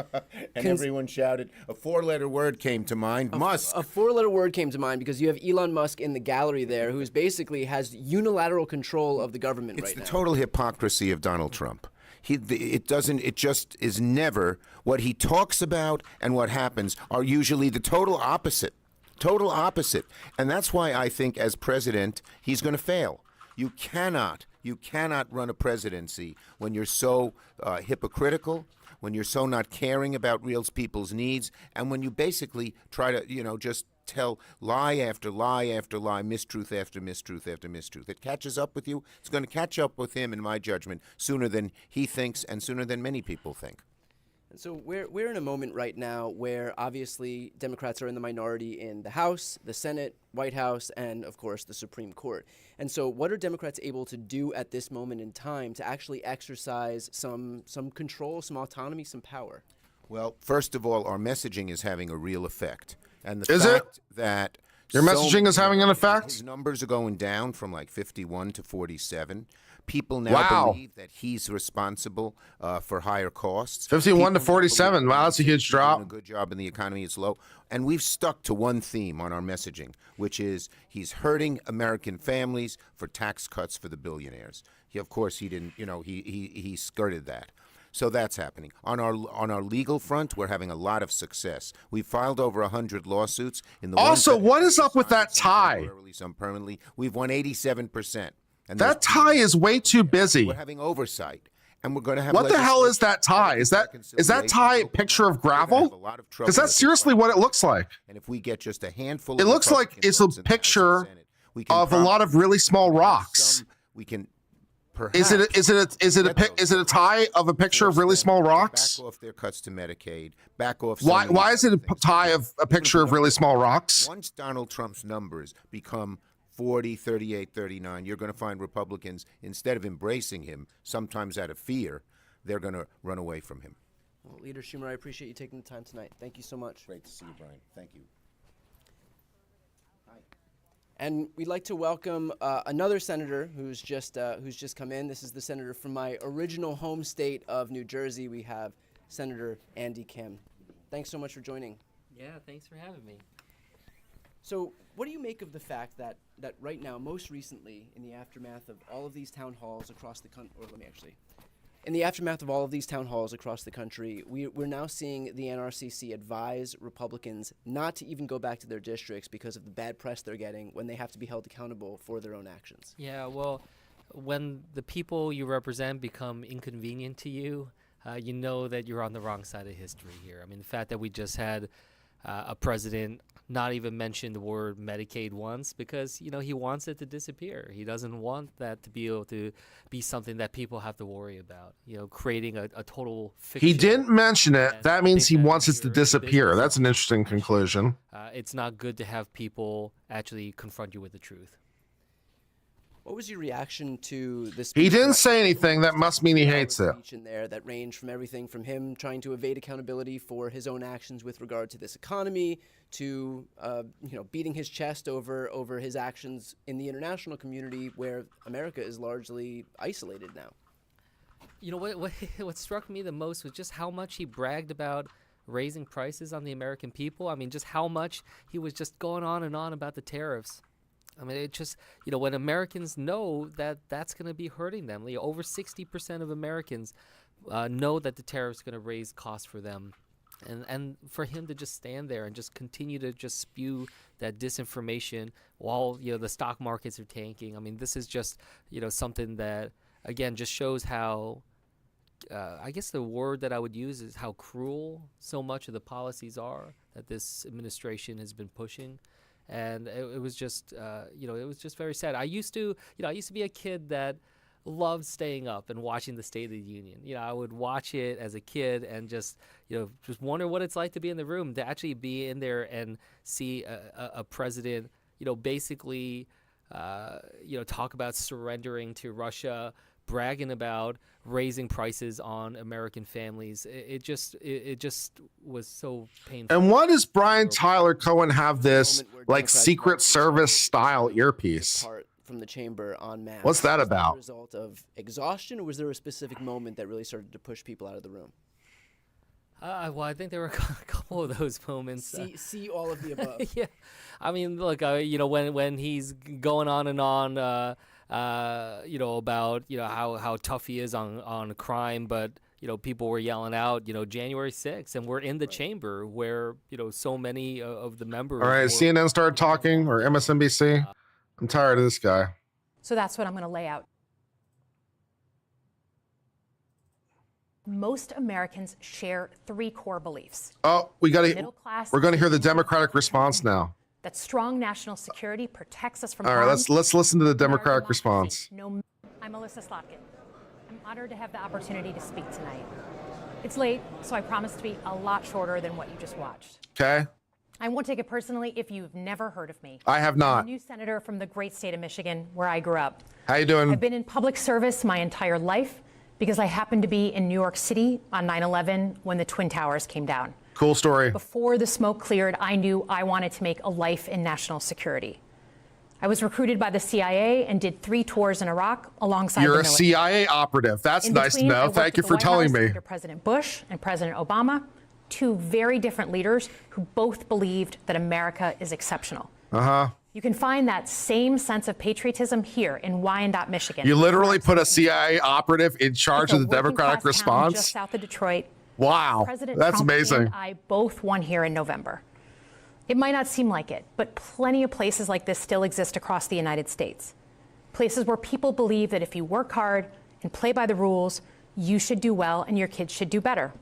And everyone shouted. A four-letter word came to mind, Musk. A four-letter word came to mind because you have Elon Musk in the gallery there, who's basically has unilateral control of the government right now. It's the total hypocrisy of Donald Trump. It just is never what he talks about, and what happens are usually the total opposite. Total opposite. And that's why I think as president, he's going to fail. You cannot run a presidency when you're so hypocritical, when you're so not caring about real people's needs, and when you basically try to, just tell lie after lie after lie, mistruth after mistruth after mistruth. It catches up with you. It's going to catch up with him, in my judgment, sooner than he thinks and sooner than many people think. And so we're in a moment right now where obviously Democrats are in the minority in the House, the Senate, White House, and of course the Supreme Court. And so what are Democrats able to do at this moment in time to actually exercise some control, some autonomy, some power? Well, first of all, our messaging is having a real effect. And the Is fact it? that Your messaging is having an effect? His numbers are going down from like 51 to 47. People now believe that he's responsible for higher costs. 51 to 47. Wow, that's a huge drop. Doing a good job, and the economy is low. And we've stuck to one theme on our messaging, which is he's hurting American families for tax cuts for the billionaires. Of course, he didn't. He skirted that. So that's happening. On our legal front, we're having a lot of success. We filed over 100 lawsuits. Also, what is up with that tie? Some permanently. We've won 87%. And that tie is way too busy. We're having oversight, and we're going to have. What the hell is that tie? Is that tie a picture of gravel? Because that's seriously what it looks like. And if we get just a handful, it looks like it's a picture of a lot of really small rocks. We can. Is it a tie of a picture of really small rocks? Back off their cuts to Medicaid. Back off. Why is it a tie of a picture of really small rocks? Once Donald Trump's numbers become 40, 38, 39, you're going to find Republicans, instead of embracing him, sometimes out of fear, they're going to run away from him. Well, Leader Schumer, I appreciate you taking the time tonight. Thank you so much. Great to see you, Brian. Thank you. Hi. And we'd like to welcome another senator who's just come in. This is the senator from my original home state of New Jersey. We have Senator Andy Kim. Thanks so much for joining. Yeah, thanks for having me. So what do you make of the fact that right now, most recently, in the aftermath of all of these town halls across the country, in the aftermath of all of these town halls across the country, we're now seeing the NRCC advise Republicans not to even go back to their districts because of the bad press they're getting when they have to be held accountable for their own actions? Yeah, well, when the people you represent become inconvenient to you, you know that you're on the wrong side of history here. I mean, the fact that we just had a president not even mention the word Medicaid once because, he wants it to disappear. He doesn't want that to be able to be something that people have to worry about, creating a total fiction. He didn't mention it. That means he wants it to disappear. That's an interesting conclusion. It's not good to have people actually confront you with the truth. What was your reaction to this? He didn't say anything. That must mean he hates it. In there that ranged from everything from him trying to evade accountability for his own actions with regard to this economy to beating his chest over his actions in the international community where America is largely isolated now. What struck me the most was just how much he bragged about raising prices on the American people. I mean, just how much he was just going on and on about the tariffs. I mean, it just, when Americans know that that's going to be hurting them, over 60% of Americans know that the tariffs are going to raise costs for them. And for him to just stand there and just continue to just spew that disinformation while, the stock markets are tanking. I mean, this is just, something that, again, just shows how, I guess the word that I would use is how cruel so much of the policies are that this administration has been pushing. And it was just, it was just very sad. I used to be a kid that loved staying up and watching the State of the Union. I would watch it as a kid and just wonder what it's like to be in the room, to actually be in there and see a president, basically, talk about surrendering to Russia, bragging about raising prices on American families. It just was so painful. And why does Brian Tyler Cohen have this Moment where like Democrats Secret publicly Service started style pulling earpiece? apart from the chamber en masse. What's that Was a about? result of exhaustion, or was there a specific moment that really started to push people out of the room? Well, I think there were a couple of those moments. See all of the above. Yeah, I mean, look, when he's going on and on, about how tough he is on crime, but people were yelling out, January 6th, and we're in the chamber where so many of the members. All right, CNN started talking, or MSNBC. I'm tired of this guy. So that's what I'm going to lay out. Most Americans share 3 core beliefs. Oh, we're going to hear the Democratic response now. That strong national security protects us from All harm. right, let's listen to the Democratic response. I'm Alyssa Slotkin. I'm honored to have the opportunity to speak tonight. It's late, so I promise to be a lot shorter than what you just watched. Okay. I won't take it personally if you've never heard of me. I have I'm not. a new senator from the great state of Michigan, where I grew up. How you doing? I've been in public service my entire life because I happened to be in New York City on 9/11 when the Twin Towers came down. Cool story. Before the smoke cleared, I knew I wanted to make a life in national security. I was recruited by the CIA and did 3 tours in Iraq alongside You're the a military. CIA operative. That's In nice to between, I know. worked Thank you at the for White telling House me. Under President Bush and President Obama, 2 very different leaders who both believed that America is exceptional. You can find that same sense of patriotism here in Wyandotte, Michigan. You literally put a CIA operative in charge of the Democratic Just response? south of Detroit. Wow, President that's Trump amazing. and I both won here in November. It might not seem like it, but plenty of places like this still exist across the United States. Places where people believe that if you work hard and play by the rules, you should do well and your kids should do better.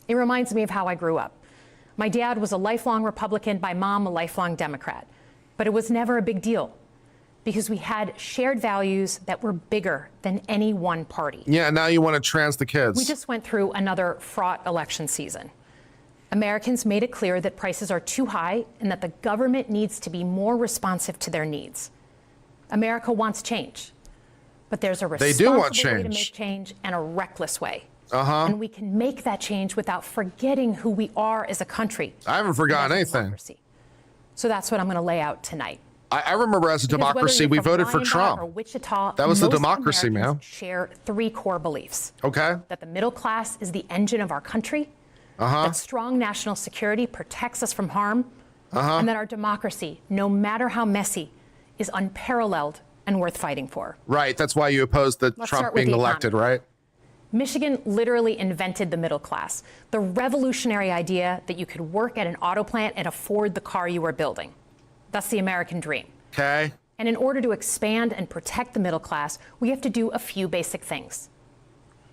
It reminds me of how I grew up. My dad was a lifelong Republican, my mom a lifelong Democrat. But it was never a big deal because we had shared values that were bigger than any one party. Yeah, now you want to trans the kids. We just went through another fraught election season. Americans made it clear that prices are too high and that the government needs to be more responsive to their needs. America wants change, but there's a responsible way to make change and a reckless way. And we can make that change without forgetting who we are as a country. I haven't forgotten anything. Democracy. So that's what I'm going to lay out tonight. I remember as a Because whether democracy, you're we from voted for Wyandotte Trump. or Wichita, That was the most democracy, man. Americans share 3 core beliefs. Okay. That the middle class is the engine of our country. That strong national security protects us from harm. And that our democracy, no matter how messy, is unparalleled and worth fighting for. Right. That's why you opposed the Let's Trump start with being the elected, economy. right? Michigan literally invented the middle class, the revolutionary idea that you could work at an auto plant and afford the car you were building. That's the American dream. Okay. And in order to expand and protect the middle class, we have to do a few basic things.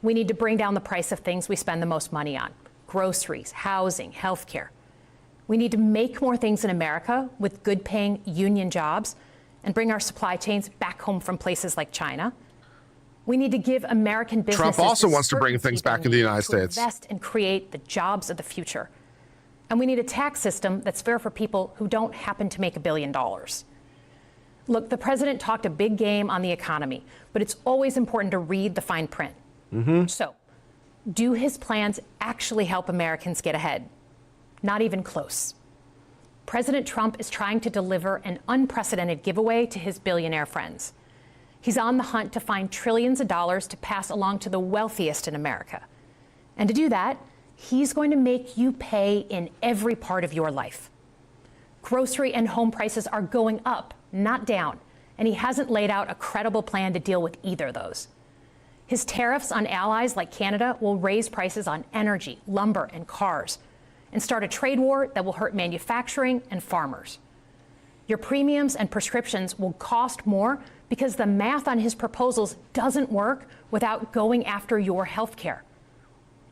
We need to bring down the price of things we spend the most money on: groceries, housing, healthcare. We need to make more things in America with good-paying union jobs and bring our supply chains back home from places like China. We need to give American businesses Trump also the wants to bring certainty things they back in the need United to States. Invest and create the jobs of the future. And we need a tax system that's fair for people who don't happen to make $1 billion. Look, the president talked a big game on the economy, but it's always important to read the fine print. So, do his plans actually help Americans get ahead? Not even close. President Trump is trying to deliver an unprecedented giveaway to his billionaire friends. He's on the hunt to find trillions of dollars to pass along to the wealthiest in America. And to do that, he's going to make you pay in every part of your life. Grocery and home prices are going up, not down, and he hasn't laid out a credible plan to deal with either of those. His tariffs on allies like Canada will raise prices on energy, lumber, and cars, and start a trade war that will hurt manufacturing and farmers. Your premiums and prescriptions will cost more because the math on his proposals doesn't work without going after your health care.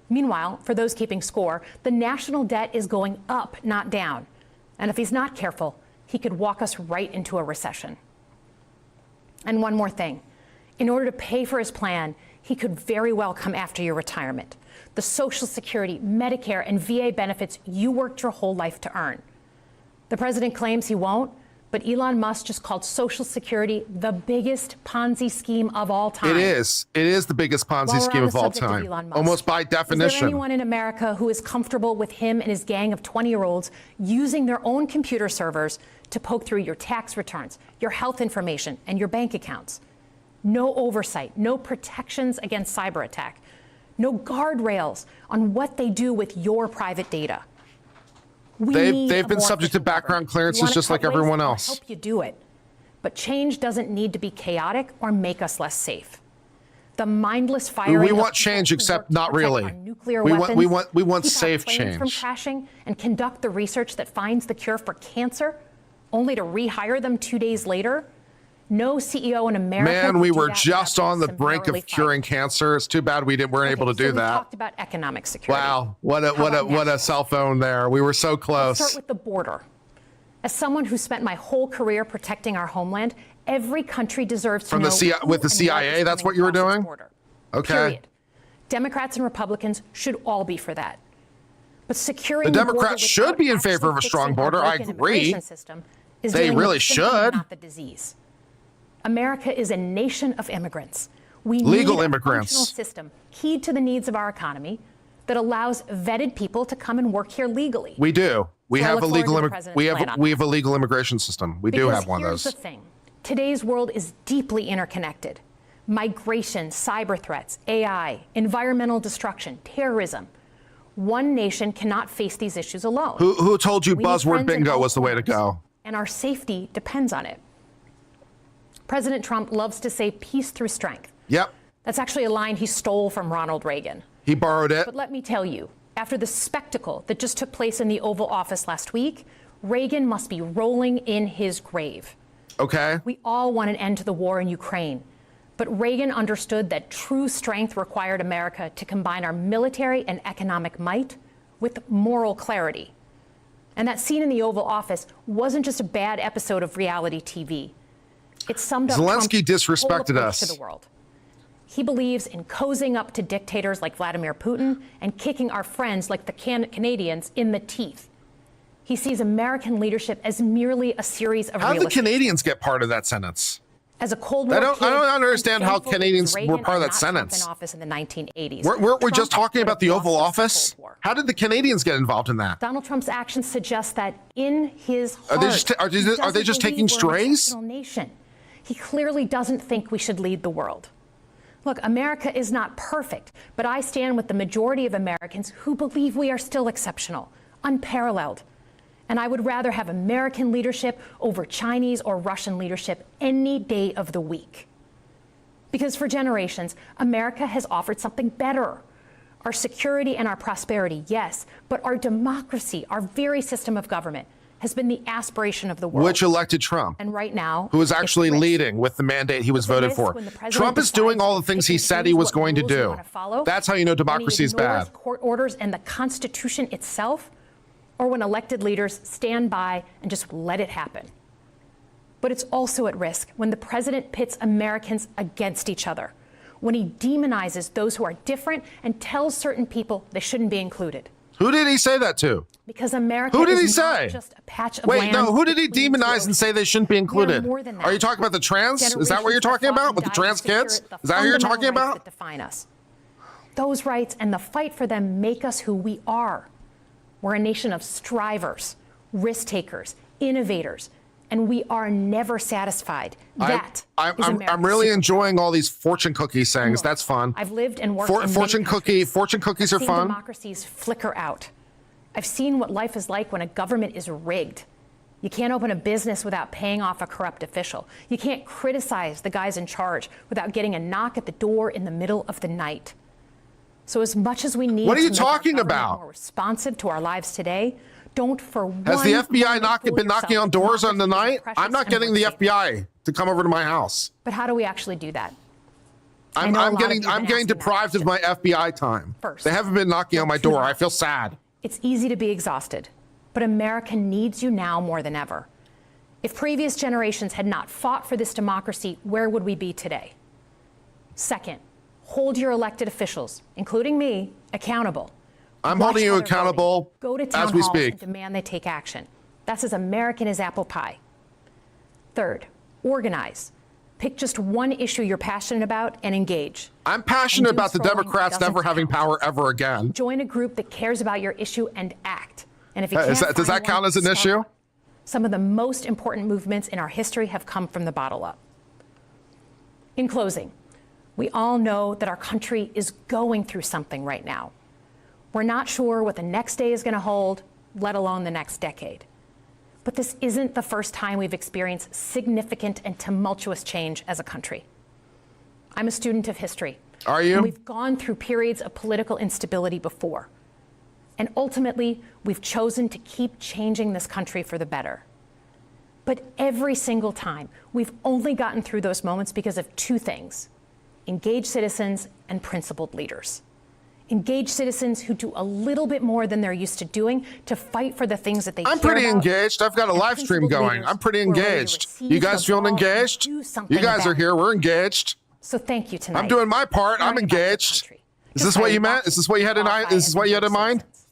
Meanwhile, for those keeping score, the national debt is going up, not down. And if he's not careful, he could walk us right into a recession. And one more thing. In order to pay for his plan, he could very well come after your retirement, the Social Security, Medicare, and VA benefits you worked your whole life to earn. The president claims he won't, But Elon Musk just called Social Security the biggest Ponzi scheme of all time. It is. It is the biggest Ponzi While we're scheme on of the all subject of time. Elon Musk, Almost by is there definition. anyone in America who is comfortable with him and his gang of 20-year-olds using their own computer servers to poke through your tax returns, your health information, and your bank accounts? No oversight, no protections against cyber attack, no guardrails on what they do with your private data. They've been subject to background clearances just like everyone else. I hope you do it. But change doesn't need to be chaotic or make us less safe. The mindless firing. We want change, except not really. We want safe change. From crashing and conduct the research that finds the cure for cancer, only to rehire them 2 days later. No CEO in America. Man, we were just on the brink of curing cancer. It's too bad weren't able to do so that. We talked about economic security. Wow, what a cell phone there. We were so close. Let's start with the border. As someone who spent my whole career protecting our homeland, every country deserves to know with the CIA. That's what you were doing. Okay. Period. Democrats and Republicans should all be for that. But securing the Democrats should be in favor of a strong border. I agree. They really should. Not the disease. America is a nation of immigrants. We legal need immigrants. A functional system keyed to the needs of our economy that allows vetted people to come and work here legally. We do. We So have a legal we have a legal immigration system. We do have one of those. Here's the thing. Today's world is deeply interconnected. Migration, cyber threats, AI, environmental destruction, terrorism. One nation cannot face these issues alone. Who told you We need buzzword friends in bingo all was the way to corners, go? And our safety depends on it. President Trump loves to say peace through strength. Yep. That's actually a line he stole from Ronald Reagan. He borrowed it. But let me tell you, after the spectacle that just took place in the Oval Office last week, Reagan must be rolling in his grave. Okay. We all want an end to the war in Ukraine. But Reagan understood that true strength required America to combine our military and economic might with moral clarity. And that scene in the Oval Office wasn't just a bad episode of reality TV. It summed up Zelensky Trump's disrespected whole approach us. to the world. He believes in cozying up to dictators like Vladimir Putin and kicking our friends like the Canadians in the teeth. He sees American leadership as merely a series of How did the Canadians get part of that sentence? As a Cold War I don't understand how thankful Canadians Reagan were part of and that not Trump sentence. in office in the 1980s. We're just Trump talking would about have the lost Oval us the Office. Cold War. How did the Canadians get involved in that? Donald Trump's actions suggest that in his Are heart, they just are they just taking strays? Nation. He clearly doesn't think we should lead the world. Look, America is not perfect, but I stand with the majority of Americans who believe we are still exceptional, unparalleled. And I would rather have American leadership over Chinese or Russian leadership any day of the week. Because for generations, America has offered something better. Our security and our prosperity, yes, but our democracy, our very system of government, has been the aspiration of the world. Which elected Trump? And right now, who is actually it's risk. leading with the mandate he was It's a voted risk for. when the president Trump is doing all the things he decides said he was what going to rules you do. wanna follow, That's how you know when he democracy is ignores bad. court orders and the Constitution itself, or when elected leaders stand by and just let it happen. But it's also at risk when the president pits Americans against each other, when he demonizes those who are different and tells certain people they shouldn't be included. Who did he say that to? Because America Who did he is not say? just a patch of Wait, land. no, who did he between two demonize and say they shouldn't be included? more than that. Are you talking about the trans? Is that what you're Generations have talking fought about and with the died to trans secure kids? the Is that who you're fundamental talking rights about? that define us. Those rights and the fight for them make us who we are. We're a nation of strivers, risk takers, innovators, and we are never satisfied. That is America's I'm really superpower. enjoying all these fortune cookie sayings. Look, That's fun. I've lived and worked in many Fortune countries. cookies are I've seen fun. democracies flicker out. I've seen what life is like when a government is rigged. You can't open a business without paying off a corrupt official. You can't criticize the guys in charge without getting a knock at the door in the middle of the night. So as much as we need What are you to make our talking government about? more responsive to our lives today, don't for one Has the FBI moment fool been knocking yourself on that doors on the democracy is night? precious I'm not and getting the worth saving. FBI to come over to my house. But how do we actually do that? I I'm know a lot of getting you have been asking that deprived of my FBI time. First, They haven't been knocking on my don't door. you I feel sad. It's easy to be exhausted, but America needs you now more than ever. If previous generations had not fought for this democracy, where would we be today? Second, hold your elected officials, including me, accountable. I'm Watch holding you how they're accountable voting. Go to town as we halls speak. and demand they take action. That's as American as apple pie. Third, organize. Pick just one issue you're passionate about and engage. I'm passionate And about the doom-scrolling Democrats doesn't never having count. power ever again. Join a group that cares about your issue and act. And if you can't Does that find count one, as an start issue? one. Some of the most important movements in our history have come from the bottom up. In closing, we all know that our country is going through something right now. We're not sure what the next day is going to hold, let alone the next decade. But this isn't the first time we've experienced significant and tumultuous change as a country. I'm a student of history. Are you? And we've gone through periods of political instability before. And ultimately, we've chosen to keep changing this country for the better. But every single time, we've only gotten through those moments because of two things: engaged citizens and principled leaders. Engaged citizens who do a little bit more than they're used to doing to fight for the things that they care I'm pretty about. engaged. I've got a And live stream principled going. leaders I'm pretty who are ready to engaged. receive You guys the feeling ball and engaged? do something You guys about are it. here. We're engaged. So thank you tonight. I'm doing my part. I'm Caring about your engaged. country. Is Just this by what you meant? walking Is this what you had in mind? alongside Is this what you had in engaged mind? citizens.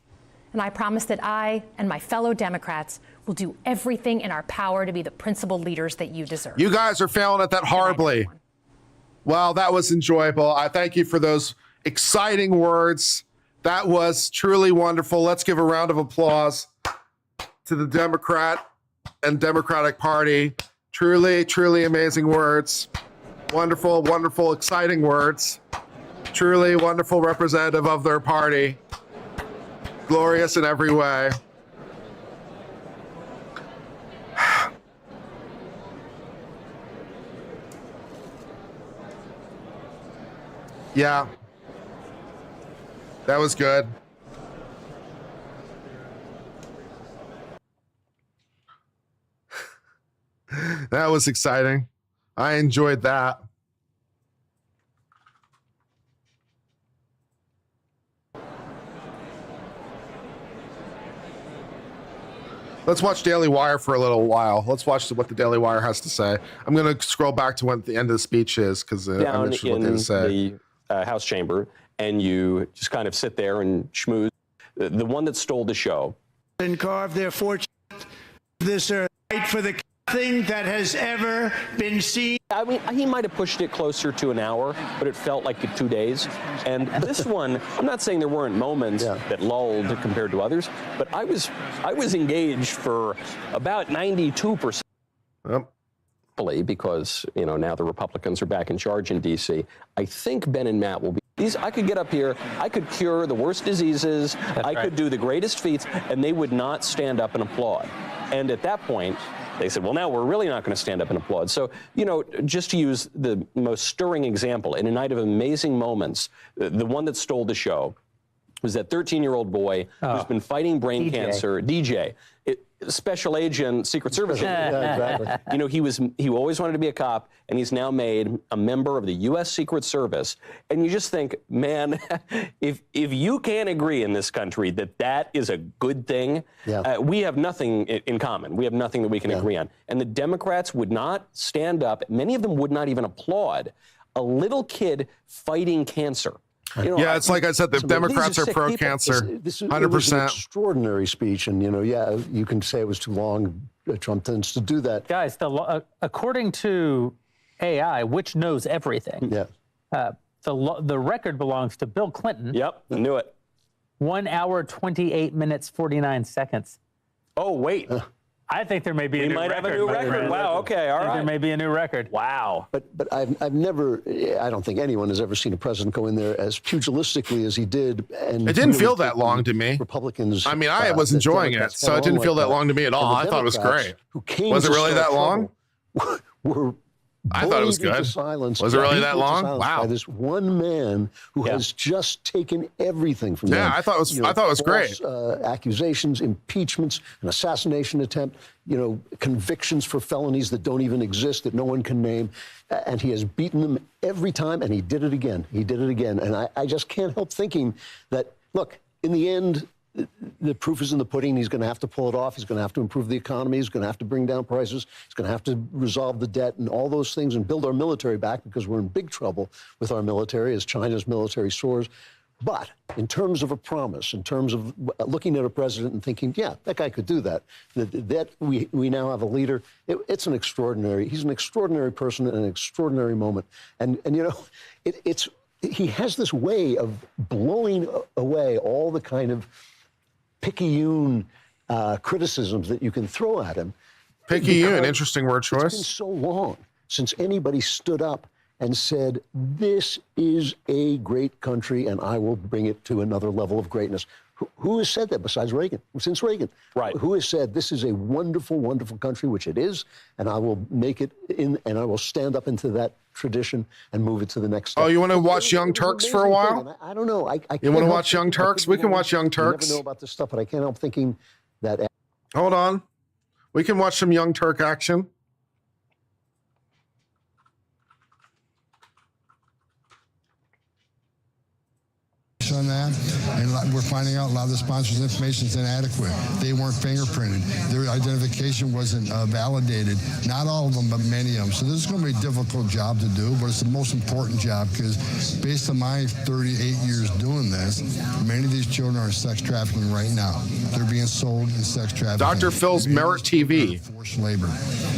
And I promise that I and my fellow Democrats will do everything in our power to be the principled leaders that you deserve. You guys are failing at that horribly. everyone. Well, that was enjoyable. I thank you for those exciting words. That was truly wonderful. Let's give a round of applause to the Democrat and Democratic Party. Truly, truly amazing words. Wonderful, wonderful, exciting words. Truly wonderful representative of their party. Glorious in every way. Yeah. That was good. That was exciting. I enjoyed that. Let's watch Daily Wire for a little while. Let's watch what the Daily Wire has to say. I'm going to scroll back to what the end of the speech is because I'm Down interested in what they in have to say. the House chamber, and you just kind of sit there and schmooze. The one that stole the show. And carve their fortune this earth, fight for the thing that has ever been seen. I mean, he might have pushed it closer to an hour, but it felt like 2 days. And this one, I'm not saying there weren't moments that lulled compared to others, but I was engaged for about 92%. Yep. Because, you know, now the Republicans are back in charge in D.C. I think Ben and Matt will be. I could get up here, I could cure the worst diseases, I could do the greatest feats, and they would not stand up and applaud. And at that point, they said, well, now we're really not going to stand up and applaud. So, you know, just to use the most stirring example, in a night of amazing moments, the one that stole the show was that 13-year-old boy who's been fighting brain cancer, DJ. Special agent, Secret Service. Yeah, exactly. You know, he always wanted to be a cop, and he's now made a member of the U.S. Secret Service. And you just think, man, if you can't agree in this country that that is a good thing, we have nothing in common. We have nothing that we can agree on. And the Democrats would not stand up. Many of them would not even applaud a little kid fighting cancer. You know, It's like I said, the Democrats are pro-cancer, 100%. It was an extraordinary speech, and you can say it was too long. Trump tends to do that. Guys, according to AI, which knows everything, the record belongs to Bill Clinton. Yep, I knew it. 1 hour, 28 minutes, 49 seconds. Oh, wait. I think there may be a new record. We might have a new record. Wow, okay, all right. There may be a new record. Wow. But I've never, I don't think anyone has ever seen a president go in there as pugilistically as he did. And It didn't feel that long to me. Republicans. I mean, I was enjoying it, so it didn't feel that long to me at all. I thought it was great. Was it really that long? Were I thought it was good. Was it really that long? Wow. By this one man who has just taken everything from them. Yeah, I thought it was great. Accusations, impeachments, an assassination attempt, convictions for felonies that don't even exist, that no one can name. And he has beaten them every time, and he did it again. He did it again. And I just can't help thinking that, look, in the end, the proof is in the pudding. He's going to have to pull it off. He's going to have to improve the economy. He's going to have to bring down prices. He's going to have to resolve the debt and all those things and build our military back, because we're in big trouble with our military as China's military soars. But in terms of a promise, in terms of looking at a president and thinking, yeah, that guy could do that, that we now have a leader, he's an extraordinary person in an extraordinary moment. And you know, he has this way of blowing away all the kind of picayune criticisms that you can throw at him. Picayune, interesting word choice. It's been so long since anybody stood up and said, this is a great country and I will bring it to another level of greatness. Who has said that besides Reagan? Since Reagan. Right. Who has said this is a wonderful, wonderful country, which it is, and I will make it in, and I will stand up into that tradition and move it to the next step. Oh, you want to watch Young Turks for a while? I don't know. You want to watch Young Turks? We can watch Young Turks. I never know about this stuff, but I can't help thinking that... Hold on. We can watch some Young Turk action. On that, and we're finding out a lot of the sponsors' information is inadequate. They weren't fingerprinted. Their identification wasn't validated. Not all of them, but many of them. So this is going to be a difficult job to do, but it's the most important job because based on my 38 years doing this, many of these children are in sex trafficking right now. They're being sold in sex trafficking. Dr. Phil's Merit TV. Forced labor.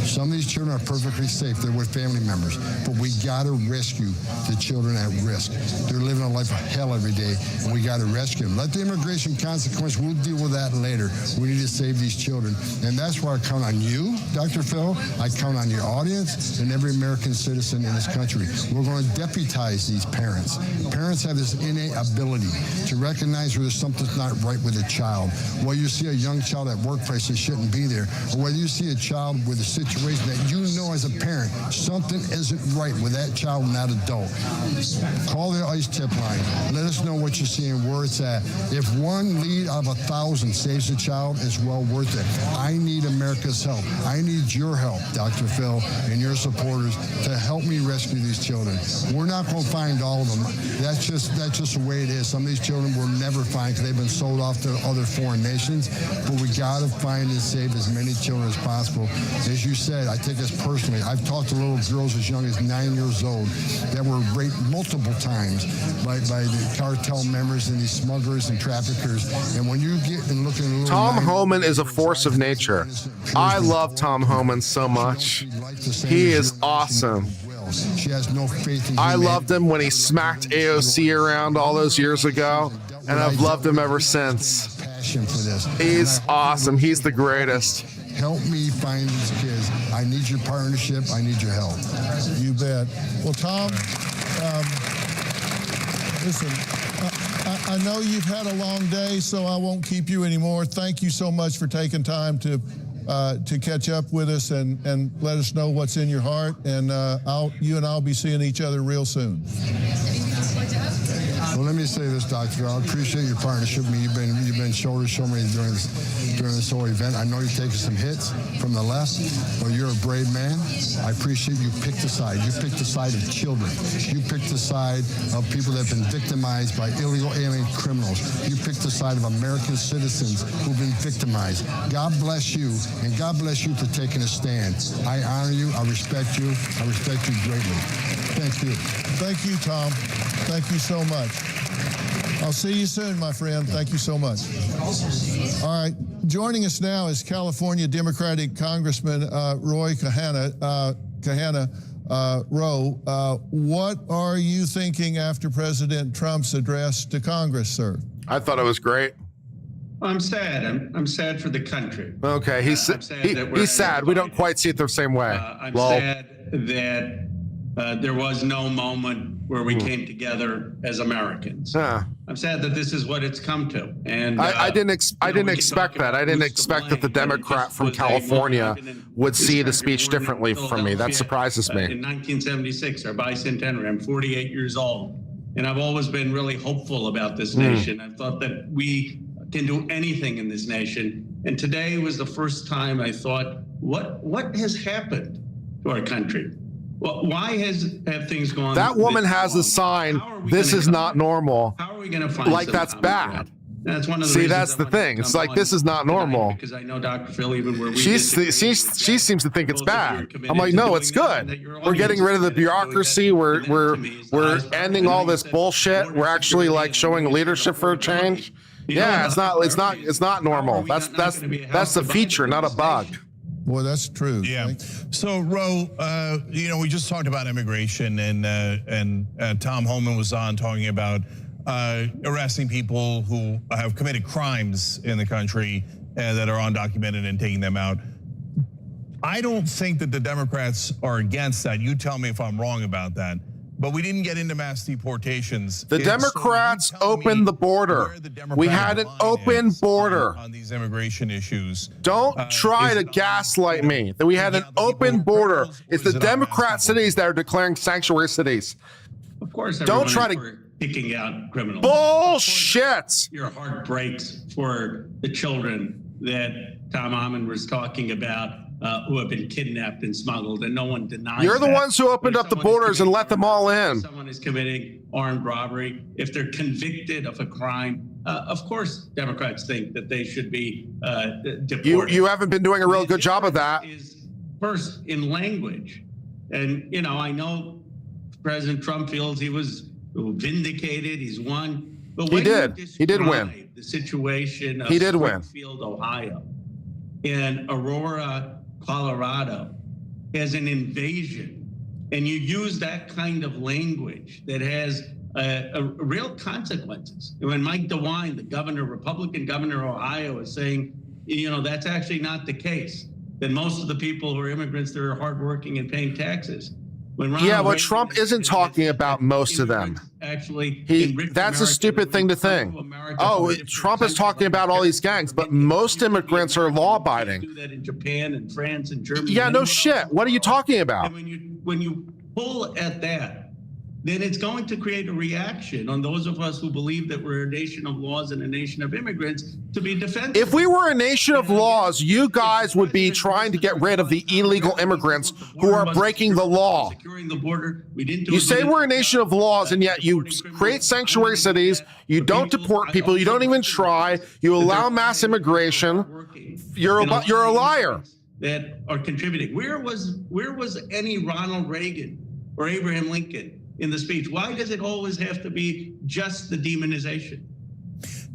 Some of these children are perfectly safe. They're with family members, but we got to rescue the children at risk. They're living a life of hell every day. And we got to rescue them. Let the immigration consequence, we'll deal with that later. We need to save these children. And that's why I count on you, Dr. Phil. I count on your audience and every American citizen in this country. We're going to deputize these parents. Parents have this innate ability to recognize whether something's not right with a child. Whether you see a young child at workplace that shouldn't be there, or whether you see a child with a situation that you know as a parent, something isn't right with that child and that adult. Call the ICE tip line. Let us know what you see and where it's at. If one lead out of 1,000 saves a child, it's well worth it. I need America's help. I need your help, Dr. Phil, and your supporters to help me rescue these children. We're not going to find all of them. That's just the way it is. Some of these children we'll never find because they've been sold off to other foreign nations, but we got to find and save as many children as possible. As you said, I take this personally. I've talked to little girls as young as 9 years old that were raped multiple times by the cartel members and these smugglers and traffickers. And when you get and look at a little Tom Homan is a force of nature. I love Tom Homan so much. He is awesome. She has no faith in I humanity. loved him when he smacked AOC around all those years ago, and I've loved him ever since. Passion for this. He's awesome. He's the greatest. Help me find these kids. I need your partnership. I need your help. You bet. Well, Tom, listen, I know you've had a long day, so I won't keep you anymore. Thank you so much for taking time to catch up with us and let us know what's in your heart. And you and I'll be seeing each other real soon. Well, let me say this, Doctor. I appreciate your partnership with me. You've been shoulder to shoulder during this whole event. I know you've taken some hits from the left, but you're a brave man. I appreciate you picked a side. You picked the side of children. You picked the side of people that have been victimized by illegal alien criminals. You picked the side of American citizens who've been victimized. God bless you, and God bless you for taking a stand. I honor you. I respect you. I respect you greatly. Thank you. Thank you, Tom. Thank you so much. I'll see you soon, my friend. Thank you so much. All right. Joining us now is California Democratic Congressman Roy Kahana. What are you thinking after President Trump's address to Congress, sir? I thought it was great. I'm sad. I'm sad for the country. Okay, he's sad. We don't quite see it the same way. I'm sad that there was no moment where we came together as Americans. I'm sad that this is what it's come to. And I didn't expect that. I didn't expect that the Democrat from California would see the speech differently from me. That surprises me. In 1976, our bicentenary, I'm 48 years old, and I've always been really hopeful about this nation. I thought that we can do anything in this nation. And today was the first time I thought, what has happened to our country? Well, why have things gone? That woman has a sign. This is not normal. How are we going to find like that's bad? That's one of the See, reasons that's I the wanted to thing. It's come like, on this is not tonight, normal. because I know Dr. Phil, even where we She disagree, seems to think it's both of you are bad. committed I'm like, to no, doing it's that, and good. that your We're getting audience rid of the is committed to doing that. bureaucracy. And We're that, to me, is the we're highest priority. ending I know all you this said bullshit. border We're actually security like is showing the leadership for a change. You know Yeah, what it's the not priority it's not normal. That's the feature, not a bug. Boy, that's true. Yeah. So, Ro, you know, we just talked about immigration, and Tom Homan was on talking about arresting people who have committed crimes in the country that are undocumented and taking them out. I don't think that the Democrats are against that. You tell me if I'm wrong about that. But we didn't get into mass deportations. The Democrats opened the border. We had an open border. On these immigration issues. Don't try to gaslight me. That we had an open border. It's the Democrat cities that are declaring sanctuary cities. Of course, don't try to we're picking out criminals. Bullshit. Your heart breaks for the children that Tom Homan was talking about, who have been kidnapped and smuggled, and no one denies You're the that. ones who opened up the borders and let them all in. If someone is committing armed robbery, if they're convicted of a crime, of course Democrats think that they should be deported. You haven't been doing a real good job of that. First, in language. And, you know, I know President Trump feels he was vindicated, he's won. But He when did. you He did describe win. the situation of He did win. Springfield, Ohio, and Aurora, Colorado, as an invasion, and you use that kind of language that has real consequences. When Mike DeWine, the governor, Republican governor of Ohio, is saying, you know, that's actually not the case, then most of the people who are immigrants, they're hardworking and paying taxes. Yeah, but Trump isn't talking about most of them. Actually, that's a stupid thing to think. Oh, Trump is talking about all these gangs, but most immigrants are law-abiding. Do that in Japan and France and Germany. Yeah, no shit. What are you talking about? And when you pull at that, then it's going to create a reaction on those of us who believe that we're a nation of laws and a nation of immigrants to be defensive. If we were a nation of laws, you guys would be trying to get rid of the illegal immigrants who are breaking the law. Securing the border, we didn't do You say we're a nation of laws, and yet you create sanctuary cities, you don't deport people, you don't even try, you allow mass immigration. You're a liar. That are contributing. Where was any Ronald Reagan or Abraham Lincoln in the speech? Why does it always have to be just the demonization?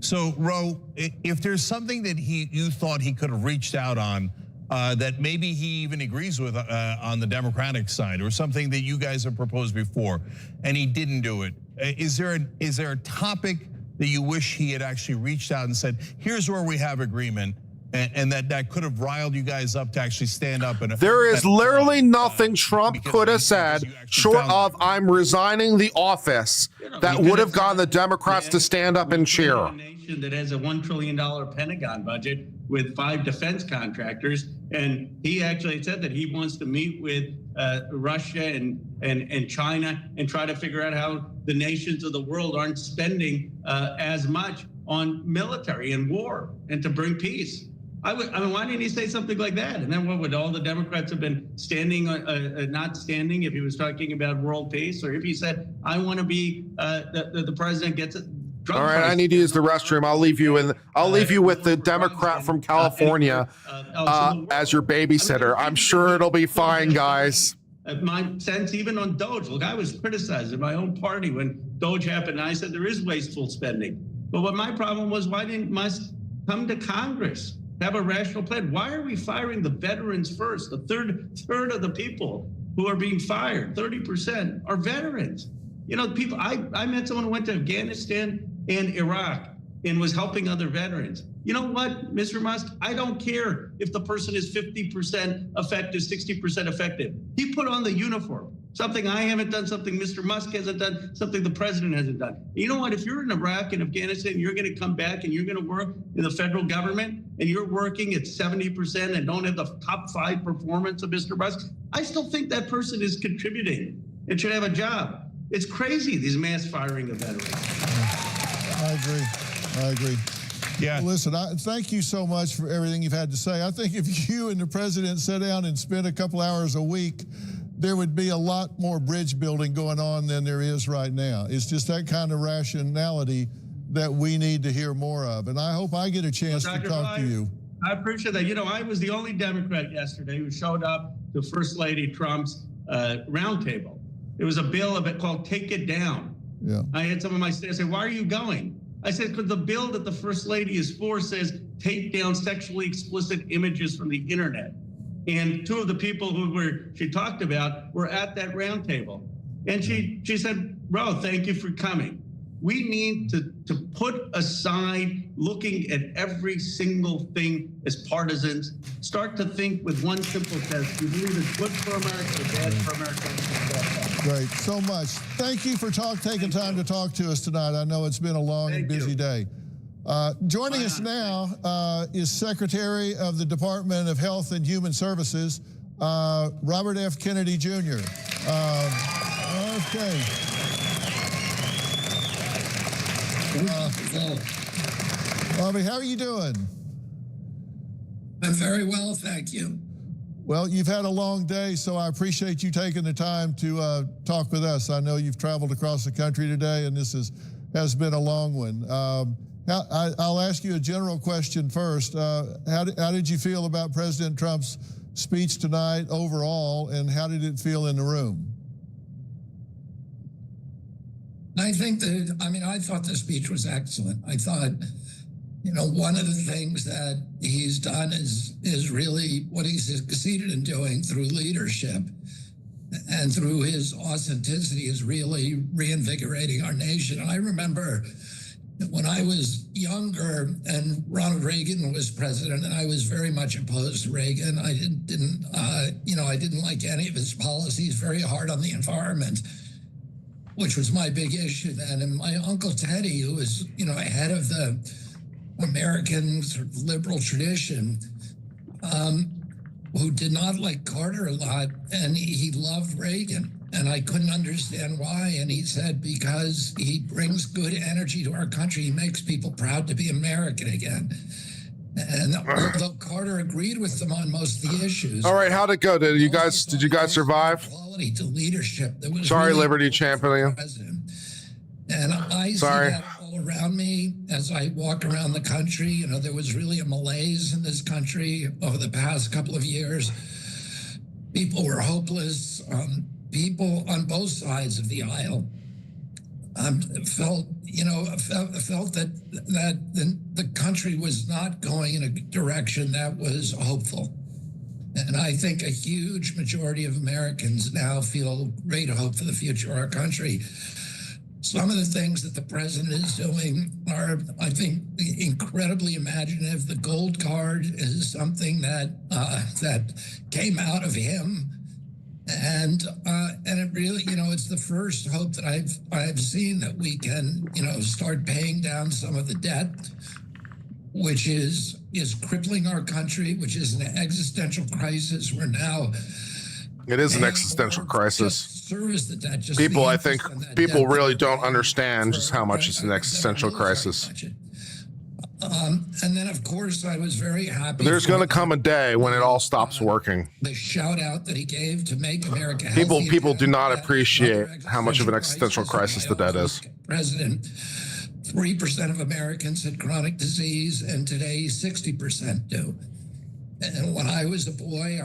So, Ro, if there's something that you thought he could have reached out on, that maybe he even agrees with on the Democratic side, or something that you guys have proposed before, and he didn't do it, is there a topic that you wish he had actually reached out and said, here's where we have agreement, and that could have riled you guys up to actually stand up? And there is literally nothing Trump could have said short of "I'm resigning the office" that would have gotten the Democrats to stand up and cheer. A nation that has a $1 trillion Pentagon budget with 5 defense contractors, and he actually said that he wants to meet with Russia and China and try to figure out how the nations of the world aren't spending as much on military and war and to bring peace. I mean, why didn't he say something like that? And then what would all the Democrats have been standing, not standing, if he was talking about world peace, or if he said, "I want to be the president gets it." All right, I need to use the restroom. I'll leave you with the Democrat from California as your babysitter. I'm sure it'll be fine, guys. My sense, even on Doge, look, I was criticized in my own party when Doge happened. And I said there is wasteful spending. But what my problem was, why didn't Musk come to Congress? Have a rational plan. Why are we firing the veterans first? The third of the people who are being fired, 30%, are veterans. You know, people. I met someone who went to Afghanistan and Iraq and was helping other veterans. You know what, Mr. Musk? I don't care if the person is 50% effective, 60% effective. He put on the uniform. Something I haven't done, something Mr. Musk hasn't done, something the president hasn't done. You know what? If you're in Iraq and Afghanistan, you're going to come back and you're going to work in the federal government, and you're working at 70% and don't have the top 5 performance of Mr. Musk, I still think that person is contributing and should have a job. It's crazy, these mass firing of veterans. I agree. Yeah. Well, listen, thank you so much for everything you've had to say. I think if you and the president sat down and spent a couple hours a week, there would be a lot more bridge building going on than there is right now. It's just that kind of rationality that we need to hear more of. And I hope I get a chance to Dr. talk to you. I appreciate that. You know, I was the only Democrat yesterday who showed up to First Lady Trump's roundtable. It was a bill called Take It Down. Yeah. I had some of my staff say, why are you going? I said, because the bill that the First Lady is for says take down sexually explicit images from the internet. And two of the people she talked about were at that roundtable. And she said, Ro, thank you for coming. We need to put aside looking at every single thing as partisans. Start to think with one simple test. Do you believe it's good for America or bad for America? Great, so much. Thank you for taking time to talk to us tonight. I know it's been a long and busy day. Joining us now is Secretary of the Department of Health and Human Services, Robert F. Kennedy Jr. Okay. Bobby, how are you doing? I'm very well, thank you. Well, you've had a long day, so I appreciate you taking the time to talk with us. I know you've traveled across the country today, and this has been a long one. I'll ask you a general question first. How did you feel about President Trump's speech tonight overall, and how did it feel in the room? I thought the speech was excellent. I thought, one of the things that he's done is really what he's succeeded in doing through leadership and through his authenticity is really reinvigorating our nation. And I remember when I was younger and Ronald Reagan was president, and I was very much opposed to Reagan. I didn't like any of his policies, very hard on the environment, which was my big issue then. And my Uncle Teddy, who was, head of the American sort of liberal tradition, who did not like Carter a lot, and he loved Reagan. And I couldn't understand why. And he said, because he brings good energy to our country, he makes people proud to be American again. And although Carter agreed with them on most of the issues. All right, how'd it go? Did you guys survive? Quality to leadership. That was Sorry, really Liberty Champion. And I see that all around me as I walk around the country. There was really a malaise in this country over the past couple of years. People were hopeless. People on both sides of the aisle felt that the country was not going in a direction that was hopeful. And I think a huge majority of Americans now feel great hope for the future of our country. Some of the things that the president is doing are, I think, incredibly imaginative. The gold card is something that came out of him. And it really, it's the first hope that I've seen that we can, start paying down some of the debt, which is crippling our country, which is an existential crisis. We're now. It is an existential crisis. Service the debt. I think people really don't understand just how much it's an existential crisis. And then, of course, I was very happy. There's going to come a day when it all stops working. The shout out that he gave to make America healthy. People do not appreciate how much of an existential crisis the debt is. President, 3% of Americans had chronic disease, and today 60% do. And when I was a boy,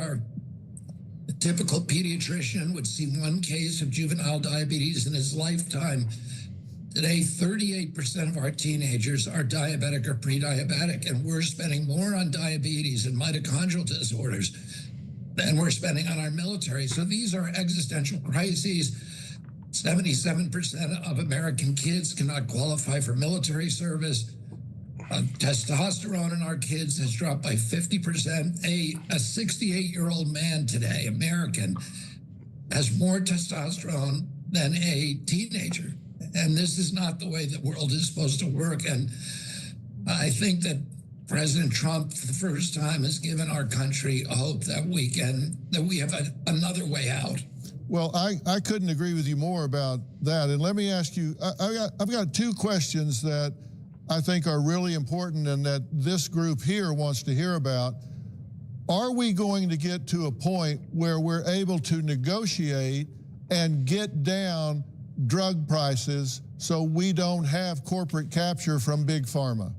the typical pediatrician would see one case of juvenile diabetes in his lifetime. Today, 38% of our teenagers are diabetic or pre-diabetic, and we're spending more on diabetes and mitochondrial disorders than we're spending on our military. So these are existential crises. 77% of American kids cannot qualify for military service. Testosterone in our kids has dropped by 50%. A 68-year-old man today, American, has more testosterone than a teenager. And this is not the way the world is supposed to work. And I think that President Trump, for the first time, has given our country a hope that we have another way out. Well, I couldn't agree with you more about that. And let me ask you, I've got two questions that I think are really important and that this group here wants to hear about. Are we going to get to a point where we're able to negotiate and get down drug prices so we don't have corporate capture from Big Pharma.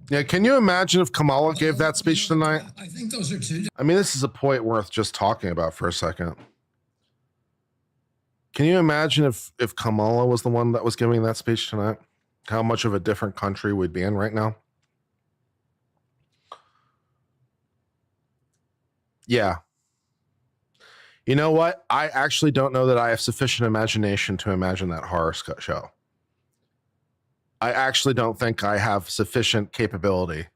Yeah, can you imagine if Kamala gave that speech tonight? I think those are two. I mean, this is a point worth just talking about for a second. Can you imagine if Kamala was the one that was giving that speech tonight? How much of a different country we'd be in right now? Yeah. You know what? I actually don't know that I have sufficient imagination to imagine that horror show. I actually don't think I have sufficient capability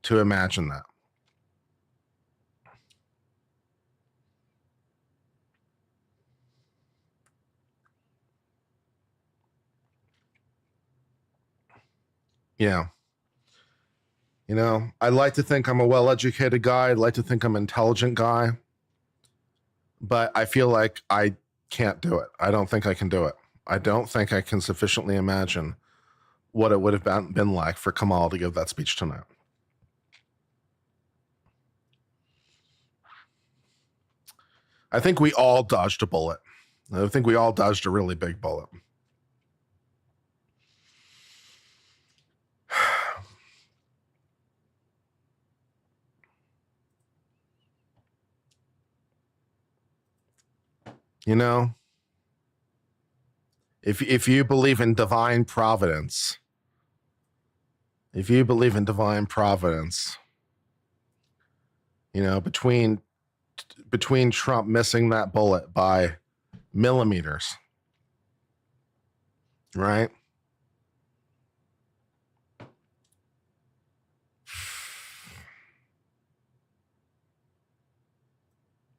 to imagine that. Yeah. You know, I'd like to think I'm a well-educated guy. I'd like to think I'm an intelligent guy. But I feel like I can't do it. I don't think I can do it. I don't think I can sufficiently imagine what it would have been like for Kamala to give that speech tonight. I think we all dodged a bullet. I think we all dodged a really big bullet. You know, if you believe in divine providence, you know, between Trump missing that bullet by millimeters, right?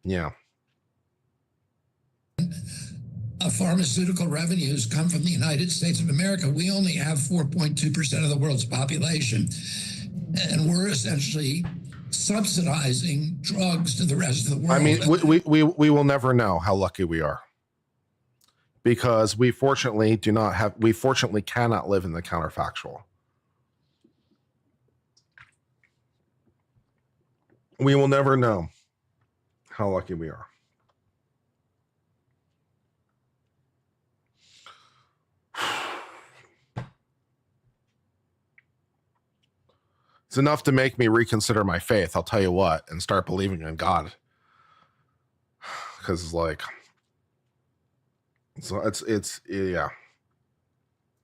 Yeah. Pharmaceutical revenues come from the United States of America. We only have 4.2% of the world's population, and we're essentially subsidizing drugs to the rest of the world. I mean, we will never know how lucky we are, because we fortunately cannot live in the counterfactual. We will never know how lucky we are. It's enough to make me reconsider my faith, I'll tell you what, and start believing in God. Because it's yeah.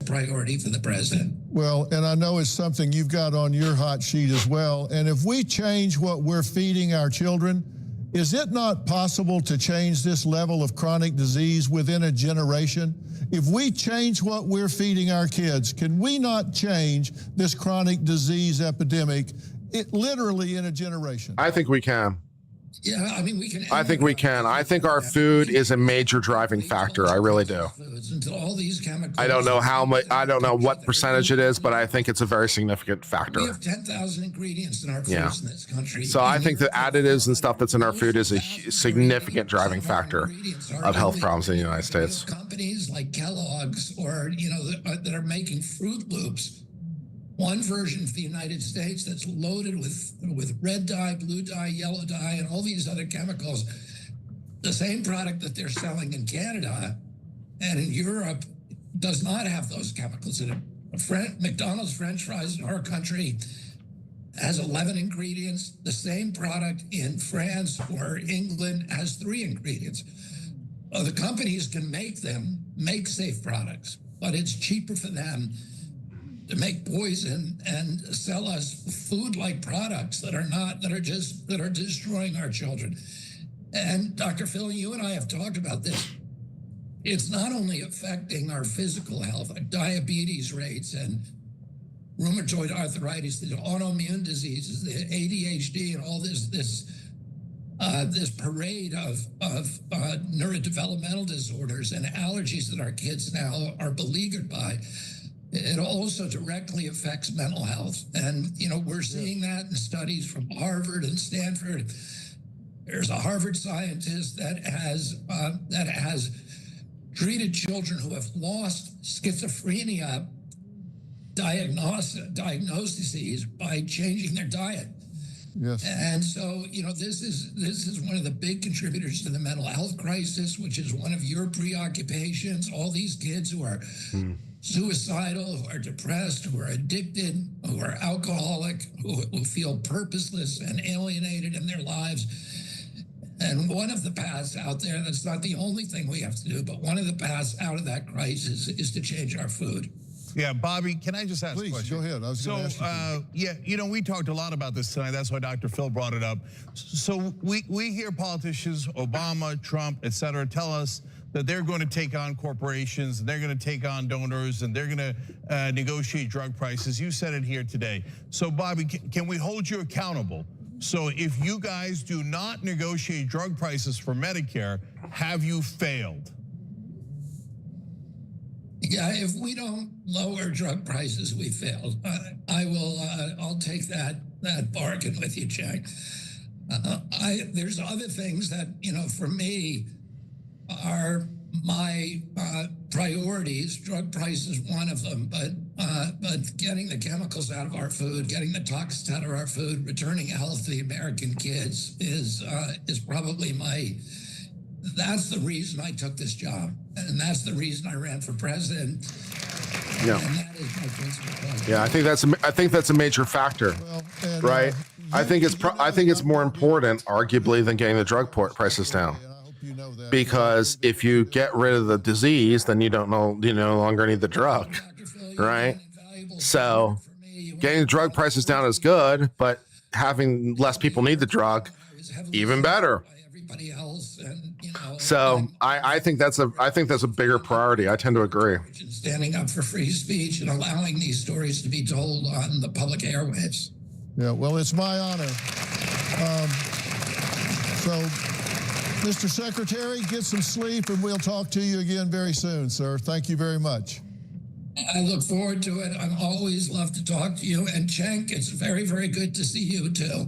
Priority for the president. Well, and I know it's something you've got on your hot sheet as well. And if we change what we're feeding our children, is it not possible to change this level of chronic disease within a generation? If we change what we're feeding our kids, can we not change this chronic disease epidemic literally in a generation? I think we can. Yeah, I mean, we can. I think we can. I think our food is a major driving factor. I really do. All these chemicals. I don't know how much. I don't know what percentage it is, but I think it's a very significant factor. We have 10,000 ingredients in our foods in this country. So I think the additives and stuff that's in our food is a significant driving factor of health problems in the United States. Companies like Kellogg's, or that are making Fruit Loops. One version for the United States that's loaded with red dye, blue dye, yellow dye, and all these other chemicals. The same product that they're selling in Canada and in Europe does not have those chemicals in it. McDonald's French fries in our country has 11 ingredients. The same product in France or England has 3 ingredients. The companies can make safe products, but it's cheaper for them to make poison and sell us food-like products that are destroying our children. And Dr. Phil, you and I have talked about this. It's not only affecting our physical health, our diabetes rates and rheumatoid arthritis, the autoimmune diseases, the ADHD, and all this parade of neurodevelopmental disorders and allergies that our kids now are beleaguered by. It also directly affects mental health. And, we're seeing that in studies from Harvard and Stanford. There's a Harvard scientist that has treated children who have lost schizophrenia diagnoses by changing their diet. Yes. And so, this is one of the big contributors to the mental health crisis, which is one of your preoccupations. All these kids who are suicidal, who are depressed, who are addicted, who are alcoholic, who feel purposeless and alienated in their lives. And one of the paths out there, that's not the only thing we have to do, but one of the paths out of that crisis is to change our food. Yeah, Bobby, can I just ask a question? Please, go ahead. I was going to ask you. Yeah, we talked a lot about this tonight. That's why Dr. Phil brought it up. So we hear politicians, Obama, Trump, et cetera, tell us that they're going to take on corporations, they're going to take on donors, and they're going to negotiate drug prices. You said it here today. So, Bobby, can we hold you accountable? So if you guys do not negotiate drug prices for Medicare, have you failed? Yeah, if we don't lower drug prices, we failed. I'll take that bargain with you, Jack. There's other things that, for me are my priorities. Drug price is one of them, but getting the chemicals out of our food, getting the toxins out of our food, returning health to the American kids is probably that's the reason I took this job. And that's the reason I ran for president. Yeah. And that is my principal question. Yeah, I think that's a major factor, right? I think it's more important, arguably, than getting the drug prices down. Because if you get rid of the disease, then you no longer need the drug, right? So getting the drug prices down is good, but having less people need the drug, even better. So I think that's a bigger priority. I tend to agree. Standing up for free speech and allowing these stories to be told on the public airwaves. Yeah, well, it's my honor. So, Mr. Secretary, get some sleep, and we'll talk to you again very soon, sir. Thank you very much. I look forward to it. I always love to talk to you. And Cenk, it's very, very good to see you, too.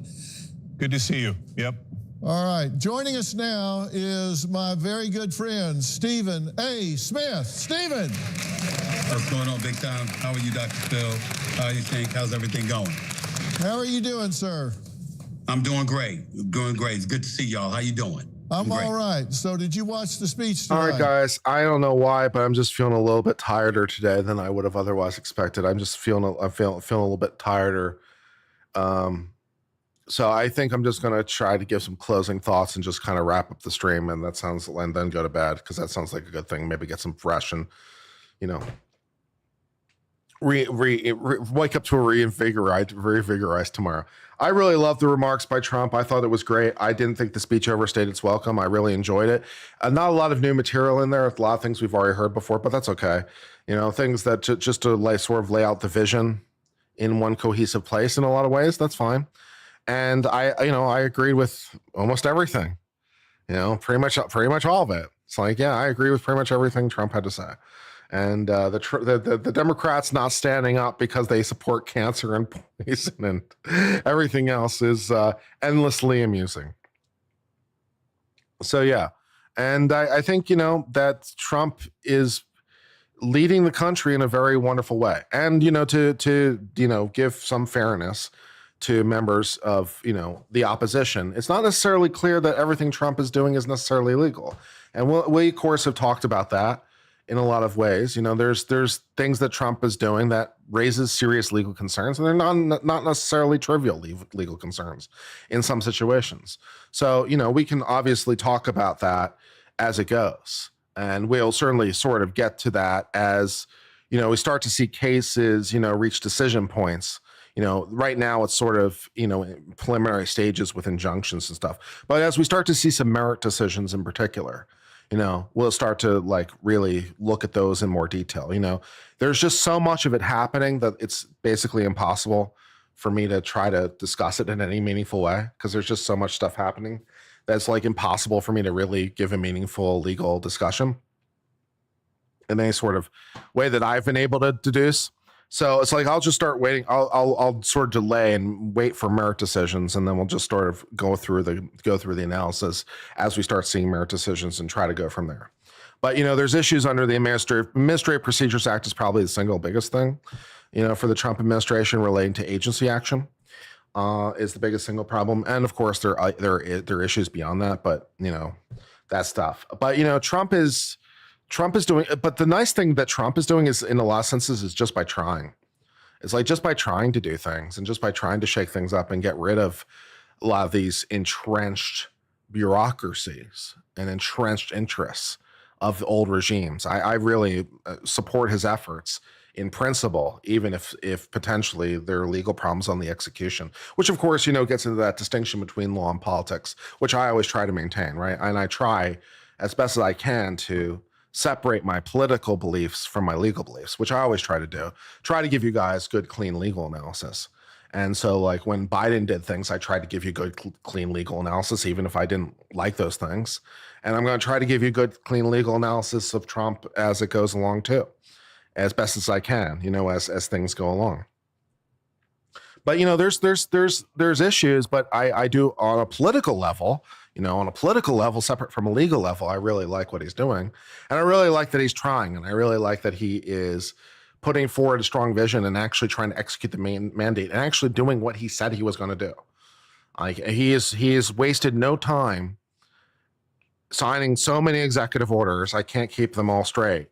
Good to see you. Yep. All right. Joining us now is my very good friend, Stephen A. Smith. Stephen. What's going on, big time? How are you, Dr. Phil? How are you, Cenk? How's everything going? How are you doing, sir? I'm doing great. Doing great. It's good to see y'all. How you doing? I'm all right. So did you watch the speech tonight? All right, guys. I don't know why, but I'm just feeling a little bit tireder today than I would have otherwise expected. I'm feeling a little bit tireder. So I think I'm just going to try to give some closing thoughts and just kind of wrap up the stream, and then go to bed, because that sounds like a good thing. Maybe get some fresh and, wake up to a reinvigorized tomorrow. I really loved the remarks by Trump. I thought it was great. I didn't think the speech overstayed its welcome. I really enjoyed it. Not a lot of new material in there. A lot of things we've already heard before, but that's okay. Things that just to lay out the vision in one cohesive place in a lot of ways. That's fine. And I agreed with almost everything. Pretty much all of it. It's like, yeah, I agree with pretty much everything Trump had to say. And the Democrats not standing up because they support cancer and poison and everything else is endlessly amusing. So yeah, and I think that Trump is leading the country in a very wonderful way, and to give some fairness to members of the opposition. It's not necessarily clear that everything Trump is doing is necessarily legal, and we of course have talked about that in a lot of ways. There's things that Trump is doing that raises serious legal concerns, and they're not necessarily trivial legal concerns in some situations. So, we can obviously talk about that as it goes. And we'll certainly sort of get to that as, we start to see cases, reach decision points. Right now it's sort of, in preliminary stages with injunctions and stuff. But as we start to see some merit decisions in particular, we'll start to really look at those in more detail. There's just so much of it happening that it's basically impossible for me to try to discuss it in any meaningful way, because there's just so much stuff happening that's impossible for me to really give a meaningful legal discussion in any sort of way that I've been able to deduce. So it's I'll just start waiting. I'll sort of delay and wait for merit decisions, and then we'll just sort of go through the analysis as we start seeing merit decisions and try to go from there. But there's issues under the Administrative Procedures Act is probably the single biggest thing, for the Trump administration relating to agency action. is the biggest single problem, and of course there are issues beyond that, but that's tough. But Trump is doing. But the nice thing that Trump is doing is, in a lot of senses, is just by trying. It's like just by trying to do things and just by trying to shake things up and get rid of a lot of these entrenched bureaucracies and entrenched interests of the old regimes. I really support his efforts in principle, even if potentially there are legal problems on the execution, which of course, gets into that distinction between law and politics, which I always try to maintain, right? And I try as best as I can to separate my political beliefs from my legal beliefs, which I always try to do. Try to give you guys good, clean legal analysis. And so, like, when Biden did things, I tried to give you good, clean legal analysis, even if I didn't like those things. And I'm going to try to give you good, clean legal analysis of Trump as it goes along too, as best as I can, as things go along. But there's issues, but I do on a political level. On a political level, separate from a legal level, I really like what he's doing. And I really like that he's trying. And I really like that he is putting forward a strong vision and actually trying to execute the main mandate and actually doing what he said he was going to do. He has wasted no time signing so many executive orders. I can't keep them all straight,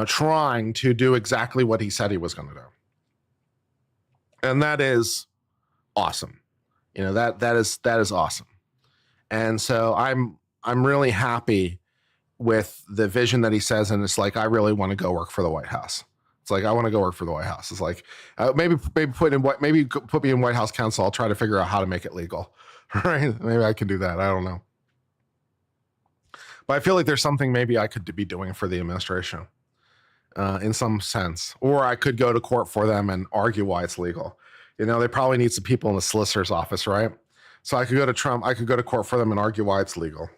trying to do exactly what he said he was going to do. And that is awesome. That is awesome. And so I'm really happy with the vision that he says, and it's like, I really want to go work for the White House. It's like, I want to go work for the White House. It's like, maybe put me in White House counsel. I'll try to figure out how to make it legal. Right? Maybe I can do that. I don't know. But I feel like there's something maybe I could be doing for the administration in some sense, or I could go to court for them and argue why it's legal. They probably need some people in the solicitor's office, right? So I could go to Trump. I could go to court for them and argue why it's legal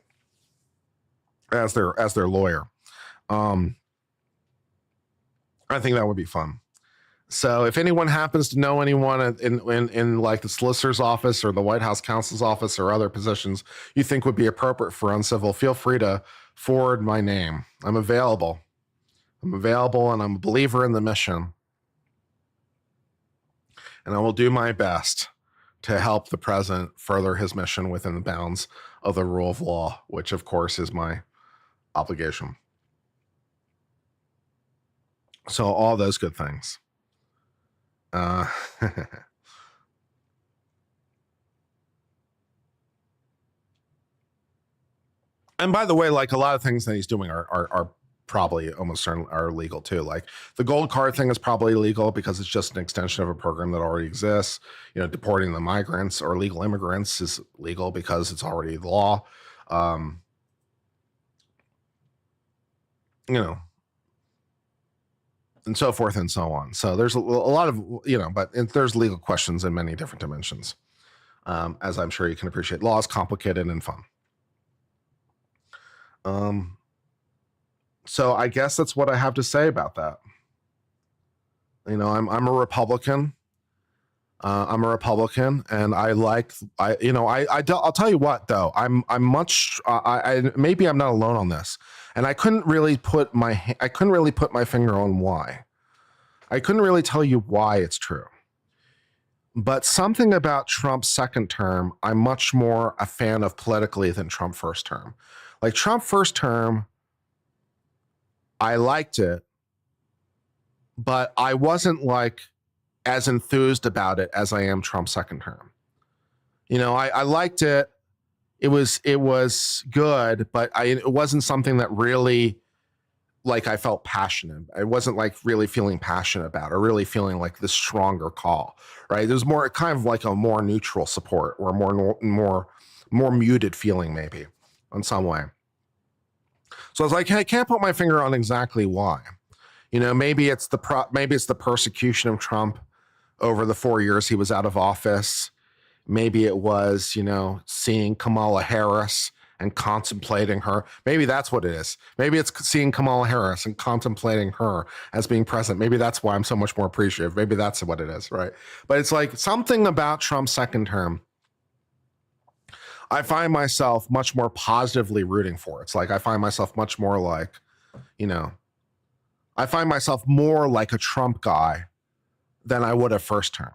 as their lawyer. I think that would be fun. So if anyone happens to know anyone in like the solicitor's office or the White House counsel's office or other positions you think would be appropriate for uncivil, feel free to forward my name. I'm available. And I'm a believer in the mission. And I will do my best to help the president further his mission within the bounds of the rule of law, which of course is my obligation. So all those good things. And by the way, like a lot of things that he's doing are probably almost certainly are legal too. Like the gold card thing is probably legal because it's just an extension of a program that already exists. Deporting the migrants or illegal immigrants is legal because it's already the law. And so forth and so on. So there's a lot of, but there's legal questions in many different dimensions. As I'm sure you can appreciate. Law is complicated and fun. So I guess that's what I have to say about that. I'm a Republican. I'm a Republican, and I'll tell you what though. Maybe I'm not alone on this, and I couldn't really put my finger on why. I couldn't really tell you why it's true. But something about Trump's second term, I'm much more a fan of politically than Trump first term. Like Trump first term, I liked it, but I wasn't like as enthused about it as I am Trump's second term. I liked it. It was good, but it wasn't something that really like I felt passionate. I wasn't like really feeling passionate about or really feeling like this stronger call, right? It was more kind of like a more neutral support or more muted feeling maybe in some way. So I was like, I can't put my finger on exactly why. Maybe it's the persecution of Trump over the 4 years he was out of office. Maybe it was, seeing Kamala Harris and contemplating her. Maybe that's what it is. Maybe it's seeing Kamala Harris and contemplating her as being president. Maybe that's why I'm so much more appreciative. Maybe that's what it is, right? But it's like something about Trump's second term I find myself much more positively rooting for. It's like I find myself much more like, I find myself more like a Trump guy than I would have first term.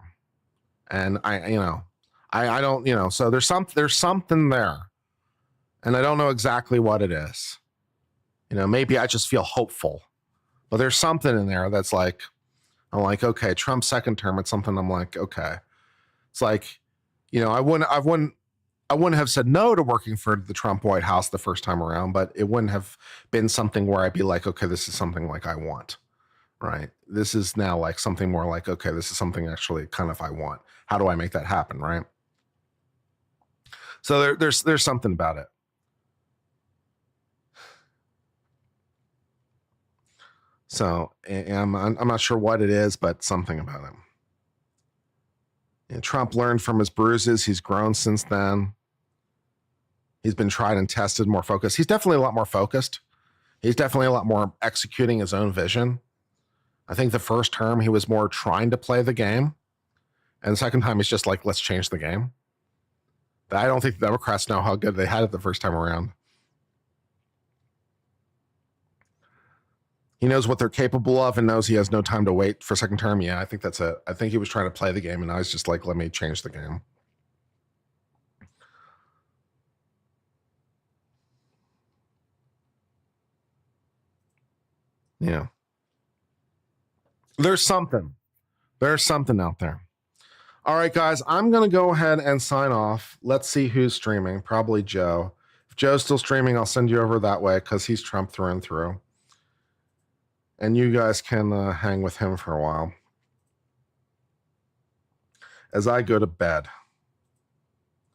And I don't, so there's something there, and I don't know exactly what it is. Maybe I just feel hopeful, but there's something in there that's like, I'm like, okay, Trump's second term. It's something I'm like, okay. It's like, I wouldn't have said no to working for the Trump White House the first time around, but it wouldn't have been something where I'd be like, okay, this is something like I want, right? This is now like something more like, okay, this is something actually kind of I want. How do I make that happen, right? So there's something about it. So I'm not sure what it is, but something about him. And Trump learned from his bruises. He's grown since then. He's been tried and tested, more focused. He's definitely a lot more focused. He's definitely a lot more executing his own vision. I think the first term he was more trying to play the game. And the second time he's just like, let's change the game. I don't think the Democrats know how good they had it the first time around. He knows what they're capable of and knows he has no time to wait for second term. Yeah, I think that's it. I think he was trying to play the game, and I was just like, let me change the game. Yeah. There's something out there. All right, guys, I'm going to go ahead and sign off. Let's see who's streaming. Probably Joe. If Joe's still streaming, I'll send you over that way because he's Trump through and through. And you guys can hang with him for a while as I go to bed.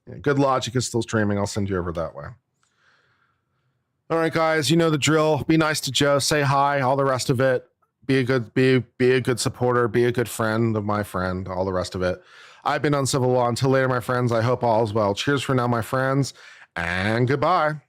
Yeah, Good Logic is still streaming. I'll send you over that way. All right, guys, you know the drill. Be nice to Joe. Say hi. All the rest of it. Be a good supporter. Be a good friend of my friend. All the rest of it. I've been Uncivil Law. Until later, my friends. I hope all is well. Cheers for now, my friends, and goodbye.